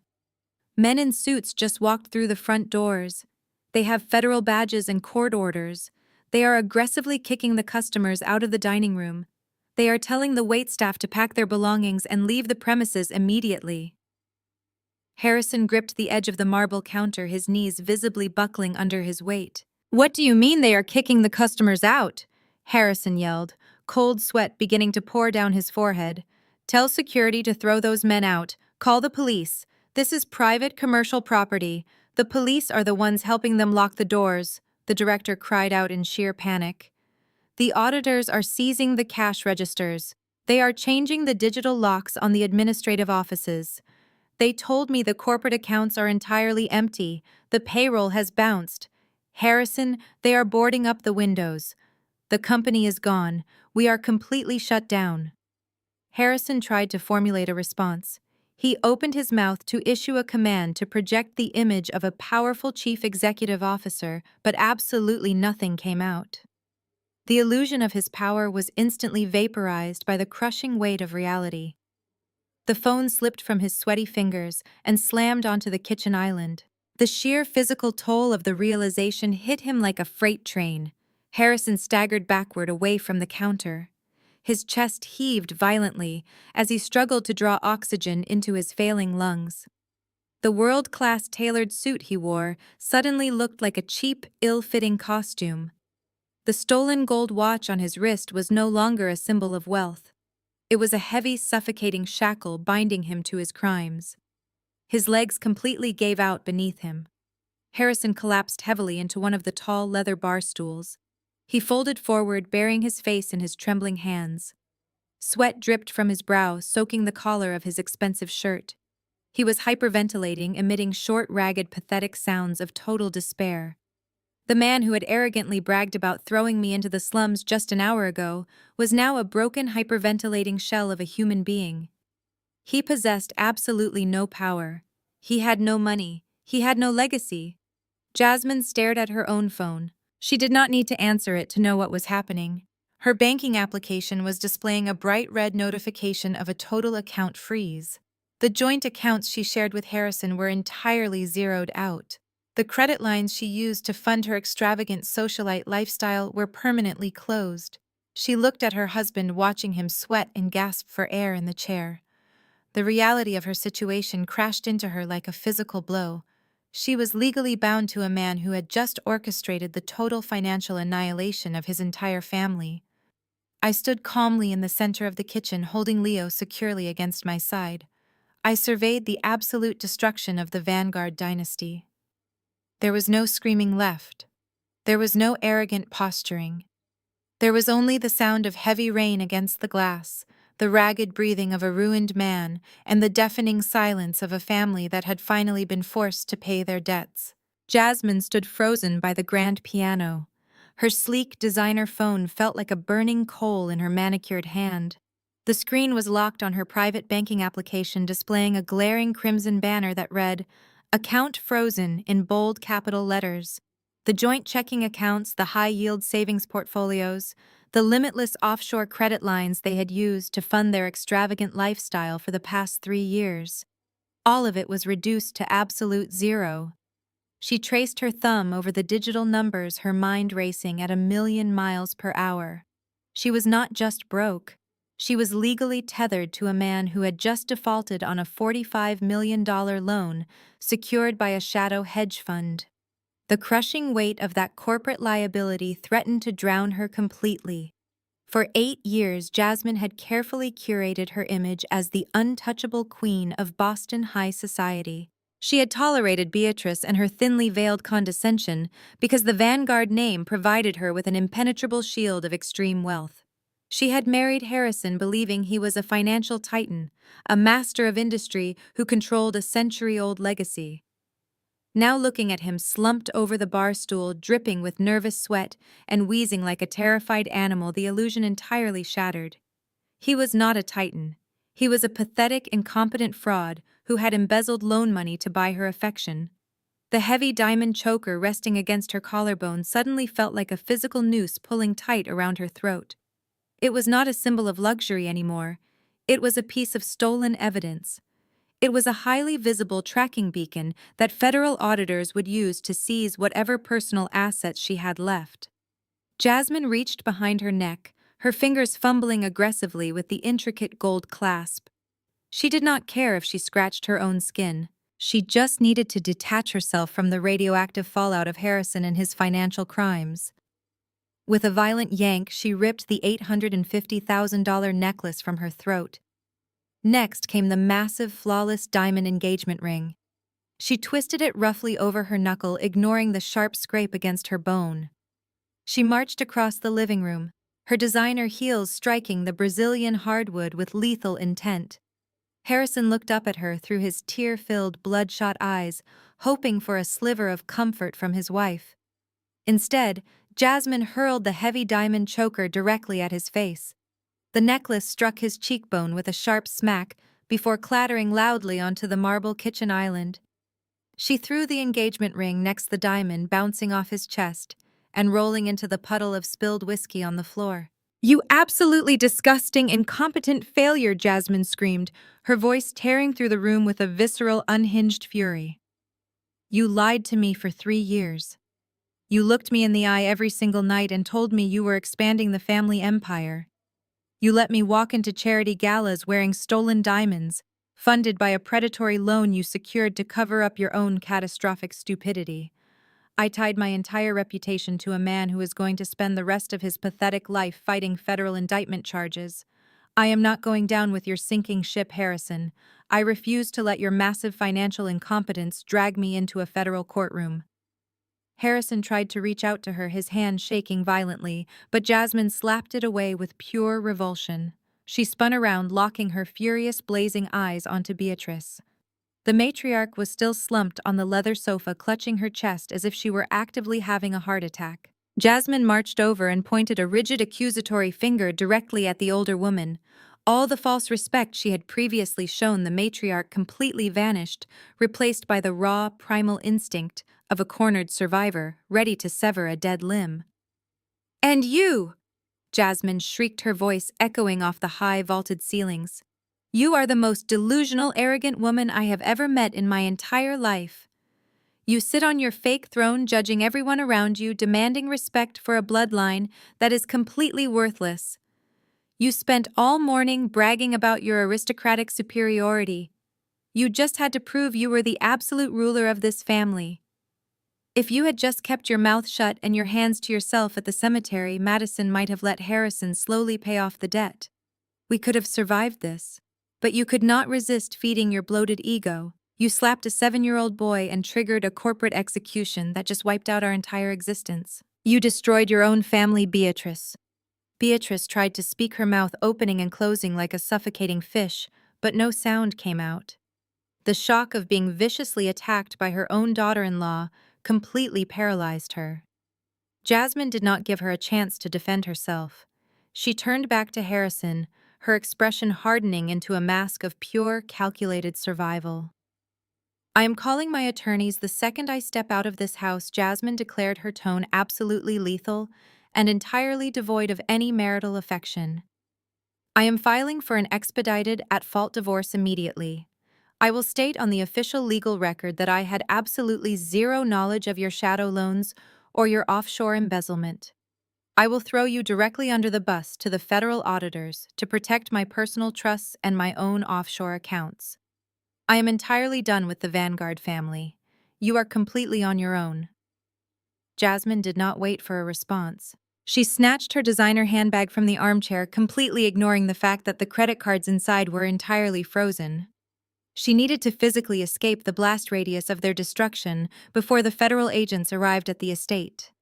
A: "Men in suits just walked through the front doors. They have federal badges and court orders. They are aggressively kicking the customers out of the dining room. They are telling the waitstaff to pack their belongings and leave the premises immediately." Harrison gripped the edge of the marble counter, his knees visibly buckling under his weight. "What do you mean they are kicking the customers out?" Harrison yelled, cold sweat beginning to pour down his forehead. "Tell security to throw those men out. Call the police. This is private commercial property. The police are the ones helping them lock the doors, the director cried out in sheer panic. The auditors are seizing the cash registers. They are changing the digital locks on the administrative offices. They told me the corporate accounts are entirely empty. The payroll has bounced. Harrison, they are boarding up the windows. The company is gone. We are completely shut down. Harrison tried to formulate a response. He opened his mouth to issue a command to project the image of a powerful chief executive officer, but absolutely nothing came out. The illusion of his power was instantly vaporized by the crushing weight of reality. The phone slipped from his sweaty fingers and slammed onto the kitchen island. The sheer physical toll of the realization hit him like a freight train. Harrison staggered backward away from the counter. His chest heaved violently as he struggled to draw oxygen into his failing lungs. The world-class tailored suit he wore suddenly looked like a cheap, ill-fitting costume. The stolen gold watch on his wrist was no longer a symbol of wealth. It was a heavy, suffocating shackle binding him to his crimes. His legs completely gave out beneath him. Harrison collapsed heavily into one of the tall leather bar stools. He folded forward, burying his face in his trembling hands. Sweat dripped from his brow, soaking the collar of his expensive shirt. He was hyperventilating, emitting short, ragged, pathetic sounds of total despair. The man who had arrogantly bragged about throwing me into the slums just an hour ago was now a broken, hyperventilating shell of a human being. He possessed absolutely no power. He had no money. He had no legacy. Jasmine stared at her own phone. She did not need to answer it to know what was happening. Her banking application was displaying a bright red notification of a total account freeze. The joint accounts she shared with Harrison were entirely zeroed out. The credit lines she used to fund her extravagant socialite lifestyle were permanently closed. She looked at her husband, watching him sweat and gasp for air in the chair. The reality of her situation crashed into her like a physical blow. She was legally bound to a man who had just orchestrated the total financial annihilation of his entire family. I stood calmly in the center of the kitchen, holding Leo securely against my side. I surveyed the absolute destruction of the Vanguard dynasty. There was no screaming left. There was no arrogant posturing. There was only the sound of heavy rain against the glass, the ragged breathing of a ruined man, and the deafening silence of a family that had finally been forced to pay their debts. Jasmine stood frozen by the grand piano. Her sleek designer phone felt like a burning coal in her manicured hand. The screen was locked on her private banking application, displaying a glaring crimson banner that read, "Account frozen," in bold capital letters. The joint checking accounts, the high-yield savings portfolios, the limitless offshore credit lines they had used to fund their extravagant lifestyle for the past 3 years. All of it was reduced to absolute zero. She traced her thumb over the digital numbers, her mind racing at 1,000,000 miles per hour. She was not just broke. She was legally tethered to a man who had just defaulted on a $45 million loan secured by a shadow hedge fund. The crushing weight of that corporate liability threatened to drown her completely. For 8 years, Jasmine had carefully curated her image as the untouchable queen of Boston high society. She had tolerated Beatrice and her thinly veiled condescension because the Vanguard name provided her with an impenetrable shield of extreme wealth. She had married Harrison believing he was a financial titan, a master of industry who controlled a century-old legacy. Now looking at him slumped over the bar stool, dripping with nervous sweat and wheezing like a terrified animal, the illusion entirely shattered. He was not a titan. He was a pathetic, incompetent fraud who had embezzled loan money to buy her affection. The heavy diamond choker resting against her collarbone suddenly felt like a physical noose pulling tight around her throat. It was not a symbol of luxury anymore. It was a piece of stolen evidence. It was a highly visible tracking beacon that federal auditors would use to seize whatever personal assets she had left. Jasmine reached behind her neck, her fingers fumbling aggressively with the intricate gold clasp. She did not care if she scratched her own skin. She just needed to detach herself from the radioactive fallout of Harrison and his financial crimes. With a violent yank, she ripped the $850,000 necklace from her throat. Next came the massive, flawless diamond engagement ring. She twisted it roughly over her knuckle, ignoring the sharp scrape against her bone. She marched across the living room, her designer heels striking the Brazilian hardwood with lethal intent. Harrison looked up at her through his tear-filled, bloodshot eyes, hoping for a sliver of comfort from his wife. Instead, Jasmine hurled the heavy diamond choker directly at his face. The necklace struck his cheekbone with a sharp smack before clattering loudly onto the marble kitchen island. She threw the engagement ring next the diamond, bouncing off his chest and rolling into the puddle of spilled whiskey on the floor. "You absolutely disgusting, incompetent failure," Jasmine screamed, her voice tearing through the room with a visceral, unhinged fury. "You lied to me for 3 years. You looked me in the eye every single night and told me you were expanding the family empire. You let me walk into charity galas wearing stolen diamonds, funded by a predatory loan you secured to cover up your own catastrophic stupidity. I tied my entire reputation to a man who is going to spend the rest of his pathetic life fighting federal indictment charges. I am not going down with your sinking ship, Harrison. I refuse to let your massive financial incompetence drag me into a federal courtroom." Harrison tried to reach out to her, his hand shaking violently, but Jasmine slapped it away with pure revulsion. She spun around, locking her furious, blazing eyes onto Beatrice. The matriarch was still slumped on the leather sofa, clutching her chest as if she were actively having a heart attack. Jasmine marched over and pointed a rigid accusatory finger directly at the older woman. All the false respect she had previously shown the matriarch completely vanished, replaced by the raw, primal instinct of a cornered survivor, ready to sever a dead limb. "And you!" Jasmine shrieked, her voice echoing off the high, vaulted ceilings. "You are the most delusional, arrogant woman I have ever met in my entire life. You sit on your fake throne, judging everyone around you, demanding respect for a bloodline that is completely worthless. You spent all morning bragging about your aristocratic superiority. You just had to prove you were the absolute ruler of this family. If you had just kept your mouth shut and your hands to yourself at the cemetery, Madison might have let Harrison slowly pay off the debt. We could have survived this. But you could not resist feeding your bloated ego. You slapped a 7-year-old boy and triggered a corporate execution that just wiped out our entire existence. You destroyed your own family, Beatrice." Beatrice tried to speak, her mouth opening and closing like a suffocating fish, but no sound came out. The shock of being viciously attacked by her own daughter-in-law completely paralyzed her. Jasmine did not give her a chance to defend herself. She turned back to Harrison, her expression hardening into a mask of pure, calculated survival. "I am calling my attorneys the second I step out of this house," Jasmine declared, her tone absolutely lethal and entirely devoid of any marital affection. "I am filing for an expedited, at-fault divorce immediately. I will state on the official legal record that I had absolutely zero knowledge of your shadow loans or your offshore embezzlement. I will throw you directly under the bus to the federal auditors to protect my personal trusts and my own offshore accounts. I am entirely done with the Vanguard family. You are completely on your own." Jasmine did not wait for a response. She snatched her designer handbag from the armchair, completely ignoring the fact that the credit cards inside were entirely frozen. She needed to physically escape the blast radius of their destruction before the federal agents arrived at the estate.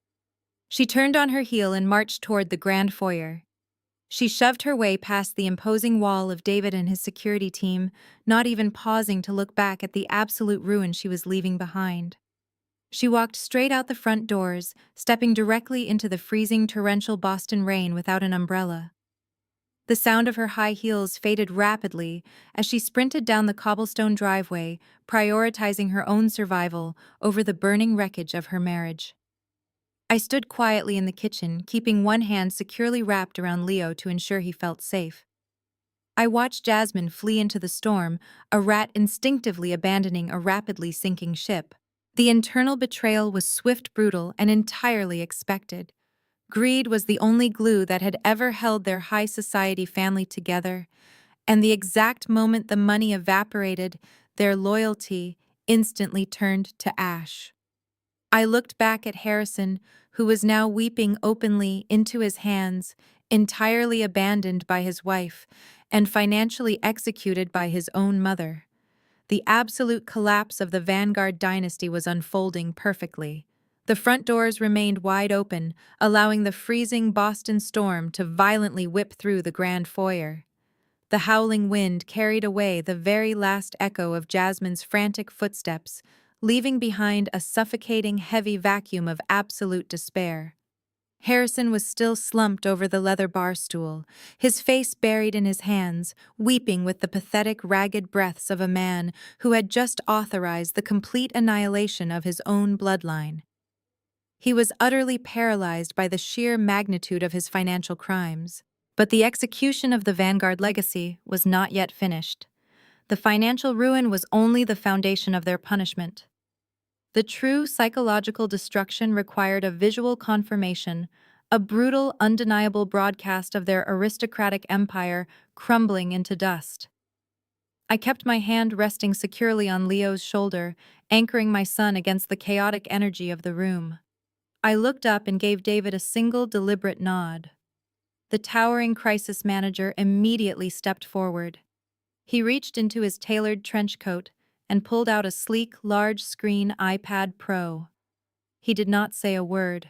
A: She turned on her heel and marched toward the grand foyer. She shoved her way past the imposing wall of David and his security team, not even pausing to look back at the absolute ruin she was leaving behind. She walked straight out the front doors, stepping directly into the freezing, torrential Boston rain without an umbrella. The sound of her high heels faded rapidly as she sprinted down the cobblestone driveway, prioritizing her own survival over the burning wreckage of her marriage. I stood quietly in the kitchen, keeping one hand securely wrapped around Leo to ensure he felt safe. I watched Jasmine flee into the storm, a rat instinctively abandoning a rapidly sinking ship. The internal betrayal was swift, brutal, and entirely expected. Greed was the only glue that had ever held their high society family together, and the exact moment the money evaporated, their loyalty instantly turned to ash. I looked back at Harrison, who was now weeping openly into his hands, entirely abandoned by his wife, and financially executed by his own mother. The absolute collapse of the Vanguard dynasty was unfolding perfectly. The front doors remained wide open, allowing the freezing Boston storm to violently whip through the grand foyer. The howling wind carried away the very last echo of Jasmine's frantic footsteps, leaving behind a suffocating heavy vacuum of absolute despair. Harrison was still slumped over the leather bar stool, his face buried in his hands, weeping with the pathetic, ragged breaths of a man who had just authorized the complete annihilation of his own bloodline. He was utterly paralyzed by the sheer magnitude of his financial crimes. But the execution of the Vanguard legacy was not yet finished. The financial ruin was only the foundation of their punishment. The true psychological destruction required a visual confirmation, a brutal, undeniable broadcast of their aristocratic empire crumbling into dust. I kept my hand resting securely on Leo's shoulder, anchoring my son against the chaotic energy of the room. I looked up and gave David a single deliberate nod. The towering crisis manager immediately stepped forward. He reached into his tailored trench coat and pulled out a sleek, large-screen iPad Pro. He did not say a word.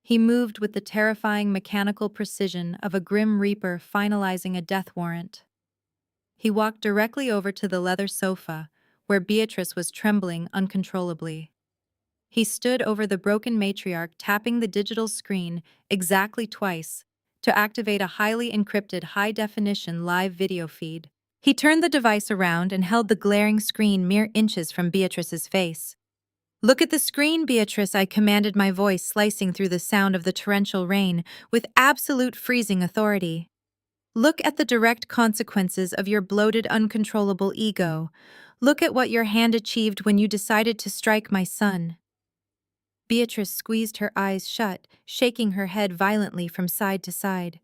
A: He moved with the terrifying mechanical precision of a grim reaper finalizing a death warrant. He walked directly over to the leather sofa, where Beatrice was trembling uncontrollably. He stood over the broken matriarch, tapping the digital screen exactly twice to activate a highly encrypted high-definition live video feed. He turned the device around and held the glaring screen mere inches from Beatrice's face. "Look at the screen, Beatrice," I commanded, my voice slicing through the sound of the torrential rain with absolute freezing authority. "Look at the direct consequences of your bloated, uncontrollable ego. Look at what your hand achieved when you decided to strike my son." Beatrice squeezed her eyes shut, shaking her head violently from side to side.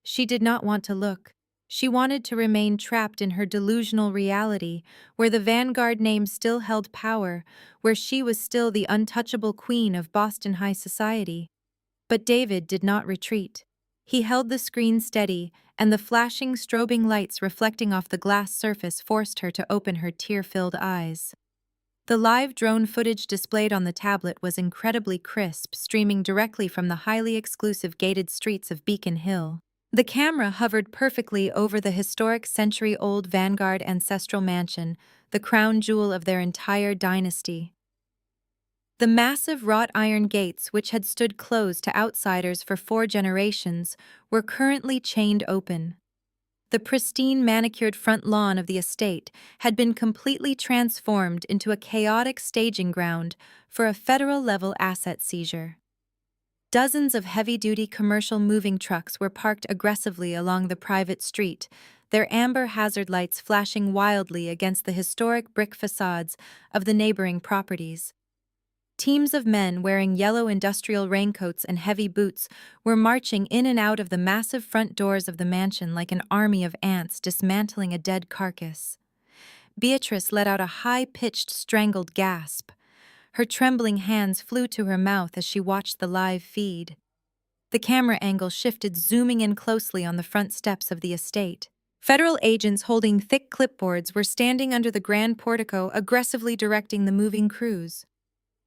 A: She did not want to look. She wanted to remain trapped in her delusional reality, where the Vanguard name still held power, where she was still the untouchable queen of Boston high society. But David did not retreat. He held the screen steady, and the flashing, strobing lights reflecting off the glass surface forced her to open her tear-filled eyes. The live drone footage displayed on the tablet was incredibly crisp, streaming directly from the highly exclusive gated streets of Beacon Hill. The camera hovered perfectly over the historic century-old Vanguard ancestral mansion, the crown jewel of their entire dynasty. The massive wrought iron gates, which had stood closed to outsiders for 4 generations, were currently chained open. The pristine, manicured front lawn of the estate had been completely transformed into a chaotic staging ground for a federal-level asset seizure. Dozens of heavy-duty commercial moving trucks were parked aggressively along the private street, their amber hazard lights flashing wildly against the historic brick facades of the neighboring properties. Teams of men wearing yellow industrial raincoats and heavy boots were marching in and out of the massive front doors of the mansion like an army of ants dismantling a dead carcass. Beatrice let out a high-pitched, strangled gasp. Her trembling hands flew to her mouth as she watched the live feed. The camera angle shifted, zooming in closely on the front steps of the estate. Federal agents holding thick clipboards were standing under the grand portico, aggressively directing the moving crews.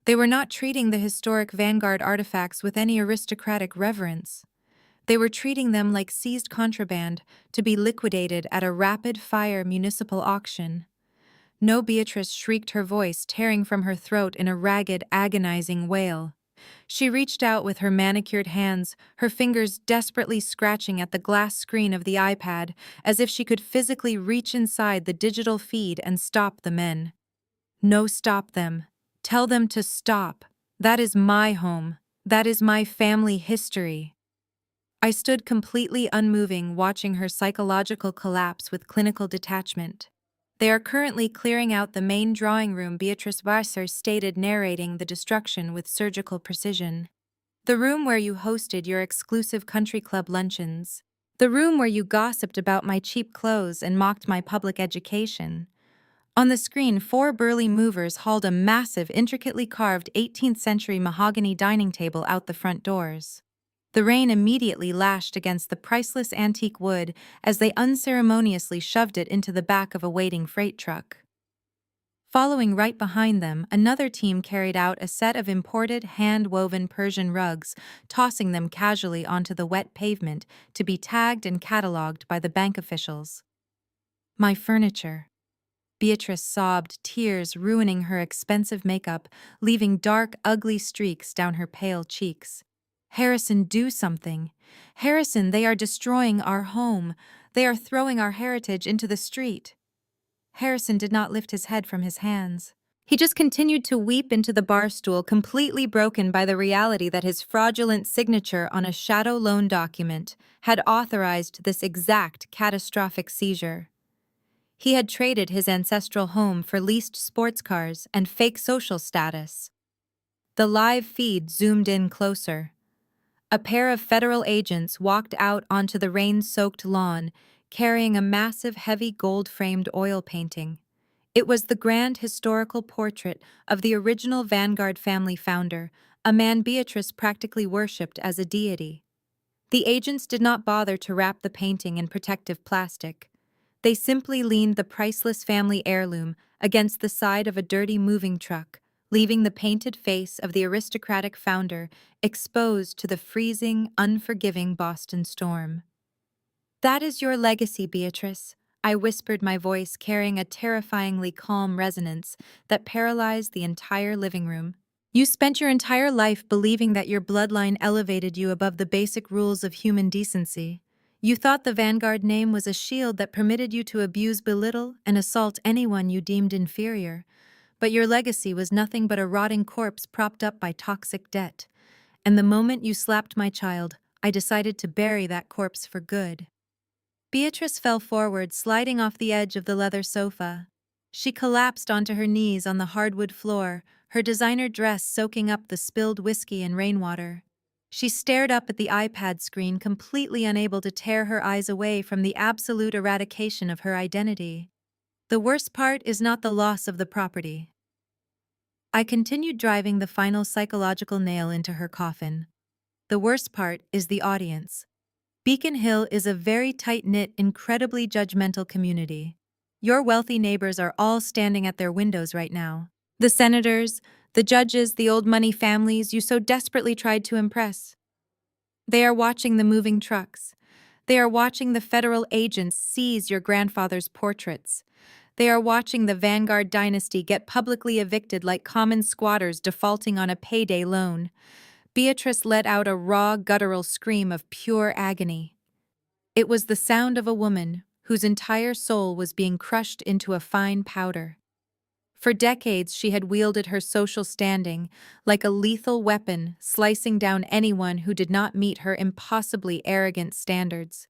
A: They were not treating the historic Vanguard artifacts with any aristocratic reverence. They were treating them like seized contraband to be liquidated at a rapid-fire municipal auction. "No!" Beatrice shrieked, her voice tearing from her throat in a ragged, agonizing wail. She reached out with her manicured hands, her fingers desperately scratching at the glass screen of the iPad, as if she could physically reach inside the digital feed and stop the men. "No, stop them. Tell them to stop. That is my home. That is my family history." I stood completely unmoving, watching her psychological collapse with clinical detachment. "They are currently clearing out the main drawing room," Beatrice Vassar stated, narrating the destruction with surgical precision. "The room where you hosted your exclusive country club luncheons. The room where you gossiped about my cheap clothes and mocked my public education." On the screen, 4 burly movers hauled a massive, intricately carved 18th-century mahogany dining table out the front doors. The rain immediately lashed against the priceless antique wood as they unceremoniously shoved it into the back of a waiting freight truck. Following right behind them, another team carried out a set of imported hand-woven Persian rugs, tossing them casually onto the wet pavement to be tagged and catalogued by the bank officials. My furniture. Beatrice sobbed, tears ruining her expensive makeup, leaving dark, ugly streaks down her pale cheeks. Harrison, do something. Harrison, they are destroying our home. They are throwing our heritage into the street. Harrison did not lift his head from his hands. He just continued to weep into the bar stool, completely broken by the reality that his fraudulent signature on a shadow loan document had authorized this exact catastrophic seizure. He had traded his ancestral home for leased sports cars and fake social status. The live feed zoomed in closer. A pair of federal agents walked out onto the rain-soaked lawn, carrying a massive, heavy gold-framed oil painting. It was the grand historical portrait of the original Vanguard family founder, a man Beatrice practically worshipped as a deity. The agents did not bother to wrap the painting in protective plastic. They simply leaned the priceless family heirloom against the side of a dirty moving truck, leaving the painted face of the aristocratic founder exposed to the freezing, unforgiving Boston storm. "That is your legacy, Beatrice," I whispered, my voice carrying a terrifyingly calm resonance that paralyzed the entire living room. "You spent your entire life believing that your bloodline elevated you above the basic rules of human decency. You thought the Vanguard name was a shield that permitted you to abuse, belittle, and assault anyone you deemed inferior. But your legacy was nothing but a rotting corpse propped up by toxic debt. And the moment you slapped my child, I decided to bury that corpse for good." Beatrice fell forward, sliding off the edge of the leather sofa. She collapsed onto her knees on the hardwood floor, her designer dress soaking up the spilled whiskey and rainwater. She stared up at the iPad screen, completely unable to tear her eyes away from the absolute eradication of her identity. "The worst part is not the loss of the property." I continued, driving the final psychological nail into her coffin. "The worst part is the audience. Beacon Hill is a very tight-knit, incredibly judgmental community. Your wealthy neighbors are all standing at their windows right now. The senators, the judges, the old money families you so desperately tried to impress. They are watching the moving trucks. They are watching the federal agents seize your grandfather's portraits. They are watching the Vanguard dynasty get publicly evicted like common squatters defaulting on a payday loan." Beatrice let out a raw, guttural scream of pure agony. It was the sound of a woman whose entire soul was being crushed into a fine powder. For decades, she had wielded her social standing like a lethal weapon, slicing down anyone who did not meet her impossibly arrogant standards.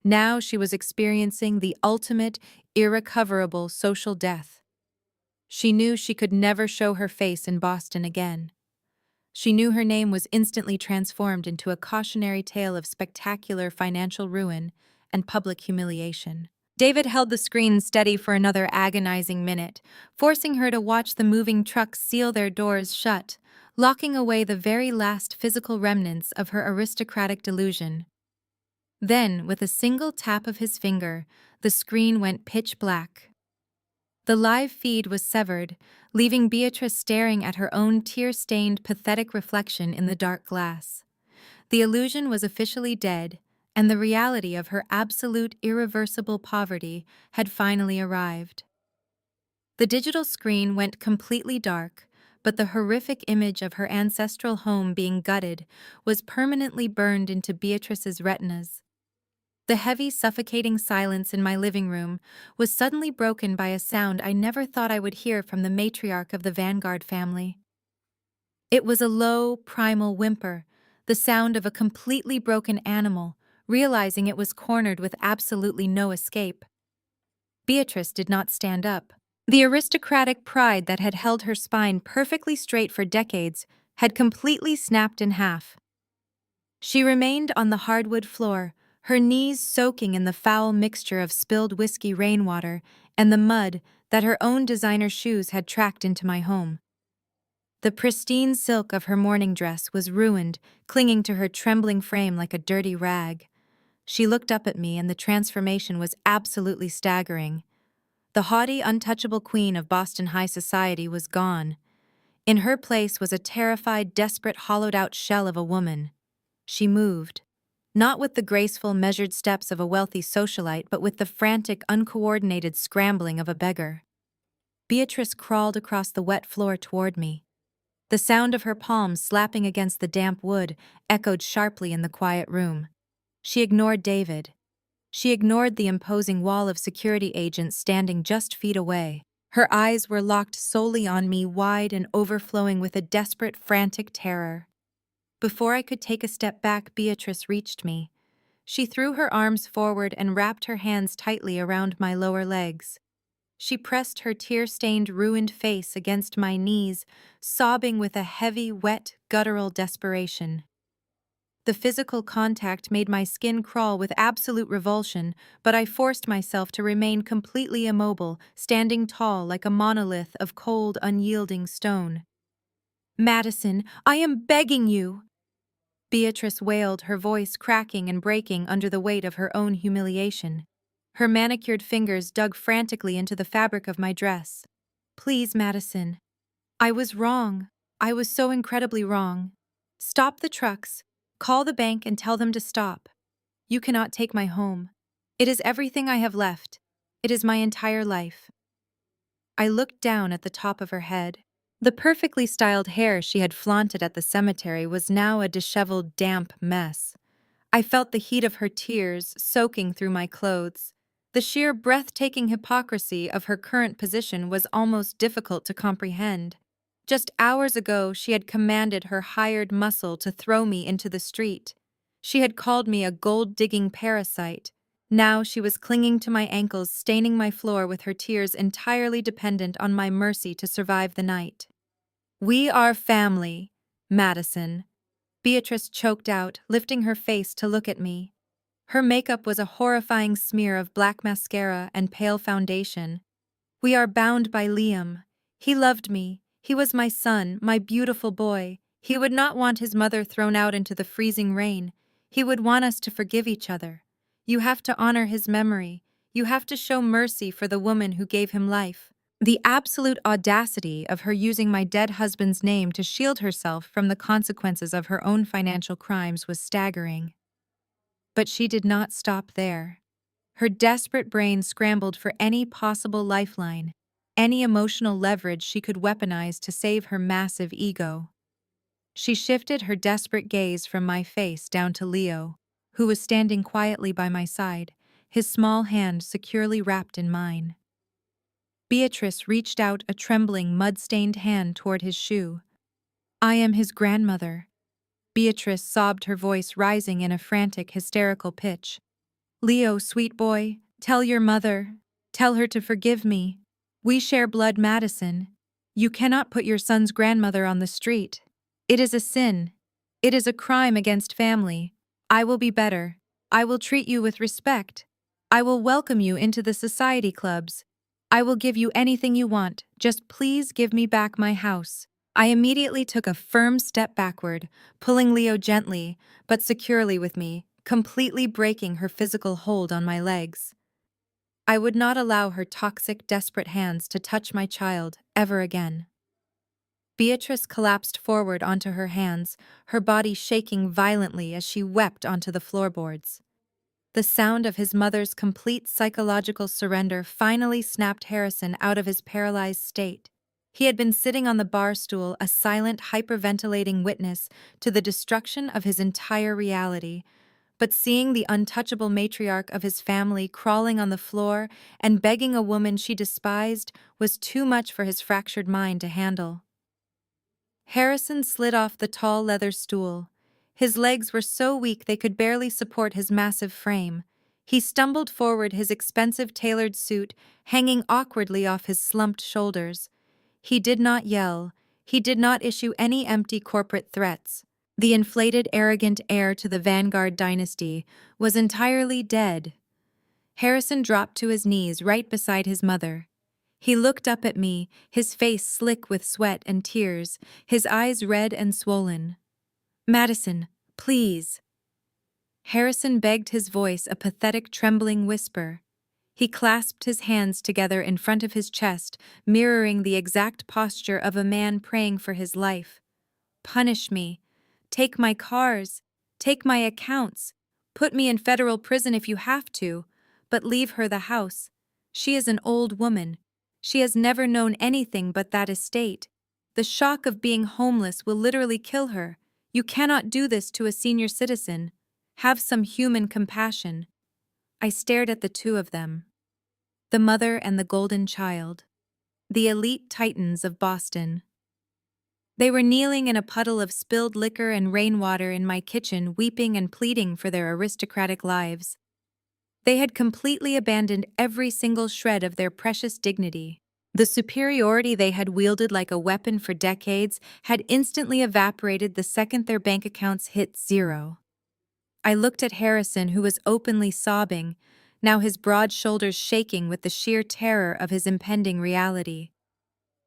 A: Now she was experiencing the ultimate, irrecoverable social death. She knew she could never show her face in Boston again. She knew her name was instantly transformed into a cautionary tale of spectacular financial ruin and public humiliation. David held the screen steady for another agonizing minute, forcing her to watch the moving trucks seal their doors shut, locking away the very last physical remnants of her aristocratic delusion. Then, with a single tap of his finger, the screen went pitch black. The live feed was severed, leaving Beatrice staring at her own tear-stained, pathetic reflection in the dark glass. The illusion was officially dead, and the reality of her absolute, irreversible poverty had finally arrived. The digital screen went completely dark, but the horrific image of her ancestral home being gutted was permanently burned into Beatrice's retinas. The heavy, suffocating silence in my living room was suddenly broken by a sound I never thought I would hear from the matriarch of the Vanguard family. It was a low, primal whimper, the sound of a completely broken animal, realizing it was cornered with absolutely no escape. Beatrice did not stand up. The aristocratic pride that had held her spine perfectly straight for decades had completely snapped in half. She remained on the hardwood floor, her knees soaking in the foul mixture of spilled whiskey rainwater and the mud that her own designer shoes had tracked into my home. The pristine silk of her morning dress was ruined, clinging to her trembling frame like a dirty rag. She looked up at me, and the transformation was absolutely staggering. The haughty, untouchable queen of Boston high society was gone. In her place was a terrified, desperate, hollowed-out shell of a woman. She moved, not with the graceful, measured steps of a wealthy socialite, but with the frantic, uncoordinated scrambling of a beggar. Beatrice crawled across the wet floor toward me. The sound of her palms slapping against the damp wood echoed sharply in the quiet room. She ignored David. She ignored the imposing wall of security agents standing just feet away. Her eyes were locked solely on me, wide and overflowing with a desperate, frantic terror. Before I could take a step back, Beatrice reached me. She threw her arms forward and wrapped her hands tightly around my lower legs. She pressed her tear-stained, ruined face against my knees, sobbing with a heavy, wet, guttural desperation. The physical contact made my skin crawl with absolute revulsion, but I forced myself to remain completely immobile, standing tall like a monolith of cold, unyielding stone. "Madison, I am begging you!" Beatrice wailed, her voice cracking and breaking under the weight of her own humiliation. Her manicured fingers dug frantically into the fabric of my dress. "Please, Madison. I was wrong. I was so incredibly wrong. Stop the trucks. Call the bank and tell them to stop. You cannot take my home. It is everything I have left. It is my entire life." I looked down at the top of her head. The perfectly styled hair she had flaunted at the cemetery was now a disheveled, damp mess. I felt the heat of her tears soaking through my clothes. The sheer breathtaking hypocrisy of her current position was almost difficult to comprehend. Just hours ago, she had commanded her hired muscle to throw me into the street. She had called me a gold-digging parasite. Now she was clinging to my ankles, staining my floor with her tears, entirely dependent on my mercy to survive the night. "We are family, Madison," Beatrice choked out, lifting her face to look at me. Her makeup was a horrifying smear of black mascara and pale foundation. "We are bound by Liam. He loved me. He was my son, my beautiful boy. He would not want his mother thrown out into the freezing rain. He would want us to forgive each other. You have to honor his memory. You have to show mercy for the woman who gave him life." The absolute audacity of her using my dead husband's name to shield herself from the consequences of her own financial crimes was staggering. But she did not stop there. Her desperate brain scrambled for any possible lifeline, any emotional leverage she could weaponize to save her massive ego. She shifted her desperate gaze from my face down to Leo, who was standing quietly by my side, his small hand securely wrapped in mine. Beatrice reached out a trembling, mud-stained hand toward his shoe. "I am his grandmother." Beatrice sobbed, her voice rising in a frantic, hysterical pitch. "Leo, sweet boy, tell your mother. Tell her to forgive me. We share blood, Madison. You cannot put your son's grandmother on the street. It is a sin. It is a crime against family. I will be better. I will treat you with respect. I will welcome you into the society clubs. I will give you anything you want. Just please give me back my house." I immediately took a firm step backward, pulling Leo gently but securely with me, completely breaking her physical hold on my legs. I would not allow her toxic, desperate hands to touch my child ever again. Beatrice collapsed forward onto her hands, her body shaking violently as she wept onto the floorboards. The sound of his mother's complete psychological surrender finally snapped Harrison out of his paralyzed state. He had been sitting on the bar stool, a silent, hyperventilating witness to the destruction of his entire reality. But seeing the untouchable matriarch of his family crawling on the floor and begging a woman she despised was too much for his fractured mind to handle. Harrison slid off the tall leather stool. His legs were so weak they could barely support his massive frame. He stumbled forward, his expensive tailored suit hanging awkwardly off his slumped shoulders. He did not yell. He did not issue any empty corporate threats. The inflated, arrogant heir to the Vanguard dynasty was entirely dead. Harrison dropped to his knees right beside his mother. He looked up at me, his face slick with sweat and tears, his eyes red and swollen. "Madison, please." Harrison begged, his voice a pathetic trembling whisper. He clasped his hands together in front of his chest, mirroring the exact posture of a man praying for his life. "Punish me. Take my cars. Take my accounts. Put me in federal prison if you have to, but leave her the house. She is an old woman. She has never known anything but that estate. The shock of being homeless will literally kill her. You cannot do this to a senior citizen. Have some human compassion." I stared at the two of them. The mother and the golden child. The elite titans of Boston. They were kneeling in a puddle of spilled liquor and rainwater in my kitchen, weeping and pleading for their aristocratic lives. They had completely abandoned every single shred of their precious dignity. The superiority they had wielded like a weapon for decades had instantly evaporated the second their bank accounts hit zero. I looked at Harrison, who was openly sobbing, now his broad shoulders shaking with the sheer terror of his impending reality.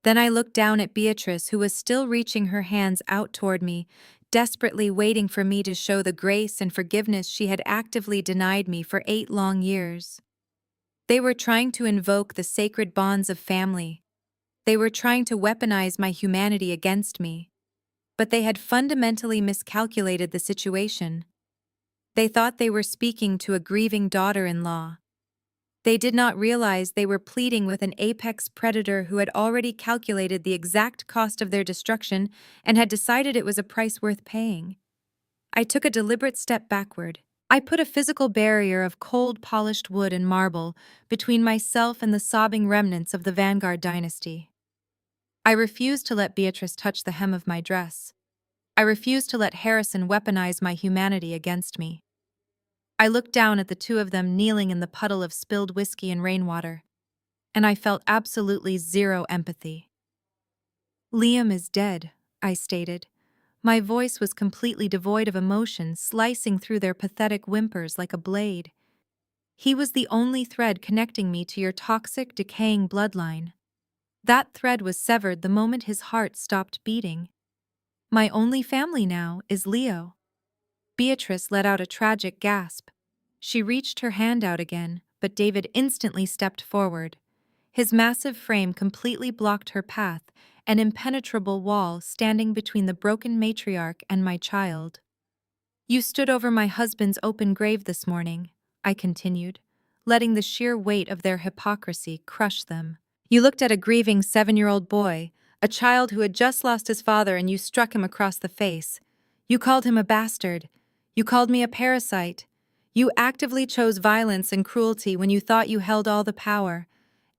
A: Then I looked down at Beatrice, who was still reaching her hands out toward me, desperately waiting for me to show the grace and forgiveness she had actively denied me for 8 long years. They were trying to invoke the sacred bonds of family. They were trying to weaponize my humanity against me. But they had fundamentally miscalculated the situation. They thought they were speaking to a grieving daughter-in-law. They did not realize they were pleading with an apex predator who had already calculated the exact cost of their destruction and had decided it was a price worth paying. I took a deliberate step backward. I put a physical barrier of cold, polished wood and marble between myself and the sobbing remnants of the Vanguard dynasty. I refused to let Beatrice touch the hem of my dress. I refused to let Harrison weaponize my humanity against me. I looked down at the two of them kneeling in the puddle of spilled whiskey and rainwater, and I felt absolutely zero empathy. "Liam is dead," I stated. My voice was completely devoid of emotion, slicing through their pathetic whimpers like a blade. "He was the only thread connecting me to your toxic, decaying bloodline. That thread was severed the moment his heart stopped beating. My only family now is Leo." Beatrice let out a tragic gasp. She reached her hand out again, but David instantly stepped forward. His massive frame completely blocked her path, an impenetrable wall standing between the broken matriarch and my child. "You stood over my husband's open grave this morning," I continued, letting the sheer weight of their hypocrisy crush them. "You looked at a grieving 7-year-old boy, a child who had just lost his father, and you struck him across the face. You called him a bastard. You called me a parasite. You actively chose violence and cruelty when you thought you held all the power.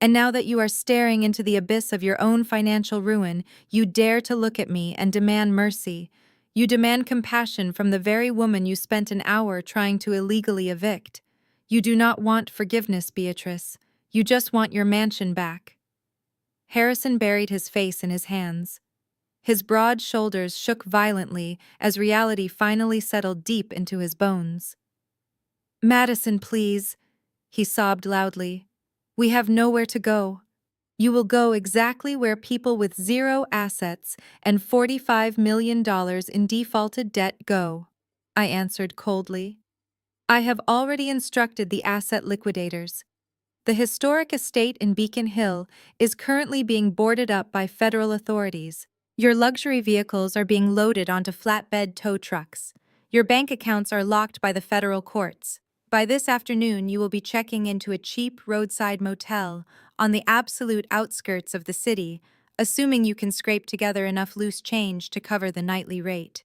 A: And now that you are staring into the abyss of your own financial ruin, you dare to look at me and demand mercy. You demand compassion from the very woman you spent an hour trying to illegally evict. You do not want forgiveness, Beatrice. You just want your mansion back." Harrison buried his face in his hands. His broad shoulders shook violently as reality finally settled deep into his bones. "Madison, please," he sobbed loudly. "We have nowhere to go. You will go exactly where people with zero assets and $45 million in defaulted debt go," I answered coldly. "I have already instructed the asset liquidators. The historic estate in Beacon Hill is currently being boarded up by federal authorities. Your luxury vehicles are being loaded onto flatbed tow trucks. Your bank accounts are locked by the federal courts. By this afternoon, you will be checking into a cheap roadside motel on the absolute outskirts of the city, assuming you can scrape together enough loose change to cover the nightly rate."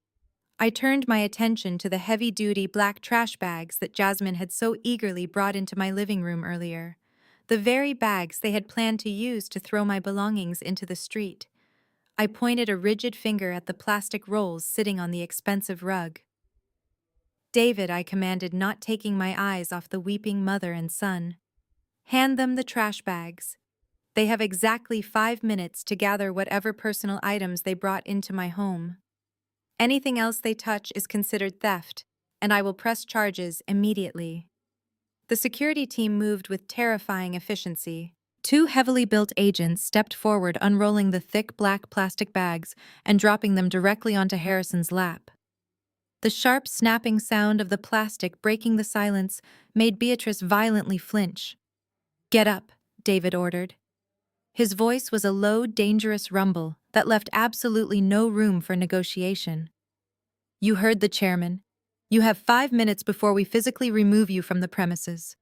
A: I turned my attention to the heavy-duty black trash bags that Jasmine had so eagerly brought into my living room earlier. The very bags they had planned to use to throw my belongings into the street. I pointed a rigid finger at the plastic rolls sitting on the expensive rug. "David," I commanded, not taking my eyes off the weeping mother and son. "Hand them the trash bags. They have exactly 5 minutes to gather whatever personal items they brought into my home. Anything else they touch is considered theft, and I will press charges immediately." The security team moved with terrifying efficiency. Two heavily built agents stepped forward, unrolling the thick black plastic bags and dropping them directly onto Harrison's lap. The sharp snapping sound of the plastic breaking the silence made Beatrice violently flinch. "Get up," David ordered. His voice was a low, dangerous rumble that left absolutely no room for negotiation. "You heard the chairman. You have 5 minutes before we physically remove you from the premises."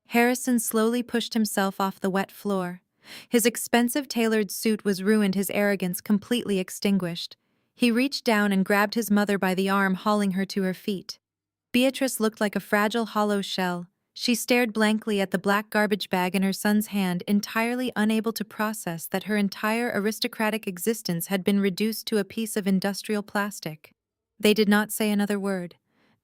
A: Harrison slowly pushed himself off the wet floor. His expensive tailored suit was ruined, his arrogance completely extinguished. He reached down and grabbed his mother by the arm, hauling her to her feet. Beatrice looked like a fragile, hollow shell. She stared blankly at the black garbage bag in her son's hand, entirely unable to process that her entire aristocratic existence had been reduced to a piece of industrial plastic. They did not say another word.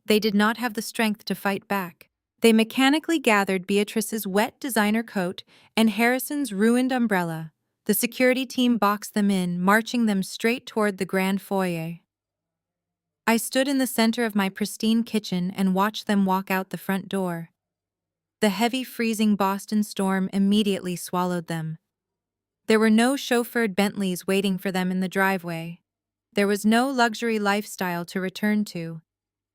A: They did not have the strength to fight back. They mechanically gathered Beatrice's wet designer coat and Harrison's ruined umbrella. The security team boxed them in, marching them straight toward the grand foyer. I stood in the center of my pristine kitchen and watched them walk out the front door. The heavy, freezing Boston storm immediately swallowed them. There were no chauffeured Bentleys waiting for them in the driveway. There was no luxury lifestyle to return to.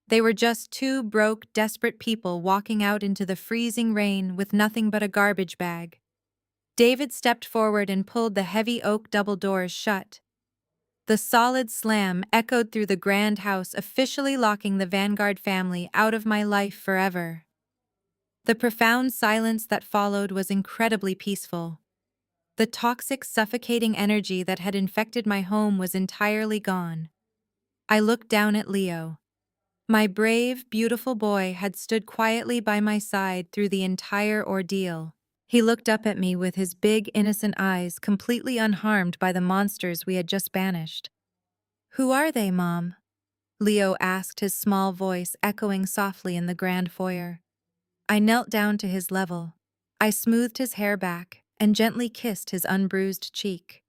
A: They were just two broke, desperate people walking out into the freezing rain with nothing but a garbage bag. David stepped forward and pulled the heavy oak double doors shut. The solid slam echoed through the grand house, officially locking the Vanguard family out of my life forever. The profound silence that followed was incredibly peaceful. The toxic, suffocating energy that had infected my home was entirely gone. I looked down at Leo. My brave, beautiful boy had stood quietly by my side through the entire ordeal. He looked up at me with his big, innocent eyes, completely unharmed by the monsters we had just banished. "Who are they, Mom?" Leo asked, his small voice echoing softly in the grand foyer. I knelt down to his level. I smoothed his hair back and gently kissed his unbruised cheek.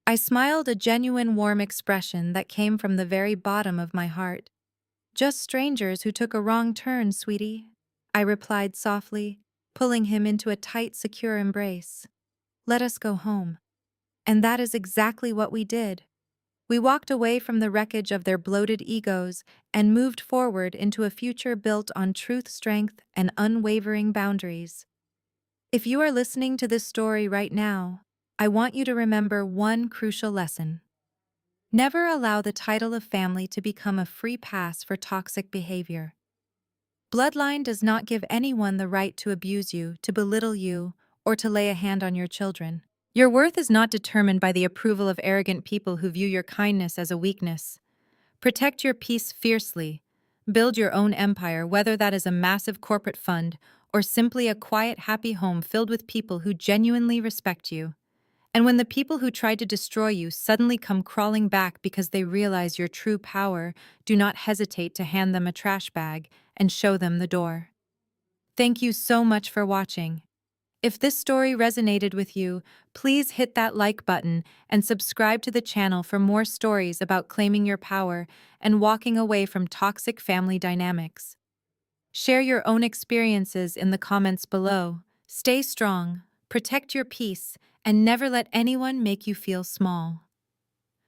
A: I smiled, a genuine warm expression that came from the very bottom of my heart. "Just strangers who took a wrong turn, sweetie," I replied softly, pulling him into a tight, secure embrace. "Let us go home." And that is exactly what we did. We walked away from the wreckage of their bloated egos and moved forward into a future built on truth, strength, and unwavering boundaries. If you are listening to this story right now, I want you to remember one crucial lesson. Never allow the title of family to become a free pass for toxic behavior. Bloodline does not give anyone the right to abuse you, to belittle you, or to lay a hand on your children. Your worth is not determined by the approval of arrogant people who view your kindness as a weakness. Protect your peace fiercely. Build your own empire, whether that is a massive corporate fund or simply a quiet, happy home filled with people who genuinely respect you. And when the people who tried to destroy you suddenly come crawling back because they realize your true power, do not hesitate to hand them a trash bag and show them the door. Thank you so much for watching. If this story resonated with you, please hit that like button and subscribe to the channel for more stories about claiming your power and walking away from toxic family dynamics. Share your own experiences in the comments below. Stay strong, protect your peace, and never let anyone make you feel small.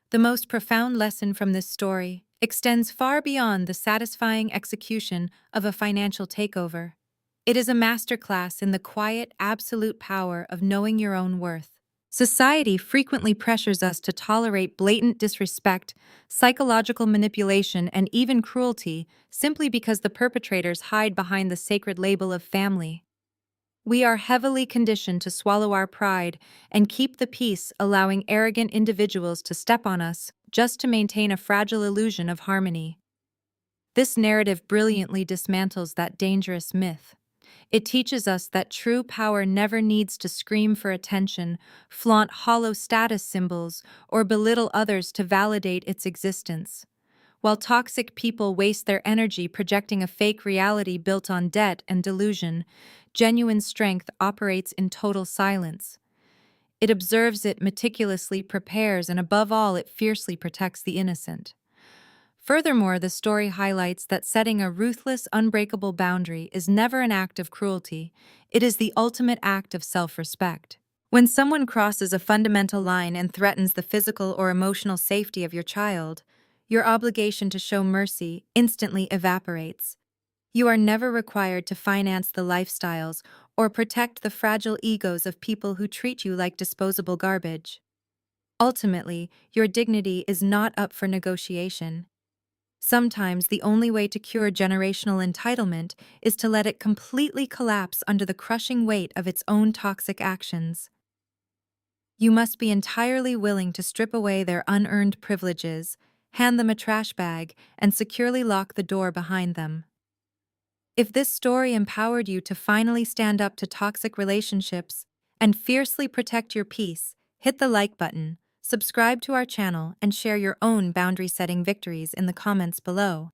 A: The most profound lesson from this story extends far beyond the satisfying execution of a financial takeover. It is a masterclass in the quiet, absolute power of knowing your own worth. Society frequently pressures us to tolerate blatant disrespect, psychological manipulation, and even cruelty simply because the perpetrators hide behind the sacred label of family. We are heavily conditioned to swallow our pride and keep the peace, allowing arrogant individuals to step on us just to maintain a fragile illusion of harmony. This narrative brilliantly dismantles that dangerous myth. It teaches us that true power never needs to scream for attention, flaunt hollow status symbols, or belittle others to validate its existence. While toxic people waste their energy projecting a fake reality built on debt and delusion, genuine strength operates in total silence. It observes, it meticulously prepares, and above all, it fiercely protects the innocent. Furthermore, the story highlights that setting a ruthless, unbreakable boundary is never an act of cruelty. It is the ultimate act of self-respect. When someone crosses a fundamental line and threatens the physical or emotional safety of your child, your obligation to show mercy instantly evaporates. You are never required to finance the lifestyles or protect the fragile egos of people who treat you like disposable garbage. Ultimately, your dignity is not up for negotiation. Sometimes the only way to cure generational entitlement is to let it completely collapse under the crushing weight of its own toxic actions. You must be entirely willing to strip away their unearned privileges, hand them a trash bag, and securely lock the door behind them. If this story empowered you to finally stand up to toxic relationships and fiercely protect your peace, hit the like button, subscribe to our channel, and share your own boundary-setting victories in the comments below.